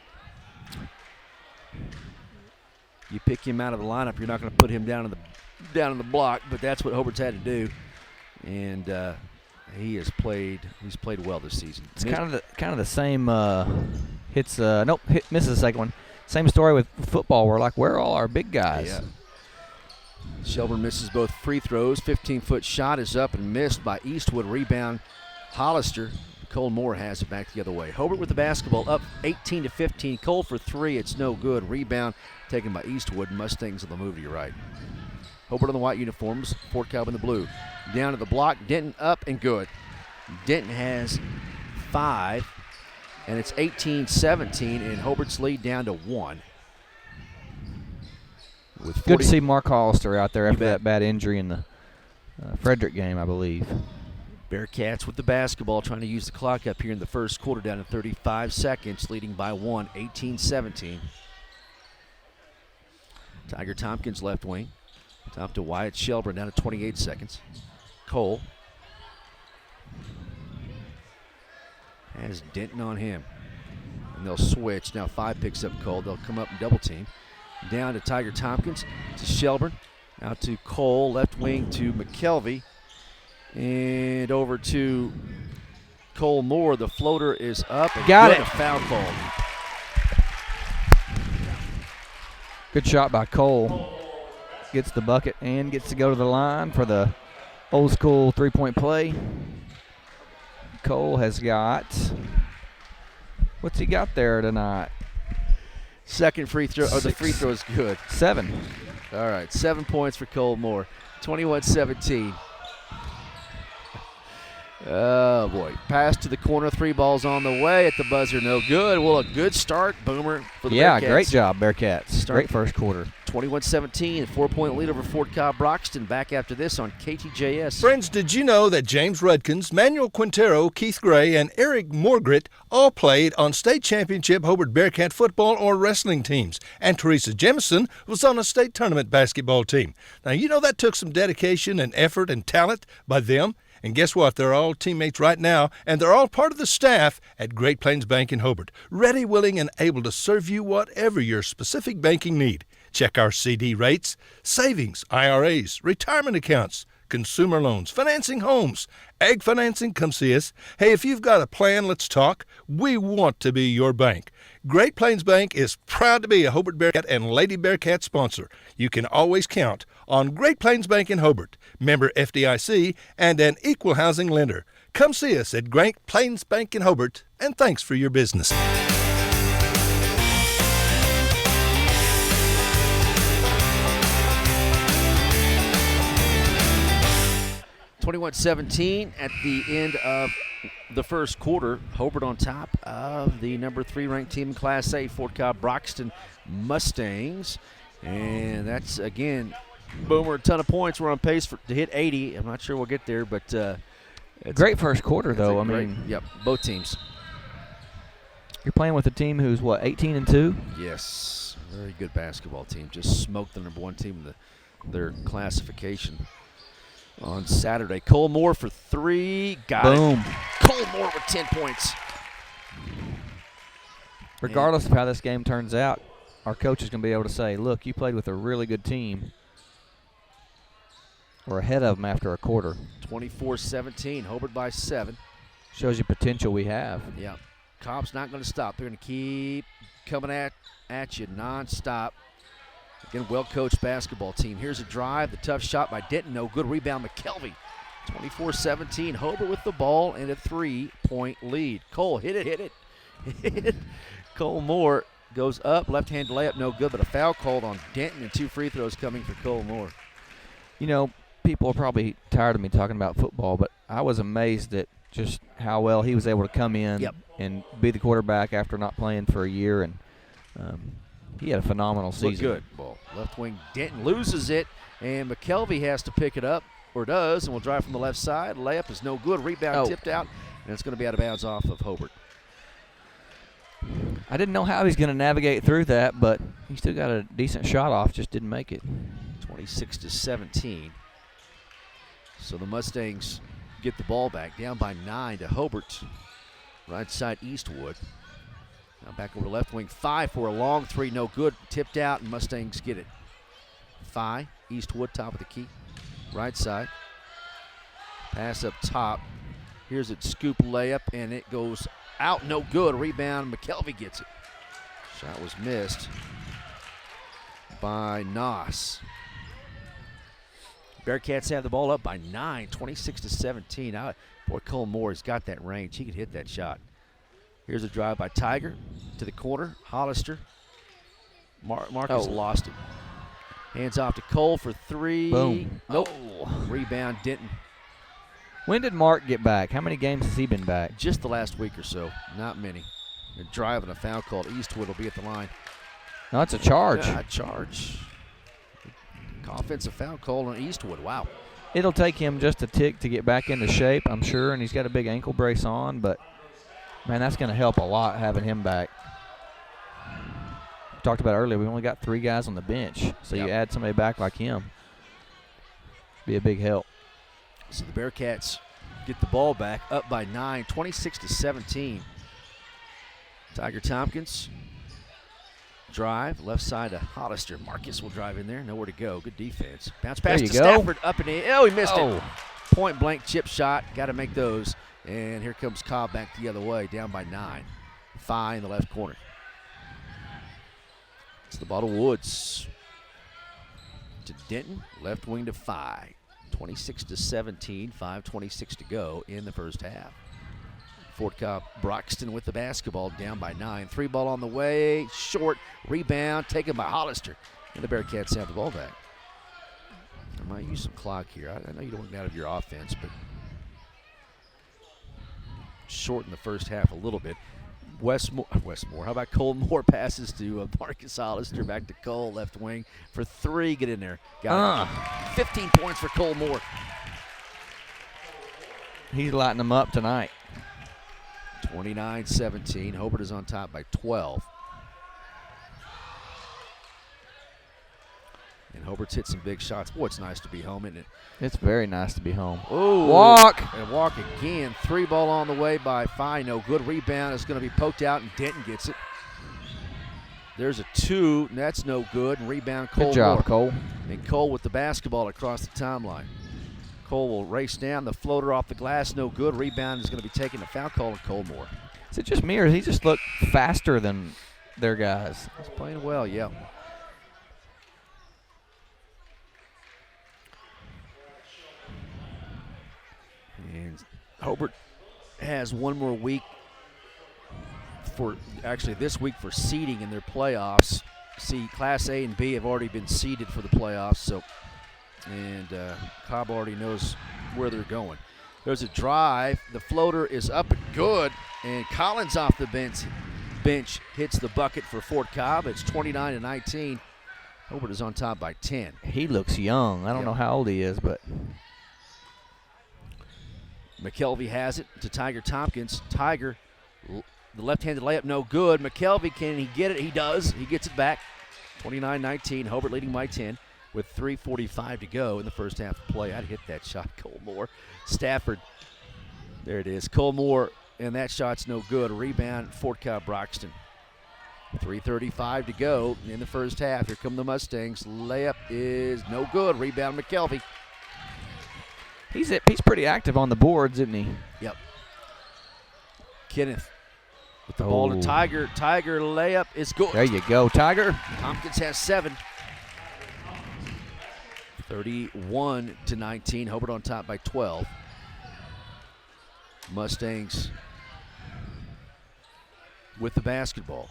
You pick him out of the lineup, you're not going to put him down in the block, but that's what Hobart's had to do. And he's played well this season.
It's kind of the same misses the second one. Same story with football. We're like, where are all our big guys?
Yeah. Shelburne misses both free throws. 15-foot shot is up and missed by Eastwood. Rebound, Hollister. Cole Moore has it back the other way. Hobart with the basketball up 18-15. Cole for 3. It's no good. Rebound taken by Eastwood. Mustangs on the move to your right. Hobart in the white uniforms. Fort Cobb in the blue. Down to the block. Denton up and good. Denton has 5. And it's 18-17, and Hobart's lead down to 1.
Good to see Mark Hollister out there after that bad injury in the Frederick game, I believe.
Bearcats with the basketball, trying to use the clock up here in the first quarter, down to 35 seconds, leading by 1, 18-17. Tiger Tompkins left wing. Top to Wyatt Shelburne, down to 28 seconds. Cole has Denton on him. And they'll switch. Now 5 picks up Cole. They'll come up and double team. Down to Tiger Tompkins, to Shelburne. Out to Cole, left wing to McKelvey. And over to Cole Moore. The floater is up. And
got it.
A foul call.
Good shot by Cole. Gets the bucket and gets to go to the line for the old school 3-point play. Cole has got, what's he got there tonight?
Second free throw, the free throw is good.
7.
All right, 7 points for Cole Moore. 21-17. Oh, boy. Pass to the corner, 3 balls on the way at the buzzer, no good. Well, a good start, Boomer, for the Bearcats.
Yeah, great job, Bearcats. Great first quarter.
21-17, a 4-point lead over Fort Cobb-Broxton. Back after this on KTJS.
Friends, did you know that James Rudkins, Manuel Quintero, Keith Gray, and Eric Morgret all played on state championship Hobart Bearcat football or wrestling teams? And Teresa Jemison was on a state tournament basketball team. Now, you know that took some dedication and effort and talent by them. And guess what? They're all teammates right now, and they're all part of the staff at Great Plains Bank in Hobart, ready, willing, and able to serve you whatever your specific banking need. Check our CD rates, savings, IRAs, retirement accounts, consumer loans, financing homes, ag financing. Come see us. Hey, if you've got a plan, let's talk. We want to be your bank. Great Plains Bank is proud to be a Hobart Bearcat and Lady Bearcat sponsor. You can always count on Great Plains Bank in Hobart, member FDIC, and an equal housing lender. Come see us at Great Plains Bank in Hobart, and thanks for your business.
21-17 at the end of the first quarter. Hobart on top of the number 3 ranked team in Class A, Fort Cobb-Broxton Mustangs. And that's, again, Boomer, a ton of points. We're on pace to hit 80. I'm not sure we'll get there, but it's
great first quarter, though. I mean,
yep, both teams.
You're playing with a team who's, 18-2?
Yes, very good basketball team. Just smoked the number 1 team in their classification on Saturday. Cole Moore for 3. Got
Boom.
it. Cole Moore with 10 points.
Regardless of how this game turns out, our coach is going to be able to say, look, you played with a really good team. We're ahead of them after a quarter.
24-17, Hobart by 7.
Shows you potential we have.
Yeah. Cobb's not going to stop. They're going to keep coming at you nonstop. Again, well-coached basketball team. Here's a drive. The tough shot by Denton. No good. Rebound, McKelvey. 24-17. Hobart with the ball and a 3-point lead. Cole, hit it. Cole Moore goes up. Left-hand layup, no good, but a foul called on Denton and 2 free throws coming for Cole Moore.
You know, people are probably tired of me talking about football, but I was amazed at just how well he was able to come in and be the quarterback after not playing for a year, and he had a phenomenal season.
Looked good. Ball. Left wing Denton loses it, and McKelvey has to pick it up, or does, and will drive from the left side. Layup is no good. Rebound tipped out, and it's going to be out of bounds off of Hobart.
I didn't know how he's going to navigate through that, but he still got a decent shot off, just didn't make it.
26-17. So the Mustangs get the ball back, down by 9 to Hobart. Right side Eastwood. Now back over left wing. 5 for a long 3, no good. Tipped out, and Mustangs get it. 5, Eastwood, top of the key. Right side. Pass up top. Here's a scoop layup, and it goes out, no good. Rebound, McKelvey gets it. Shot was missed by Noss. Bearcats have the ball up by 9, 26-17. Boy, Cole Moore has got that range. He could hit that shot. Here's a drive by Tiger to the corner. Hollister. Marcus lost it. Hands off to Cole for 3.
Boom.
Nope. Rebound, Denton.
When did Mark get back? How many games has he been back?
Just the last week or so. Not many. A drive and a foul called. Eastwood will be at the line.
No, it's a charge.
Yeah, charge. Offensive foul called on Eastwood. Wow.
It'll take him just a tick to get back into shape, I'm sure, and he's got a big ankle brace on, but, man, that's going to help a lot having him back. We talked about earlier, we only got 3 guys on the bench, so you add somebody back like him, be a big help.
So the Bearcats get the ball back, up by 9, 26-17. Tiger Tompkins. Drive, left side to Hollister. Marcus will drive in there. Nowhere to go. Good defense. Bounce pass to Stafford. Up and in. Oh, he missed it. Point blank chip shot. Got to make those. And here comes Cobb back the other way. Down by 9. 5 in the left corner. It's the ball to Woods. To Denton. Left wing to 5. 26-17. 5:26 to go in the first half. Fort Cobb-Broxton with the basketball, down by 9. 3 ball on the way, short, rebound, taken by Hollister. And the Bearcats have the ball back. I might use some clock here. I know you don't want to get out of your offense, but shorten the first half a little bit. Westmore, how about Cole Moore passes to Marcus Hollister, back to Cole, left wing for 3, get in there. Got it. 15 points for Cole Moore.
He's lighting them up tonight.
29-17. Hobart is on top by 12. And Hobart's hit some big shots. Boy, it's nice to be home, isn't it?
It's very nice to be home.
Ooh.
Walk.
And walk again. 3 ball on the way by Fye. No good. Rebound is going to be poked out, and Denton gets it. There's a 2, and that's no good. And rebound Cole.
Good job,
Moore.
Cole.
And Cole with the basketball across the timeline. Cole will race down. The floater off the glass, no good. Rebound is going to be taken. A foul call on Cole Moore.
Is it just me, or does he just look faster than their guys?
He's playing well, yeah. And Hobart has one more week this week for seeding in their playoffs. See, Class A and B have already been seeded for the playoffs, and Cobb already knows where they're going. There's a drive. The floater is up and good. And Collins off the bench hits the bucket for Fort Cobb. It's 29-19. Hobart is on top by 10.
He looks young. I don't know how old he is, but
McKelvey has it to Tiger Tompkins. Tiger, the left-handed layup, no good. McKelvey, can he get it? He does. He gets it back. 29-19. Hobart leading by 10 with 3:45 to go in the first half of play. I'd hit that shot, Cole Moore. Stafford, there it is. Cole Moore, and that shot's no good. Rebound, Fort Cobb-Broxton. 3:35 to go in the first half. Here come the Mustangs. Layup is no good. Rebound, McKelvey.
He's pretty active on the boards, isn't he?
Yep. Kenneth with the ball to Tiger. Tiger layup is good.
There you go, Tiger.
Tompkins has 7. 31-19. Hobart on top by 12. Mustangs with the basketball.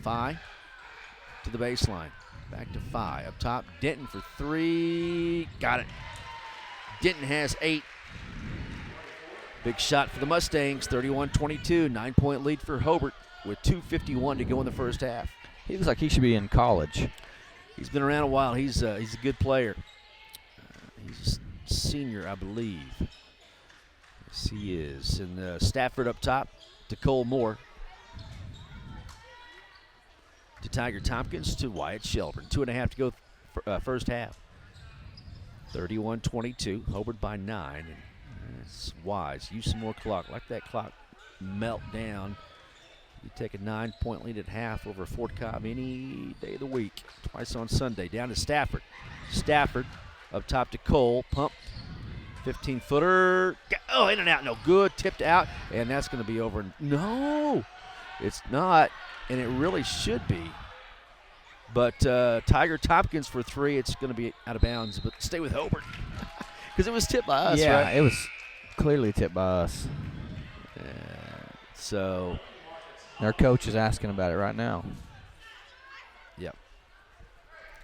Phi to the baseline. Back to Phi. Up top, Denton for 3. Got it. Denton has 8. Big shot for the Mustangs. 31-22. 9-point lead for Hobart with 2:51 to go in the first half.
He looks like he should be in college.
He's been around a while. He's a good player. He's a senior, I believe. Yes, he is. And Stafford up top to Cole Moore. To Tiger Tompkins to Wyatt Shelburne. 2.5 to go first half. 31-22. Hobart by 9. And it's wise. Use some more clock. Let that clock melt down. You take a 9-point lead at half over Fort Cobb any day of the week. Twice on Sunday. Down to Stafford. Stafford up top to Cole. Pump. 15-footer. Oh, in and out. No good. Tipped out. And that's going to be over. No, it's not. And it really should be. But Tiger Tompkins for 3. It's going to be out of bounds. But stay with Hobart. Because it was tipped by us,
yeah,
right?
It was clearly tipped by us.
So
their coach is asking about it right now.
Yep.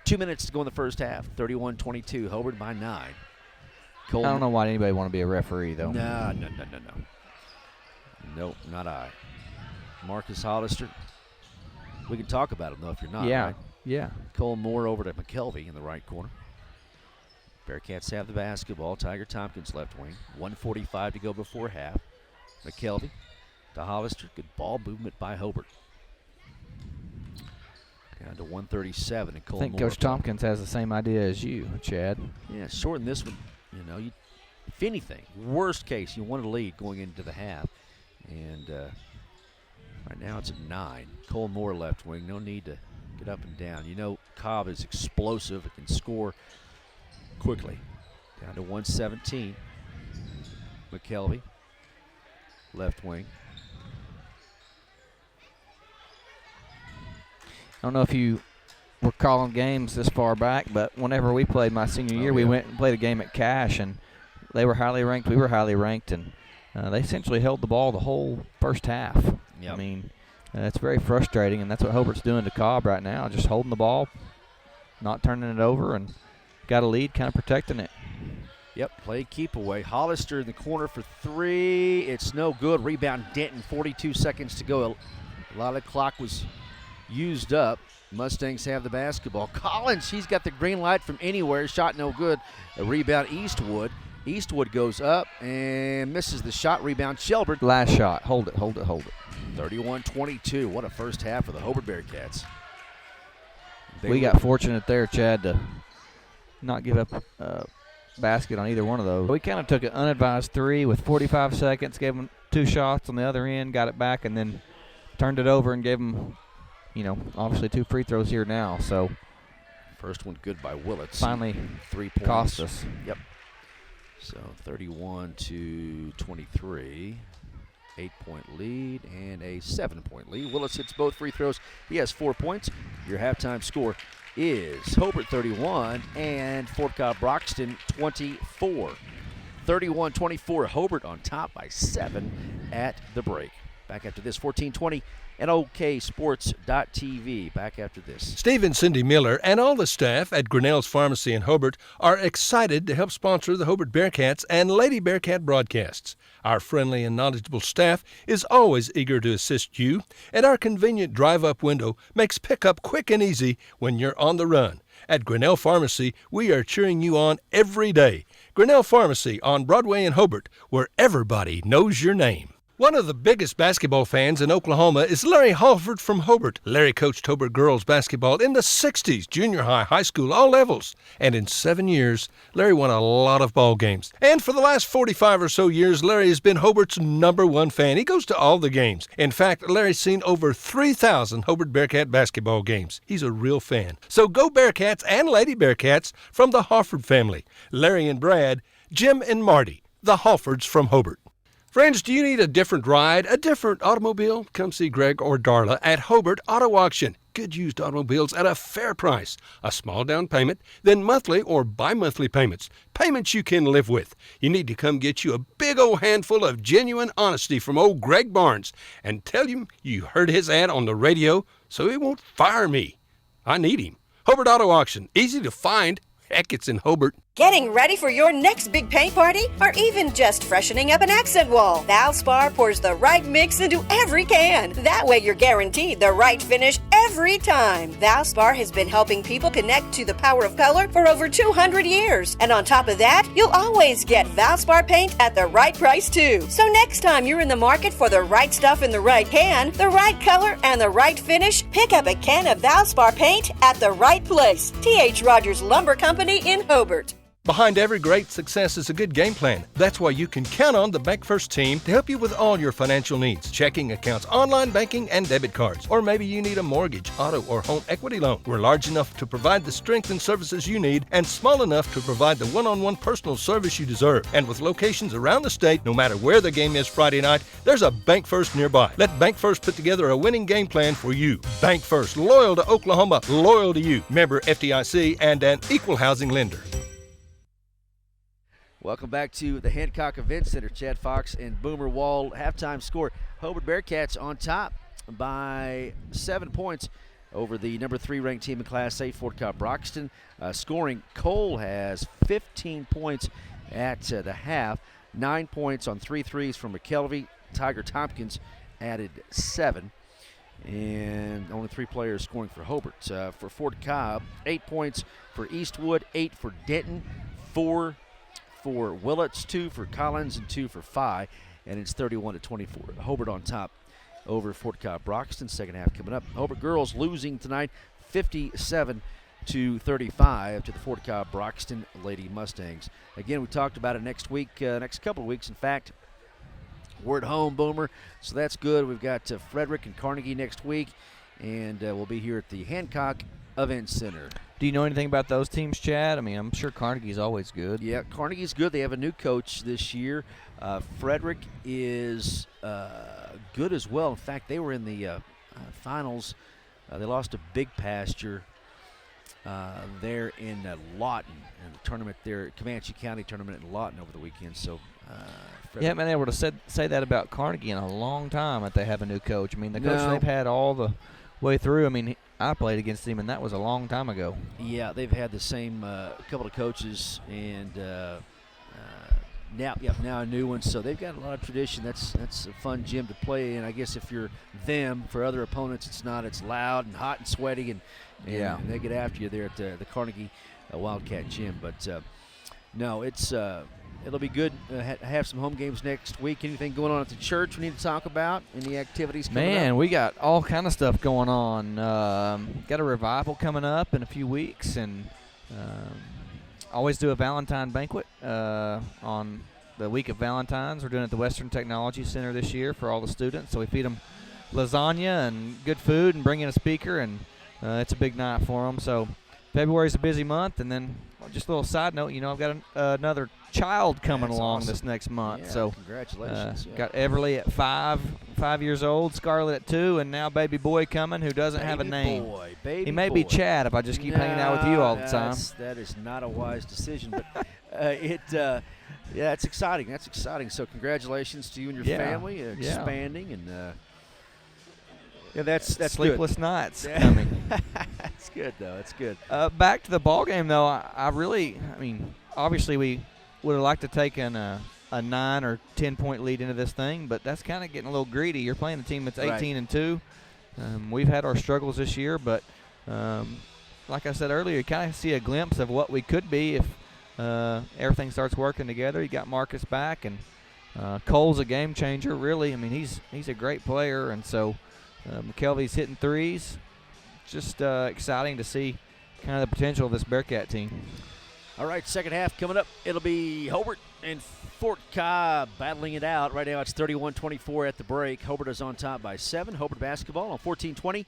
2 minutes to go in the first half. 31-22. Hobart by 9.
I don't know why anybody want to be a referee, though.
No. Nope, not I. Marcus Hollister. We can talk about him, though, if you're not.
Yeah,
right?
yeah.
Cole Moore over to McKelvey in the right corner. Bearcats have the basketball. Tiger Tompkins left wing. 1:45 to go before half. McKelvey to Hollister. Good ball movement by Hobart. Down to 137 and Cole Moore.
I think Coach Tompkins has the same idea as you, Chad.
Yeah, shorten this one. You know, if anything, worst case, you want to lead going into the half. And right now it's a 9. Cole Moore left wing. No need to get up and down. You know, Cobb is explosive. It can score quickly. Down to 117. McKelvey, left wing.
I don't know if you were calling games this far back, but whenever we played my senior year, we went and played a game at Cash, and they were highly ranked. We were highly ranked, and they essentially held the ball the whole first half.
Yep.
I mean, it's very frustrating, and that's what Hobart's doing to Cobb right now, just holding the ball, not turning it over, and got a lead, kind of protecting it.
Yep, play keep away. Hollister in the corner for 3. It's no good. Rebound Denton, 42 seconds to go. A lot of clock was used up. Mustangs have the basketball. Collins, he's got the green light from anywhere. Shot no good. A rebound Eastwood. Eastwood goes up and misses the shot. Rebound Shelburne.
Last shot. Hold it.
31-22. What a first half for the Hobart Bearcats.
We got fortunate there, Chad, to not give up a basket on either one of those. We kind of took an unadvised 3 with 45 seconds, gave them 2 shots on the other end, got it back, and then turned it over and gave them, obviously 2 free throws here now. So
first one good by Willits.
Finally
3 points.
Cost us.
Yep. So 31-23. 8-point lead and a 7-point lead. Willis hits both free throws. He has 4 points. Your halftime score is Hobart 31 and Fort Cobb-Broxton 24. 31-24. Hobart on top by 7 at the break. Back after this, 1420 and OKSports.tv. Back after this.
Steve and Cindy Miller and all the staff at Grinnell's Pharmacy in Hobart are excited to help sponsor the Hobart Bearcats and Lady Bearcat broadcasts. Our friendly and knowledgeable staff is always eager to assist you, and our convenient drive-up window makes pickup quick and easy when you're on the run. At Grinnell Pharmacy, we are cheering you on every day. Grinnell Pharmacy on Broadway in Hobart, where everybody knows your name. One of the biggest basketball fans in Oklahoma is Larry Halford from Hobart. Larry coached Hobart girls basketball in the 60s, junior high, high school, all levels. And in 7 years, Larry won a lot of ball games. And for the last 45 or so years, Larry has been Hobart's #1 fan. He goes to all the games. In fact, Larry's seen over 3,000 Hobart Bearcat basketball games. He's a real fan. So go Bearcats and Lady Bearcats from the Halford family. Larry and Brad, Jim and Marty, the Halfords from Hobart. Friends, do you need a different ride, a different automobile? Come see Greg or Darla at Hobart Auto Auction. Good used automobiles at a fair price. A small down payment, then monthly or bi-monthly payments. Payments you can live with. You need to come get you a big old handful of genuine honesty from old Greg Barnes and tell him you heard his ad on the radio so he won't fire me. I need him. Hobart Auto Auction. Easy to find. Heck, it's in Hobart.
Getting ready for your next big paint party, or even just freshening up an accent wall? Valspar pours the right mix into every can. That way you're guaranteed the right finish every time. Valspar has been helping people connect to the power of color for over 200 years. And on top of that, you'll always get Valspar paint at the right price too. So next time you're in the market for the right stuff in the right can, the right color, and the right finish, pick up a can of Valspar paint at the right place. T.H. Rogers Lumber Company in Hobart.
Behind every great success is a good game plan. That's why you can count on the Bank First team to help you with all your financial needs. Checking accounts, online banking, and debit cards. Or maybe you need a mortgage, auto, or home equity loan. We're large enough to provide the strength and services you need and small enough to provide the one-on-one personal service you deserve. And with locations around the state, no matter where the game is Friday night, there's a Bank First nearby. Let Bank First put together a winning game plan for you. Bank First, loyal to Oklahoma, loyal to you. Member FDIC and an equal housing lender.
Welcome back to the Hancock Event Center. Chad Fox and Boomer Wall. Halftime score. Hobart Bearcats on top by 7 points over the number 3 ranked team in Class A, Fort Cobb-Broxton. Scoring, Cole has 15 points at the half. 9 points on 3 threes from McKelvey. Tiger Tompkins added 7. And only 3 players scoring for Hobart. For Fort Cobb, 8 points for Eastwood, 8 for Denton, 4 for Willits, 2 for Collins, and 2 for Phi, and it's 31-24. Hobart on top over Fort Cobb-Broxton. Second half coming up. Hobart girls losing tonight, 57-35 to the Fort Cobb-Broxton Lady Mustangs. Again, we talked about it next week, next couple of weeks. In fact, we're at home, Boomer, so that's good. We've got Frederick and Carnegie next week, and we'll be here at the Hancock Event Center.
Do you know anything about those teams, Chad? I mean, I'm sure Carnegie's always good.
Yeah, Carnegie's good. They have a new coach this year. Frederick is good as well. In fact, they were in the finals. They lost to Big Pasture there in Lawton, in the tournament there, Comanche County tournament in Lawton over the weekend. So,
yeah, man, they were to say that about Carnegie in a long time that they have a new coach. I mean, the coach they've had all the way through. I mean, I played against him, and that was a long time ago.
Yeah, they've had the same couple of coaches, and now a new one. So they've got a lot of tradition. That's a fun gym to play in. I guess if you're them, for other opponents, it's not. It's loud and hot and sweaty, and they get after you there at the Carnegie Wildcat Gym. But no, it'll be good. Have some home games next week. Anything going on at the church we need to talk about? Any activities coming up?
Man, we got all kind of stuff going on. Got a revival coming up in a few weeks, and always do a Valentine banquet on the week of Valentine's. We're doing it at the Western Technology Center this year for all the students. So we feed them lasagna and good food and bring in a speaker, and it's a big night for them. So February's a busy month, and then just a little side note, I've got another child coming along this next month.
Yeah,
so
congratulations.
Got Everly at 5 years old, Scarlett at 2, and now baby boy coming who doesn't have a name. He may be Chad if I just keep hanging out with you all the time.
That is not a wise decision, but Yeah, it's exciting. That's exciting. So congratulations to you and your family expanding and. Yeah, that's
sleepless
good.
nights coming.
That's good though. That's good.
Back to the ball game though. I mean, obviously we would have liked to take a 9 or 10 point lead into this thing, but that's kind of getting a little greedy. You're playing a team that's 18-2. We've had our struggles this year, but like I said earlier, you kind of see a glimpse of what we could be if everything starts working together. You got Marcus back, and Cole's a game changer. Really, I mean, he's a great player, and so McKelvey's hitting threes. Just exciting to see kind of the potential of this Bearcat team.
All right, second half coming up. It'll be Hobart and Fort Cobb battling it out. Right now it's 31-24 at the break. Hobart is on top by 7. Hobart basketball on 1420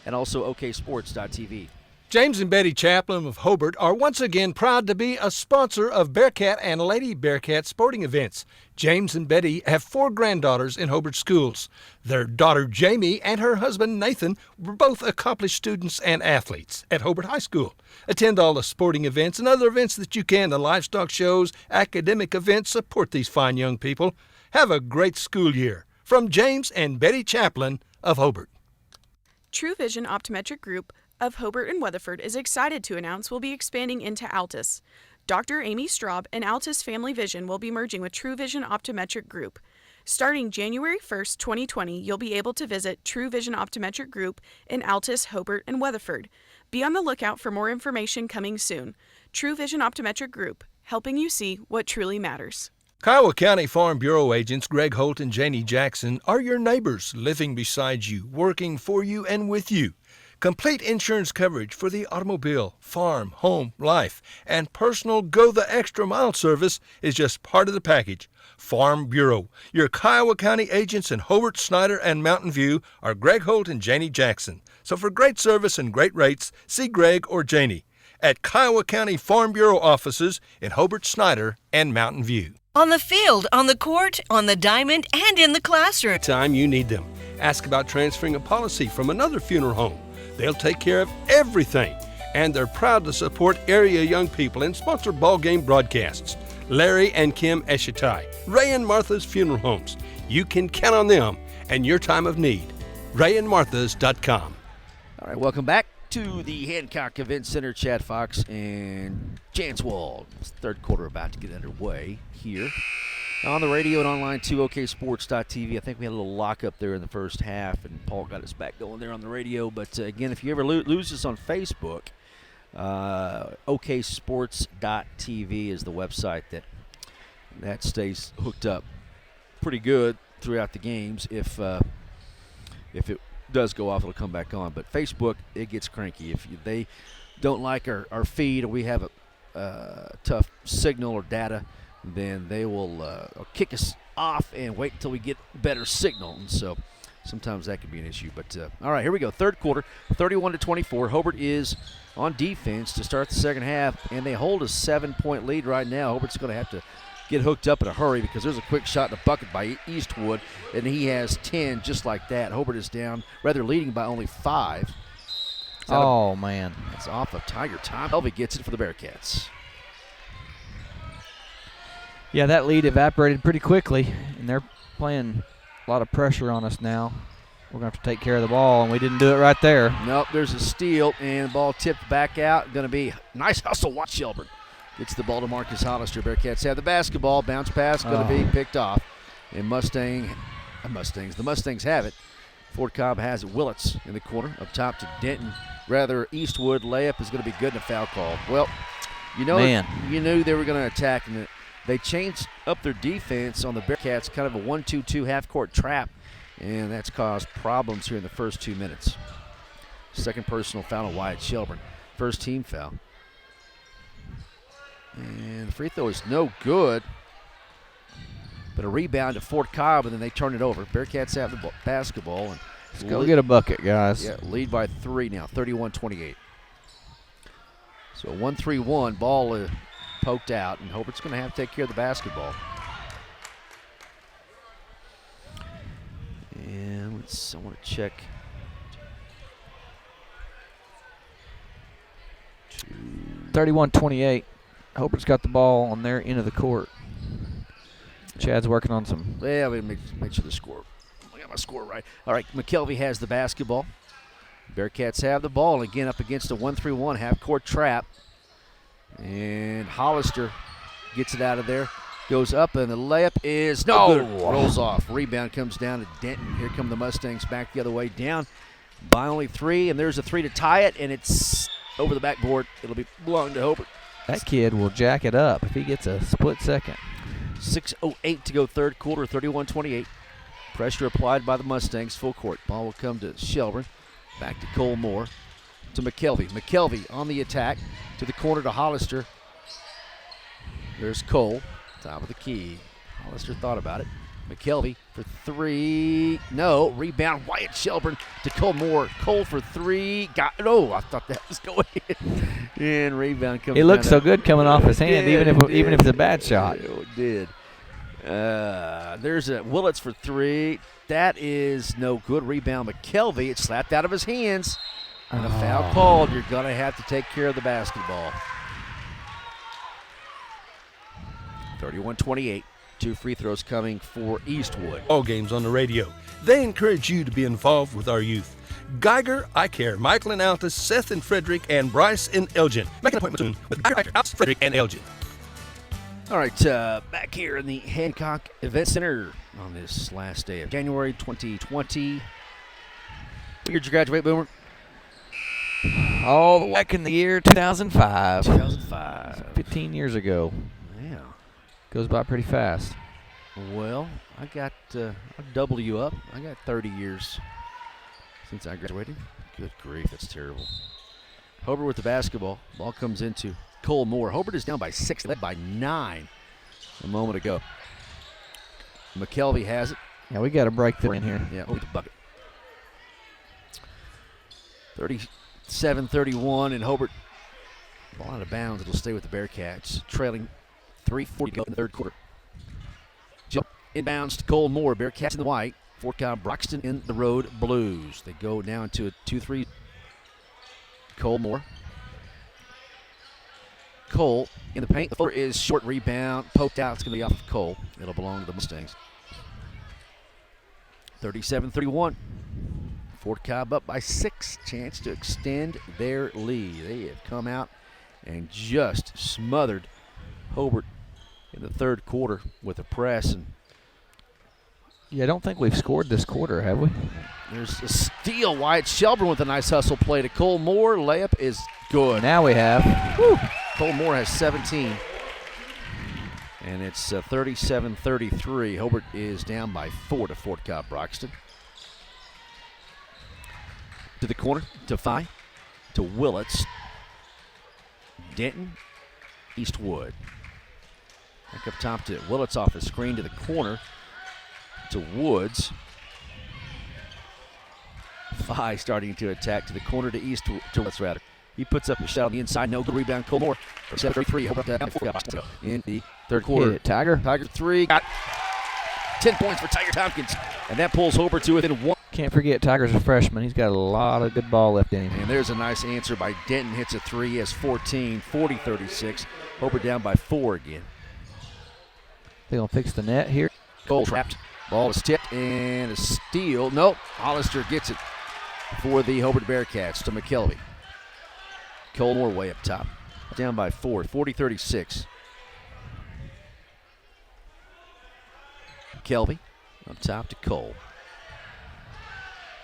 and also oksports.tv.
James and Betty Chaplin of Hobart are once again proud to be a sponsor of Bearcat and Lady Bearcat sporting events. James and Betty have 4 granddaughters in Hobart schools. Their daughter Jamie and her husband Nathan were both accomplished students and athletes at Hobart High School. Attend all the sporting events and other events that you can, the livestock shows, academic events. Support these fine young people. Have a great school year. From James and Betty Chaplin of Hobart.
True Vision Optometric Group of Hobart and Weatherford is excited to announce we'll be expanding into Altus. Dr. Amy Straub and Altus Family Vision will be merging with True Vision Optometric Group. Starting January 1st, 2020, you'll be able to visit True Vision Optometric Group in Altus, Hobart, and Weatherford. Be on the lookout for more information coming soon. True Vision Optometric Group, helping you see what truly matters.
Kiowa County Farm Bureau agents Greg Holt and Janie Jackson are your neighbors, living beside you, working for you and with you. Complete insurance coverage for the automobile, farm, home, life, and personal go-the-extra-mile service is just part of the package. Farm Bureau. Your Kiowa County agents in Hobart, Snyder, and Mountain View are Greg Holt and Janie Jackson. So for great service and great rates, see Greg or Janie at Kiowa County Farm Bureau offices in Hobart, Snyder, and Mountain View.
On the field, on the court, on the diamond, and in the classroom.
Time you need them. Ask about transferring a policy from another funeral home. They'll take care of everything, and they're proud to support area young people and sponsor ball game broadcasts. Larry and Kim Eshitai, Ray and Martha's Funeral Homes. You can count on them and your time of need. RayandMarthas.com.
All right, welcome back to the Hancock Event Center. Chad Fox and Chance Wald. Third quarter about to get underway here. On the radio and online too, oksports.tv. I think we had a little lockup there in the first half, and Paul got us back going there on the radio. But, again, if you ever lose us on Facebook, oksports.tv is the website that stays hooked up pretty good throughout the games. If it does go off, it'll come back on. But Facebook, it gets cranky. If they don't like our feed, or we have a tough signal or data, then they will kick us off and wait until we get better signal. And so sometimes that can be an issue. But all right, here we go. Third quarter, 31-24. Hobart is on defense to start the second half, and they hold a 7-point lead right now. Hobart's going to have to get hooked up in a hurry because there's a quick shot in the bucket by Eastwood, and he has 10 just like that. Hobart is down, rather leading by only 5.
Man.
It's off of Tiger Tom. Elvey gets it for the Bearcats.
Yeah, that lead evaporated pretty quickly, and they're playing a lot of pressure on us now. We're going to have to take care of the ball, and we didn't do it right there.
Nope, there's a steal, and the ball tipped back out. Going to be nice hustle. Watch Shelburne. Gets the ball to Marcus Hollister. Bearcats have the basketball. Bounce pass going to be picked off. And the Mustangs have it. Fort Cobb has it. Willits in the corner. Up top to Denton. Rather, Eastwood layup is going to be good and a foul call. Well, you knew they were going to attack, and they changed up their defense on the Bearcats, kind of a 1-2-2 half-court trap, and that's caused problems here in the first 2 minutes. Second personal foul on Wyatt Shelburne. First team foul. And the free throw is no good, but a rebound to Fort Cobb, and then they turn it over. Bearcats have the basketball. And
let's go get a bucket, guys.
Yeah, lead by 3 now, 31-28. So a 1-3-1 ball poked out, and Hobart's going to have to take care of the basketball. And I want to check.
31-28. Hobart's got the ball on their end of the court. Chad's working on some.
Yeah, we make sure the score. I got my score right. All right, McKelvey has the basketball. Bearcats have the ball again up against a 1-3-1 half-court trap. And Hollister gets it out of there. Goes up, and the layup is no good. Rolls off. Rebound comes down to Denton. Here come the Mustangs back the other way, down by only 3, and there's a 3 to tie it, and it's over the backboard. It'll belong to Hobart.
That kid will jack it up if he gets a split second.
6:08 to go third quarter, 31-28. Pressure applied by the Mustangs, full court. Ball will come to Shelburne. Back to Cole Moore. To McKelvey. McKelvey on the attack. To the corner to Hollister. There's Cole. Top of the key. Hollister thought about it. McKelvey for 3. No. Rebound. Wyatt Shelburne to Cole Moore. Cole for 3. Got it. Oh, I thought that was going in. And rebound comes.
It looked so good coming off his hand, even if it's a bad shot.
It did. There's a Willits for 3. That is no good. Rebound McKelvey. It's slapped out of his hands. And a foul called. You're going to have to take care of the basketball. 31-28. 2 free throws coming for Eastwood.
All games on the radio. They encourage you to be involved with our youth. Geiger Eye Care, Michael and Altus, Seth and Frederick, and Bryce and Elgin. Make an appointment soon with Geiger Eye Care, Altus, Frederick, and Elgin.
All right, back here in the Hancock Event Center on this last day of January 2020. What year did you graduate, Boomer?
All the way back in the year 2005.
2005.
15 years ago.
Yeah.
Goes by pretty fast.
Well, I'll double you up. I got 30 years since I graduated. Good grief, that's terrible. Hobart with the basketball. Ball comes into Cole Moore. Hobart is down by 6, led by 9 a moment ago. McKelvey has it.
Yeah, we got to break through in here.
Yeah, with the bucket. 37-31, and Hobart, ball out of bounds. It'll stay with the Bearcats, trailing 3:40 to go in the third quarter. Jump inbounds to Cole Moore. Bearcats in the white. For Cobb-Broxton in the road blues. They go down to a 2-3. Cole Moore. Cole in the paint. The floor is short. Rebound. Poked out. It's going to be off of Cole. It'll belong to the Mustangs. 37-31. Fort Cobb up by 6. Chance to extend their lead. They have come out and just smothered Hobart in the third quarter with a press. And
yeah, I don't think we've scored this quarter, have we?
there's a steal. Wyatt Shelburne with a nice hustle play to Cole Moore. Layup is good.
Now we have.
Woo. Cole Moore has 17. And it's 37-33. Hobart is down by 4 to Fort Cobb-Broxton. To the corner, to Phi, to Willits, Denton, Eastwood. Back up top to Willits off the screen to the corner, to Woods. Phi starting to attack to the corner to Eastwood, to Willits rather. He puts up a shot on the inside, no good rebound. Cole Moore, 7-3, Hobart down 4 in the third quarter.
Hit it, Tiger.
Tiger 3, got 10 points for Tiger Tompkins, and that pulls Hobart to within 1.
Can't forget Tiger's a freshman. He's got a lot of good ball left in him.
And there's a nice answer by Denton. Hits a 3. He has 14, 40-36. Hobart down by 4 again.
They gonna fix the net here.
Cole trapped. Ball is tipped and a steal. Nope. Hollister gets it for the Hobart Bearcats to McKelvey. Cole Moore way up top. Down by 4, 40-36. McKelvey up top to Cole.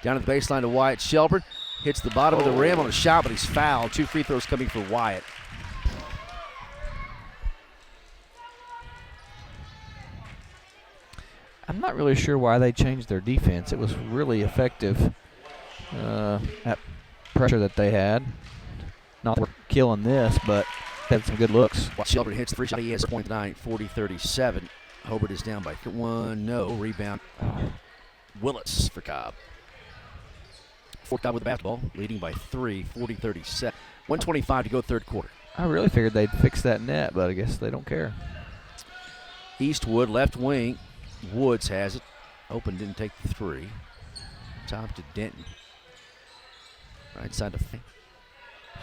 Down to the baseline to Wyatt Shelburne. Hits the bottom of the rim on a shot, but he's fouled. 2 free throws coming for Wyatt.
I'm not really sure why they changed their defense. It was really effective at pressure that they had. Not that we're killing this, but had some good looks.
Shelburne hits the free shot. He has 0.9, 40-37. Hobart is down by 1. No. Rebound. Willits for Cobb. Fort Cobb with the basketball, leading by 3, 40-37. 1:25 to go third quarter.
I really figured they'd fix that net, but I guess they don't care.
Eastwood, left wing. Woods has it. Open, didn't take the 3. Top to Denton. Right side to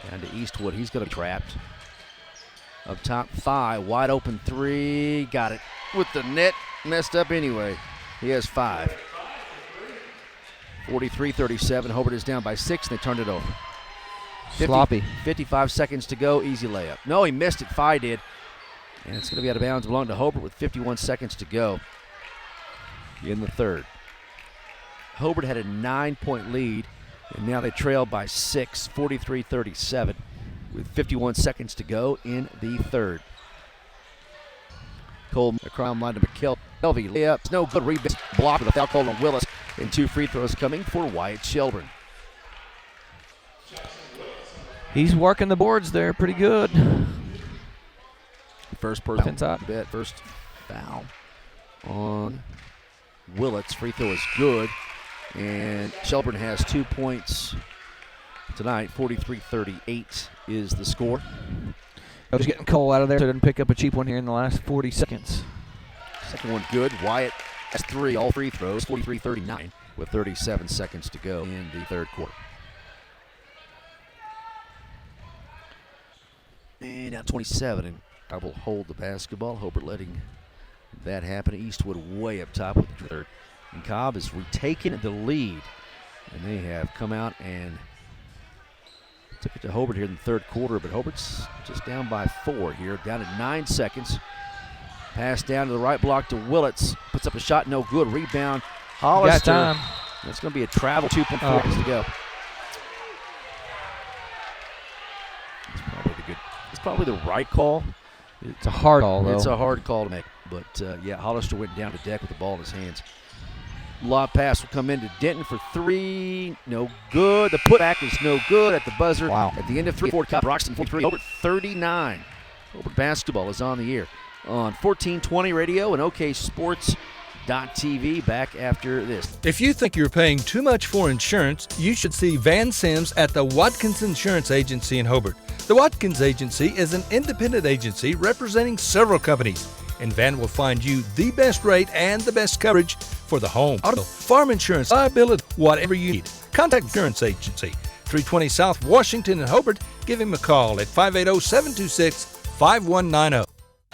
down to Eastwood. He's going to be trapped. Up top, Phi, wide open 3. Got it with the net. messed up anyway. He has 5. 43-37. Hobart is down by 6, and they turned it over.
Sloppy.
55 seconds to go. Easy layup. No, he missed it. Phi did. And it's going to be out of bounds. Belong to Hobart with 51 seconds to go in the third. Hobart had a 9-point lead, and now they trail by 6, 43-37, with 51 seconds to go in the third. Cole crime line to McKelvey. Layup. No good. Rebound. Block with a foul called on Willis. And 2 free throws coming for Wyatt Shelburne.
He's working the boards there pretty good.
First person
inside.
First foul on Willits. Free throw is good. And Shelburne has 2 points tonight. 43-38 is the score.
I was getting Cole out of there, so I didn't pick up a cheap one here in the last 40 seconds.
Second one good. Wyatt has 3, all free throws. 43-39 with 37 seconds to go in the third quarter. And now 27, and I will hold the basketball. Hobart letting that happen. Eastwood way up top with the third. And Cobb is retaking the lead. And they have come out and took it to Hobart here in the third quarter, but Hobart's just down by 4 here, down to 9 seconds. Pass down to the right block to Willits. Puts up a shot, no good. Rebound, Hollister.
Got time.
That's going to be a travel. 2.4 seconds to go. It's probably the right call.
It's a hard call, though.
It's a hard call to make. But, yeah, Hollister went down to deck with the ball in his hands. Lob pass will come into Denton for 3. No good. The putback is no good at the buzzer.
Wow.
At the end of 3, Cobb-Broxton 43. Hobart 39. Hobart basketball is on the air on 1420 radio and OKSports.tv. Back after this.
If you think you're paying too much for insurance, you should see Van Sims at the Watkins Insurance Agency in Hobart. The Watkins Agency is an independent agency representing several companies, and Van will find you the best rate and the best coverage for the home, auto, farm insurance, liability, whatever you need. Contact Insurance Agency, 320 South Washington in Hobart. Give him a call at 580-726-5190.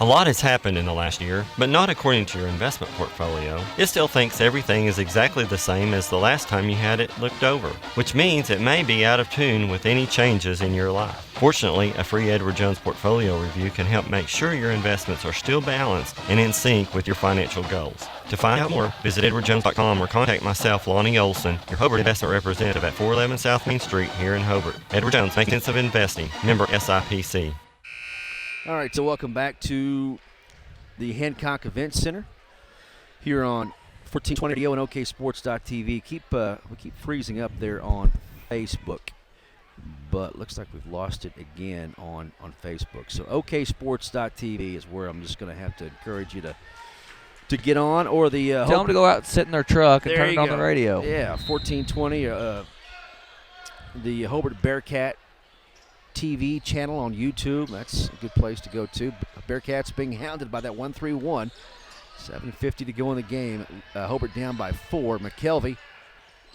A lot has happened in the last year, but not according to your investment portfolio. It still thinks everything is exactly the same as the last time you had it looked over, which means it may be out of tune with any changes in your life. Fortunately, a free Edward Jones portfolio review can help make sure your investments are still balanced and in sync with your financial goals. To find out more, visit edwardjones.com or contact myself, Lonnie Olson, your Hobart investment representative at 411 South Main Street here in Hobart. Edward Jones, making sense of investing. Member SIPC.
All right, so welcome back to the Hancock Event Center here on 1420 radio and OKSports.tv. We keep freezing up there on Facebook, but looks like we've lost it again on Facebook. So OKSports.tv is where I'm just going to have to encourage you to get on, or the
tell them to go out and sit in their truck and turn it on the radio.
Yeah, 1420, the Hobart Bearcat TV channel on YouTube. That's a good place to go to. Bearcats being hounded by that 1-3-1. 7:50 to go in the game. Hobart down by 4. McKelvey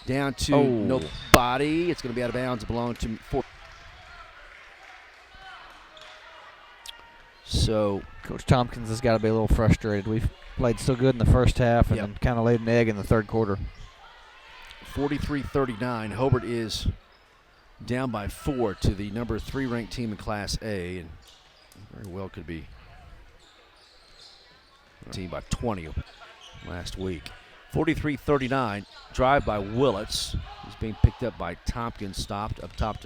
down to nobody. It's going to be out of bounds. Belong to 4. So
Coach Tompkins has got to be a little frustrated. We've played so good in the first half and then kind of laid an egg in the third quarter.
43-39. Hobart is down by 4 to the number 3 ranked team in Class A, and very well could be a team by 20 last week. 43-39, drive by Willits. He's being picked up by Tompkins, stopped up top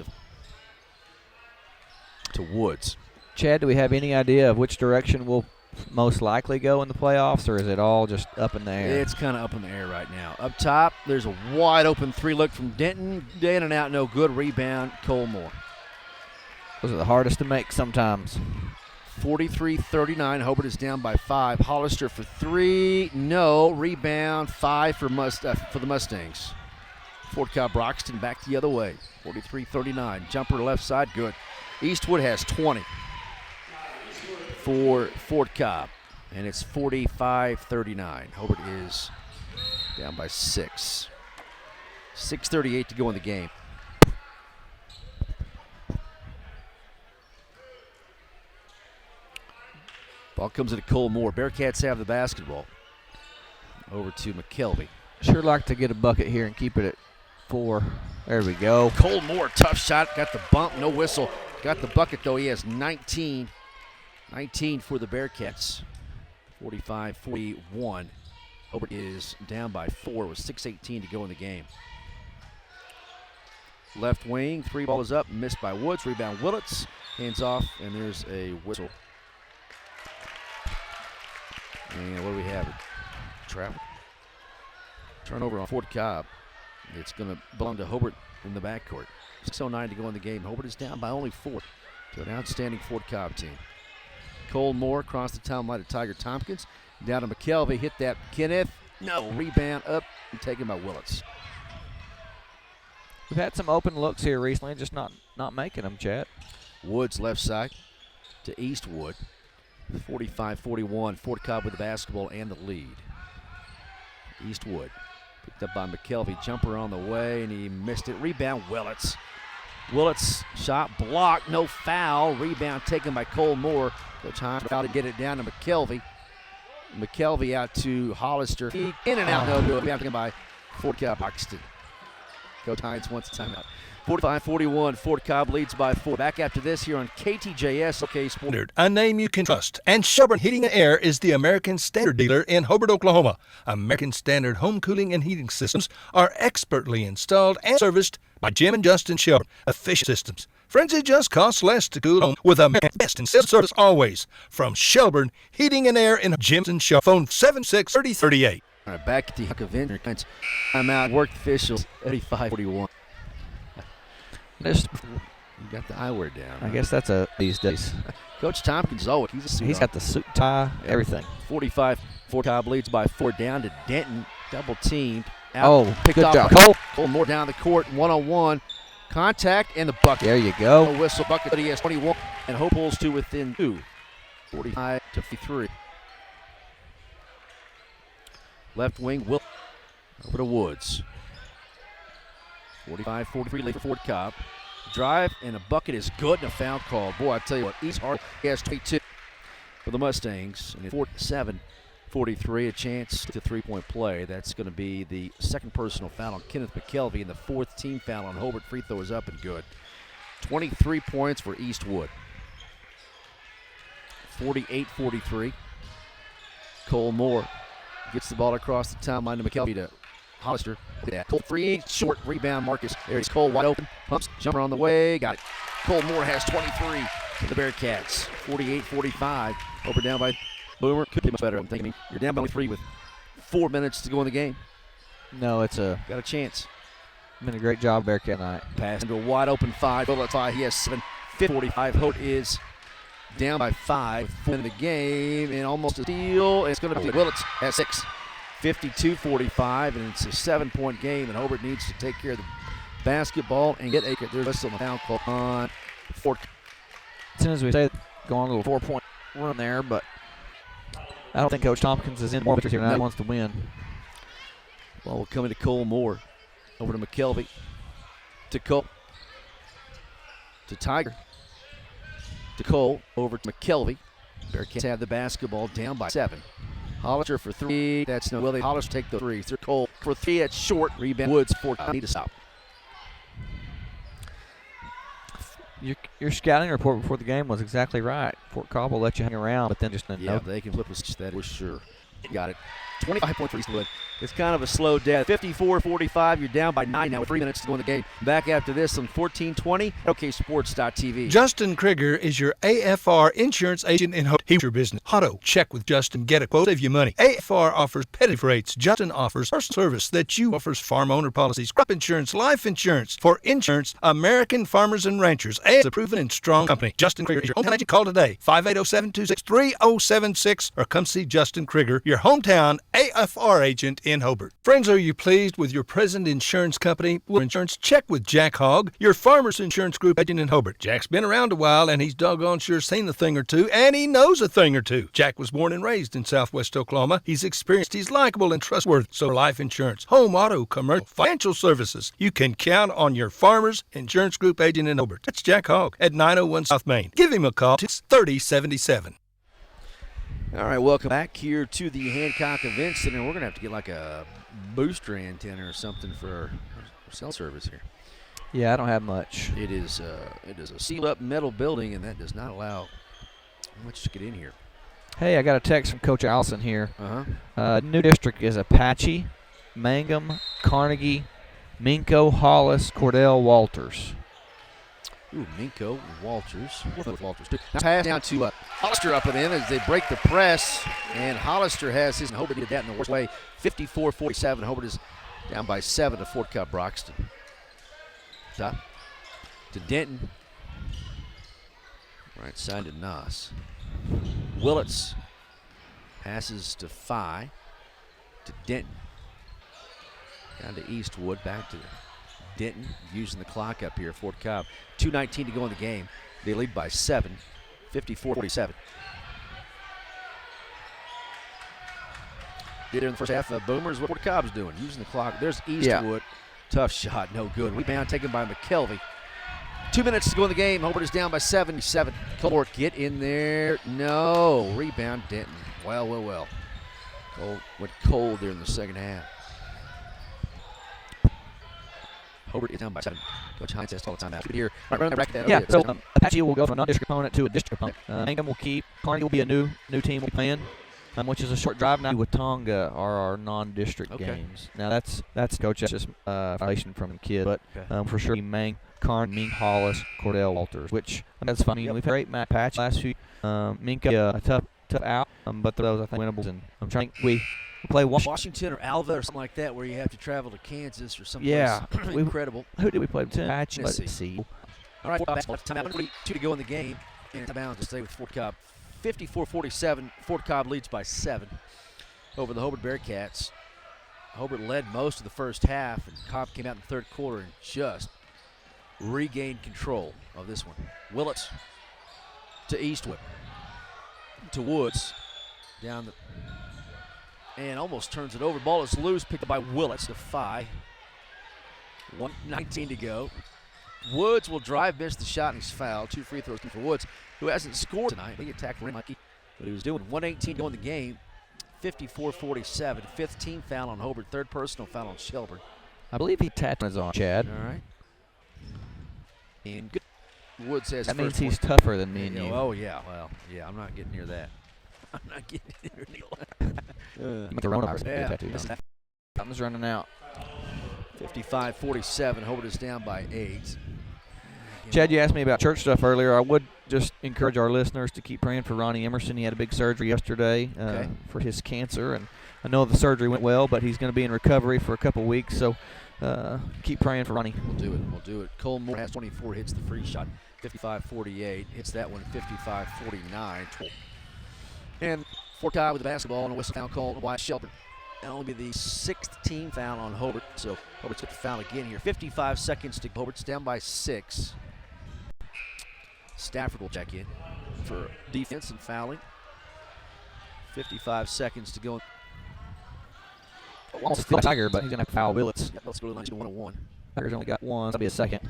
to Woods.
Chad, do we have any idea of which direction we'll most likely go in the playoffs, or is it all just up in the air?
It's kind of up in the air right now. Up top, there's a wide open 3-look from Denton. In and out, no good. Rebound, Cole Moore.
Those are the hardest to make sometimes.
43-39, Hobart is down by 5. Hollister for 3, no. Rebound, 5 for the Mustangs. Fort Cobb-Broxton back the other way. 43-39, jumper left side, good. Eastwood has 20. For Fort Cobb, and it's 45-39. Hobart is down by 6. 6:38 to go in the game. Ball comes into Cole Moore. Bearcats have the basketball. over to McKelvey.
Sure like to get a bucket here and keep it at 4. There we go.
Cole Moore, tough shot. Got the bump, no whistle. Got the bucket, though. He has 19 for the Bearcats. 45-41. Hobart is down by 4 with 6:18 to go in the game. Left wing, 3 ball is up, missed by Woods. Rebound Willits, hands off, and there's a whistle. And what do we have? Travel. Turnover on Fort Cobb. It's going to belong to Hobart in the backcourt. 6:09 to go in the game. Hobart is down by only 4 to an outstanding Fort Cobb team. Cole Moore across the town line to Tiger Tompkins. Down to McKelvey. Hit that Kenneth. No. Rebound up and taken by Willits.
We've had some open looks here recently, just not making them, Chad.
Woods left side to Eastwood. 45-41. Fort Cobb with the basketball and the lead. Eastwood picked up by McKelvey. Jumper on the way, and he missed it. Rebound, Willits. Willits shot blocked, no foul. Rebound taken by Cole Moore. Coach Hines about to get it down to McKelvey. McKelvey out to Hollister. In and out, no good. Rebound taken by Fort Cobb-Broxton. Coach Hines wants a timeout. 45-41, Fort Cobb leads by 4. Back after this here on KTJS. Okay, Sport.
A name you can trust. And Shelburne Heating and Air is the American Standard dealer in Hobart, Oklahoma. American Standard home cooling and heating systems are expertly installed and serviced by Jim and Justin Shelburne. Efficient systems. Frenzy just costs less to cool home with America's best in sales service always. From Shelburne Heating and Air in Jim and Shelburne. Phone 76-3038.
All right, back at the Huckavin. Timeout. Worked officials. 85-41. You got the eyewear down.
I guess that's these days.
Coach Tompkins,
he's got the suit, tie, everything.
45, Fort Cobb leads by 4 down to Denton. Double teamed.
Good job, Cole.
Cole Moore down the court, 1-on-1. Contact and the bucket.
There you go.
No whistle, bucket, but he has 21. And Hope pulls to within 2. 45-53. Left wing, Will over to Woods. 45-43 lead for Fort Cobb. Drive and a bucket is good and a foul call. Boy, I tell you what, East Hart has 22 for the Mustangs. And 47-43, a chance to 3-point play. That's going to be the second personal foul on Kenneth McKelvey and the 4th team foul on Hobart. Free throw is up and good. 23 points for Eastwood. 48-43. Cole Moore gets the ball across the timeline to McKelvey to Hollister. Look at that. Cole 3, short rebound. Marcus. There's Cole wide open. Pumps. Jumper on the way. Got it. Cole Moore has 23 for the Bearcats. 48-45. Over down by Boomer. Could be much better. I'm thinking you're down by only 3 with 4 minutes to go in the game.
No, got
a chance.
Been a great job, Bearcat night.
Pass into a wide open 5. He has 7. 45. Holt is down by 5 in the game and almost a steal. It's going to be Willits at 6. 52-45, and it's a 7-point game, and Hobart needs to take care of the basketball and get there's still a foul call on Fort.
As soon as we say going a little 4-point run there, but I don't think Coach Tompkins is in more here now. He wants to win.
Ball will come into Cole Moore. Over to McKelvey. To Cole. To Tiger. To Cole. Over to McKelvey. Bearcats have the basketball down by 7. Hollister for 3. That's no. Will they Hollister take the 3? Through Cole for 3. It's short. Rebound. Woods for. Need to stop.
Your scouting report before the game was exactly right. Fort Cobb will let you hang around, but then just
they can flip us. That was sure. Got it. 25 points for Eastwood. It's kind of a slow death. 54-45. You're down by 9 now with 3 minutes to go in the game. Back after this on 1420. OKSports.tv.
Justin Krieger is your AFR insurance agent in Hope. He's your business. Auto. Check with Justin. Get a quote. Save you money. AFR offers petty rates. Justin offers personal service that you offers farm owner policies, crop insurance, life insurance. For insurance, American farmers and ranchers. A is a proven and strong company. Justin Krieger is your hometown agent. Call today. 580-726-3076 or come see Justin Krieger, your hometown AFR agent in Hobart. Friends, are you pleased with your present insurance company? Well, insurance, check with Jack Hogg, your Farmers Insurance Group agent in Hobart. Jack's been around a while, and he's doggone sure seen a thing or two, and he knows a thing or two. Jack was born and raised in Southwest Oklahoma. He's experienced, he's likable and trustworthy. So life insurance, home, auto, commercial, financial services, you can count on your Farmers Insurance Group agent in Hobart. That's Jack Hogg at 901 South Main. Give him a call. It's 3077.
All right, welcome back here to the Hancock Event Center. We're going to have to get like a booster antenna or something for our cell service here.
Yeah, I don't have much.
It is a sealed-up metal building, and that does not allow much to get in here.
Hey, I got a text from Coach Allison here.
Uh-huh.
New district is Apache, Mangum, Carnegie, Minko, Hollis, Cordell, Walters.
Ooh, Minko, Walters. Walters too. Now pass down to Hollister up and in as they break the press, and Hollister has his, and Hobart did that in the worst way. 54-47. Hobart is down by 7 to Fort Cobb-Broxton. Top to Denton. Right side to Noss. Willits passes to Phi, to Denton. Down to Eastwood, back to Denton, using the clock up here. Fort Cobb, 2:19 to go in the game. They lead by 7, 54-47. Did in the first half. Boomers, what Fort Cobb's doing, using the clock. There's Eastwood. Yeah. Tough shot, no good. Rebound taken by McKelvey. 2 minutes to go in the game. Hobart is down by 77. Colt, get in there. No. Rebound, Denton. Well. Colt went cold there in the second half. Hobart is down by 7. Coach Hines has all the time out here.
Yeah, so Apache will go from a non-district opponent to a district opponent. Mangum will keep. Carnegie will be a new team we'll be playing, which is a short drive now. With Tonga are our non-district games. Now that's Coach, that's just violation from the kid, but for sure Mang, Carn, Ming, Hollis, Cordell, Walters, which that's funny. We've had great Matt Patch last few. Minka a tough out, but those I think winnables. And I'm trying we play
Washington or Alva or something like that, where you have to travel to Kansas or something.
Yeah,
incredible.
Who did we play? Patch. Let's see.
All right, timeout. 2 to go in the game, and timeout to stay with Fort Cobb. 54-47. Fort Cobb leads by 7 over the Hobart Bearcats. Hobart led most of the first half, and Cobb came out in the third quarter and just regained control of this one. Willits to Eastwood, to Woods, down the, and almost turns it over. Ball is loose, picked up by Willits to Phi. 1:19 to go. Woods will drive, miss the shot, and he's fouled. 2 free throws for Woods, who hasn't scored tonight. He attacked rim like what he was doing. 1:18 to go in the game. 54-47. 5th team foul on Hobart. 3rd personal foul on Shelburne.
I believe he tapped his on Chad.
All right. And good. Woods has.
That means he's tougher than me and you.
Oh yeah. Well, yeah. I'm not getting near that. I'm not getting near
the coronavirus.
Yeah.
Something's running out.
55-47. Hobart is down by 8.
Chad, you asked me about church stuff earlier. I would just encourage our listeners to keep praying for Ronnie Emerson. He had a big surgery yesterday for his cancer, and I know the surgery went well, but he's going to be in recovery for a couple weeks, so keep praying for Ronnie.
We'll do it. Cole Moore has 24, hits the free shot, 55-48, hits that one, 55-49. And Fort Cobb with the basketball and a whistle foul called by Shelburne. That'll only be the 6th team foul on Hobart, so Hobart's got to foul again here. 55 seconds to Hobart's down by 6. Stafford will check in for defense and fouling. 55 seconds to go.
Almost the Tiger, but he's going to have to foul Willits.
Yep, let's go to the 1-on-1.
Tiger's only got 1, so that'll be a second.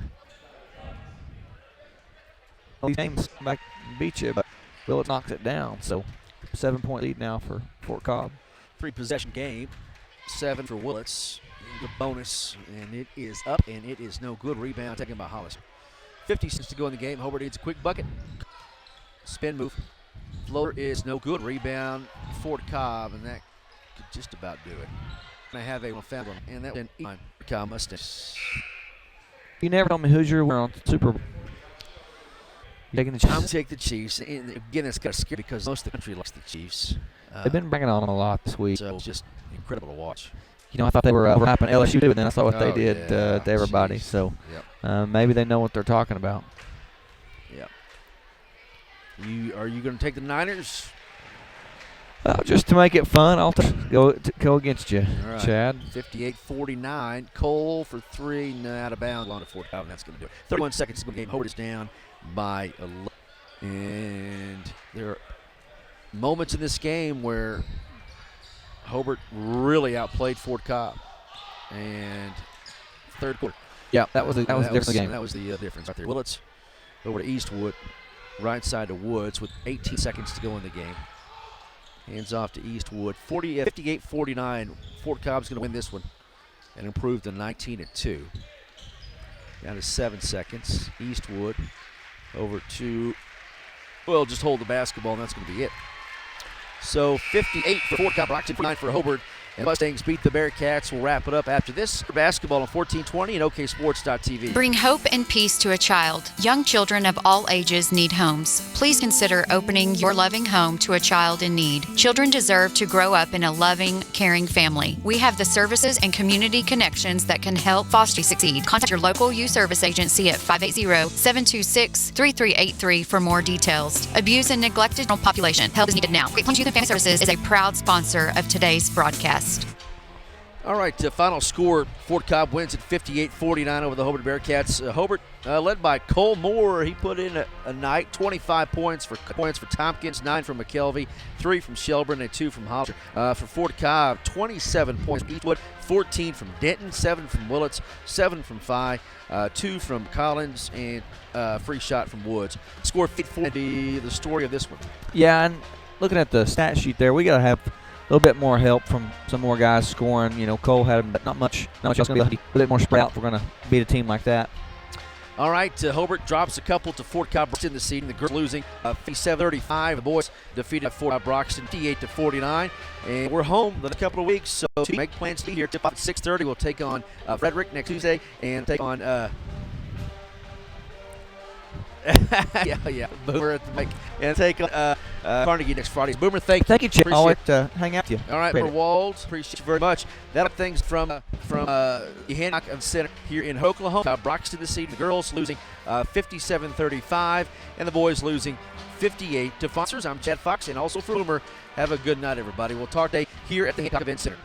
Well, these games back beat you, but Willits knocks it down, so 7-point lead now for Fort Cobb.
3-possession game, 7 for Willits. The bonus, and it is up, and it is no good. Rebound taken by Hollister. 50 seconds to go in the game. Hobart needs a quick bucket. Spin move. Floater is no good. Rebound, Fort Cobb, and that could just about do it. I have a foul, and that one, Cobb Mustangs.
You never told me who's your winner on Super Bowl. Taking the Chiefs.
I'm taking the Chiefs. And again, it's kind of scary because most of the country likes the Chiefs.
They've been bringing on them a lot this week.
So it's just incredible to watch.
You know, I thought they were overhyping LSU too, and then I saw what they did to everybody.
Geez.
So maybe they know what they're talking about.
Yep. Are you going to take the Niners?
Just to make it fun, I'll go against you,
right.
Chad.
58-49. Cole for 3, out of bounds. On to Fort Cobb, and that's going to do it. 31 seconds to go in the game. Hobart is down by 11. And there are moments in this game where Hobart really outplayed Fort Cobb. And third quarter.
Yeah, that was the difference game.
That was the difference right there. Willits over to Eastwood, right side to Woods with 18 seconds to go in the game. Hands off to Eastwood. 58-49. Fort Cobb's going to win this one and improve to 19-2. Down to 7 seconds. Eastwood over to, well, just hold the basketball, and that's going to be it. So 58 for Fort Cobb-Broxton, 49 for Hobart. And Mustangs beat the Bearcats. We'll wrap it up after this. Basketball on 1420 and OKSports.tv.
Bring hope and peace to a child. Young children of all ages need homes. Please consider opening your loving home to a child in need. Children deserve to grow up in a loving, caring family. We have the services and community connections that can help foster succeed. Contact your local youth service agency at 580-726-3383 for more details. Abused and neglected population. Help is needed now. Great Plains Youth and Family Services is a proud sponsor of today's broadcast.
All right, final score, Fort Cobb wins at 58-49 over the Hobart Bearcats. Hobart led by Cole Moore. He put in a night, 25 points for Tompkins, 9 from McKelvey, 3 from Shelburne, and 2 from Hollister. For Fort Cobb, 27 points from Eastwood, 14 from Denton, 7 from Willits, 7 from Phi, 2 from Collins, and free shot from Woods. Score 54, the story of this one.
Yeah, and looking at the stat sheet there, we got to have a little bit more help from some more guys scoring. You know, Cole had but not much else going to be a bit more spread out if we're going to beat a team like that.
All right, Hobart drops a couple to Fort Cobb-Broxton this evening. The girls losing 57-35. The boys defeated Fort Cobb-Broxton 58-49. And we're home the next couple of weeks, so make plans to be here. Tip off at 6:30. We'll take on Frederick next Tuesday and take on Boomer at the mic. And take on Carnegie next Friday. Boomer, thank you.
Thank you, Chip. I'll like to hang out with you.
All right, for Wald, appreciate you very much. That'll things from Hancock of Center here in Oklahoma. Broxton this evening. The girls losing 57-35, and the boys losing 58 to Sponsors. I'm Chad Fox, and also for Boomer. Have a good night, everybody. We'll talk today here at the Hancock Event Center.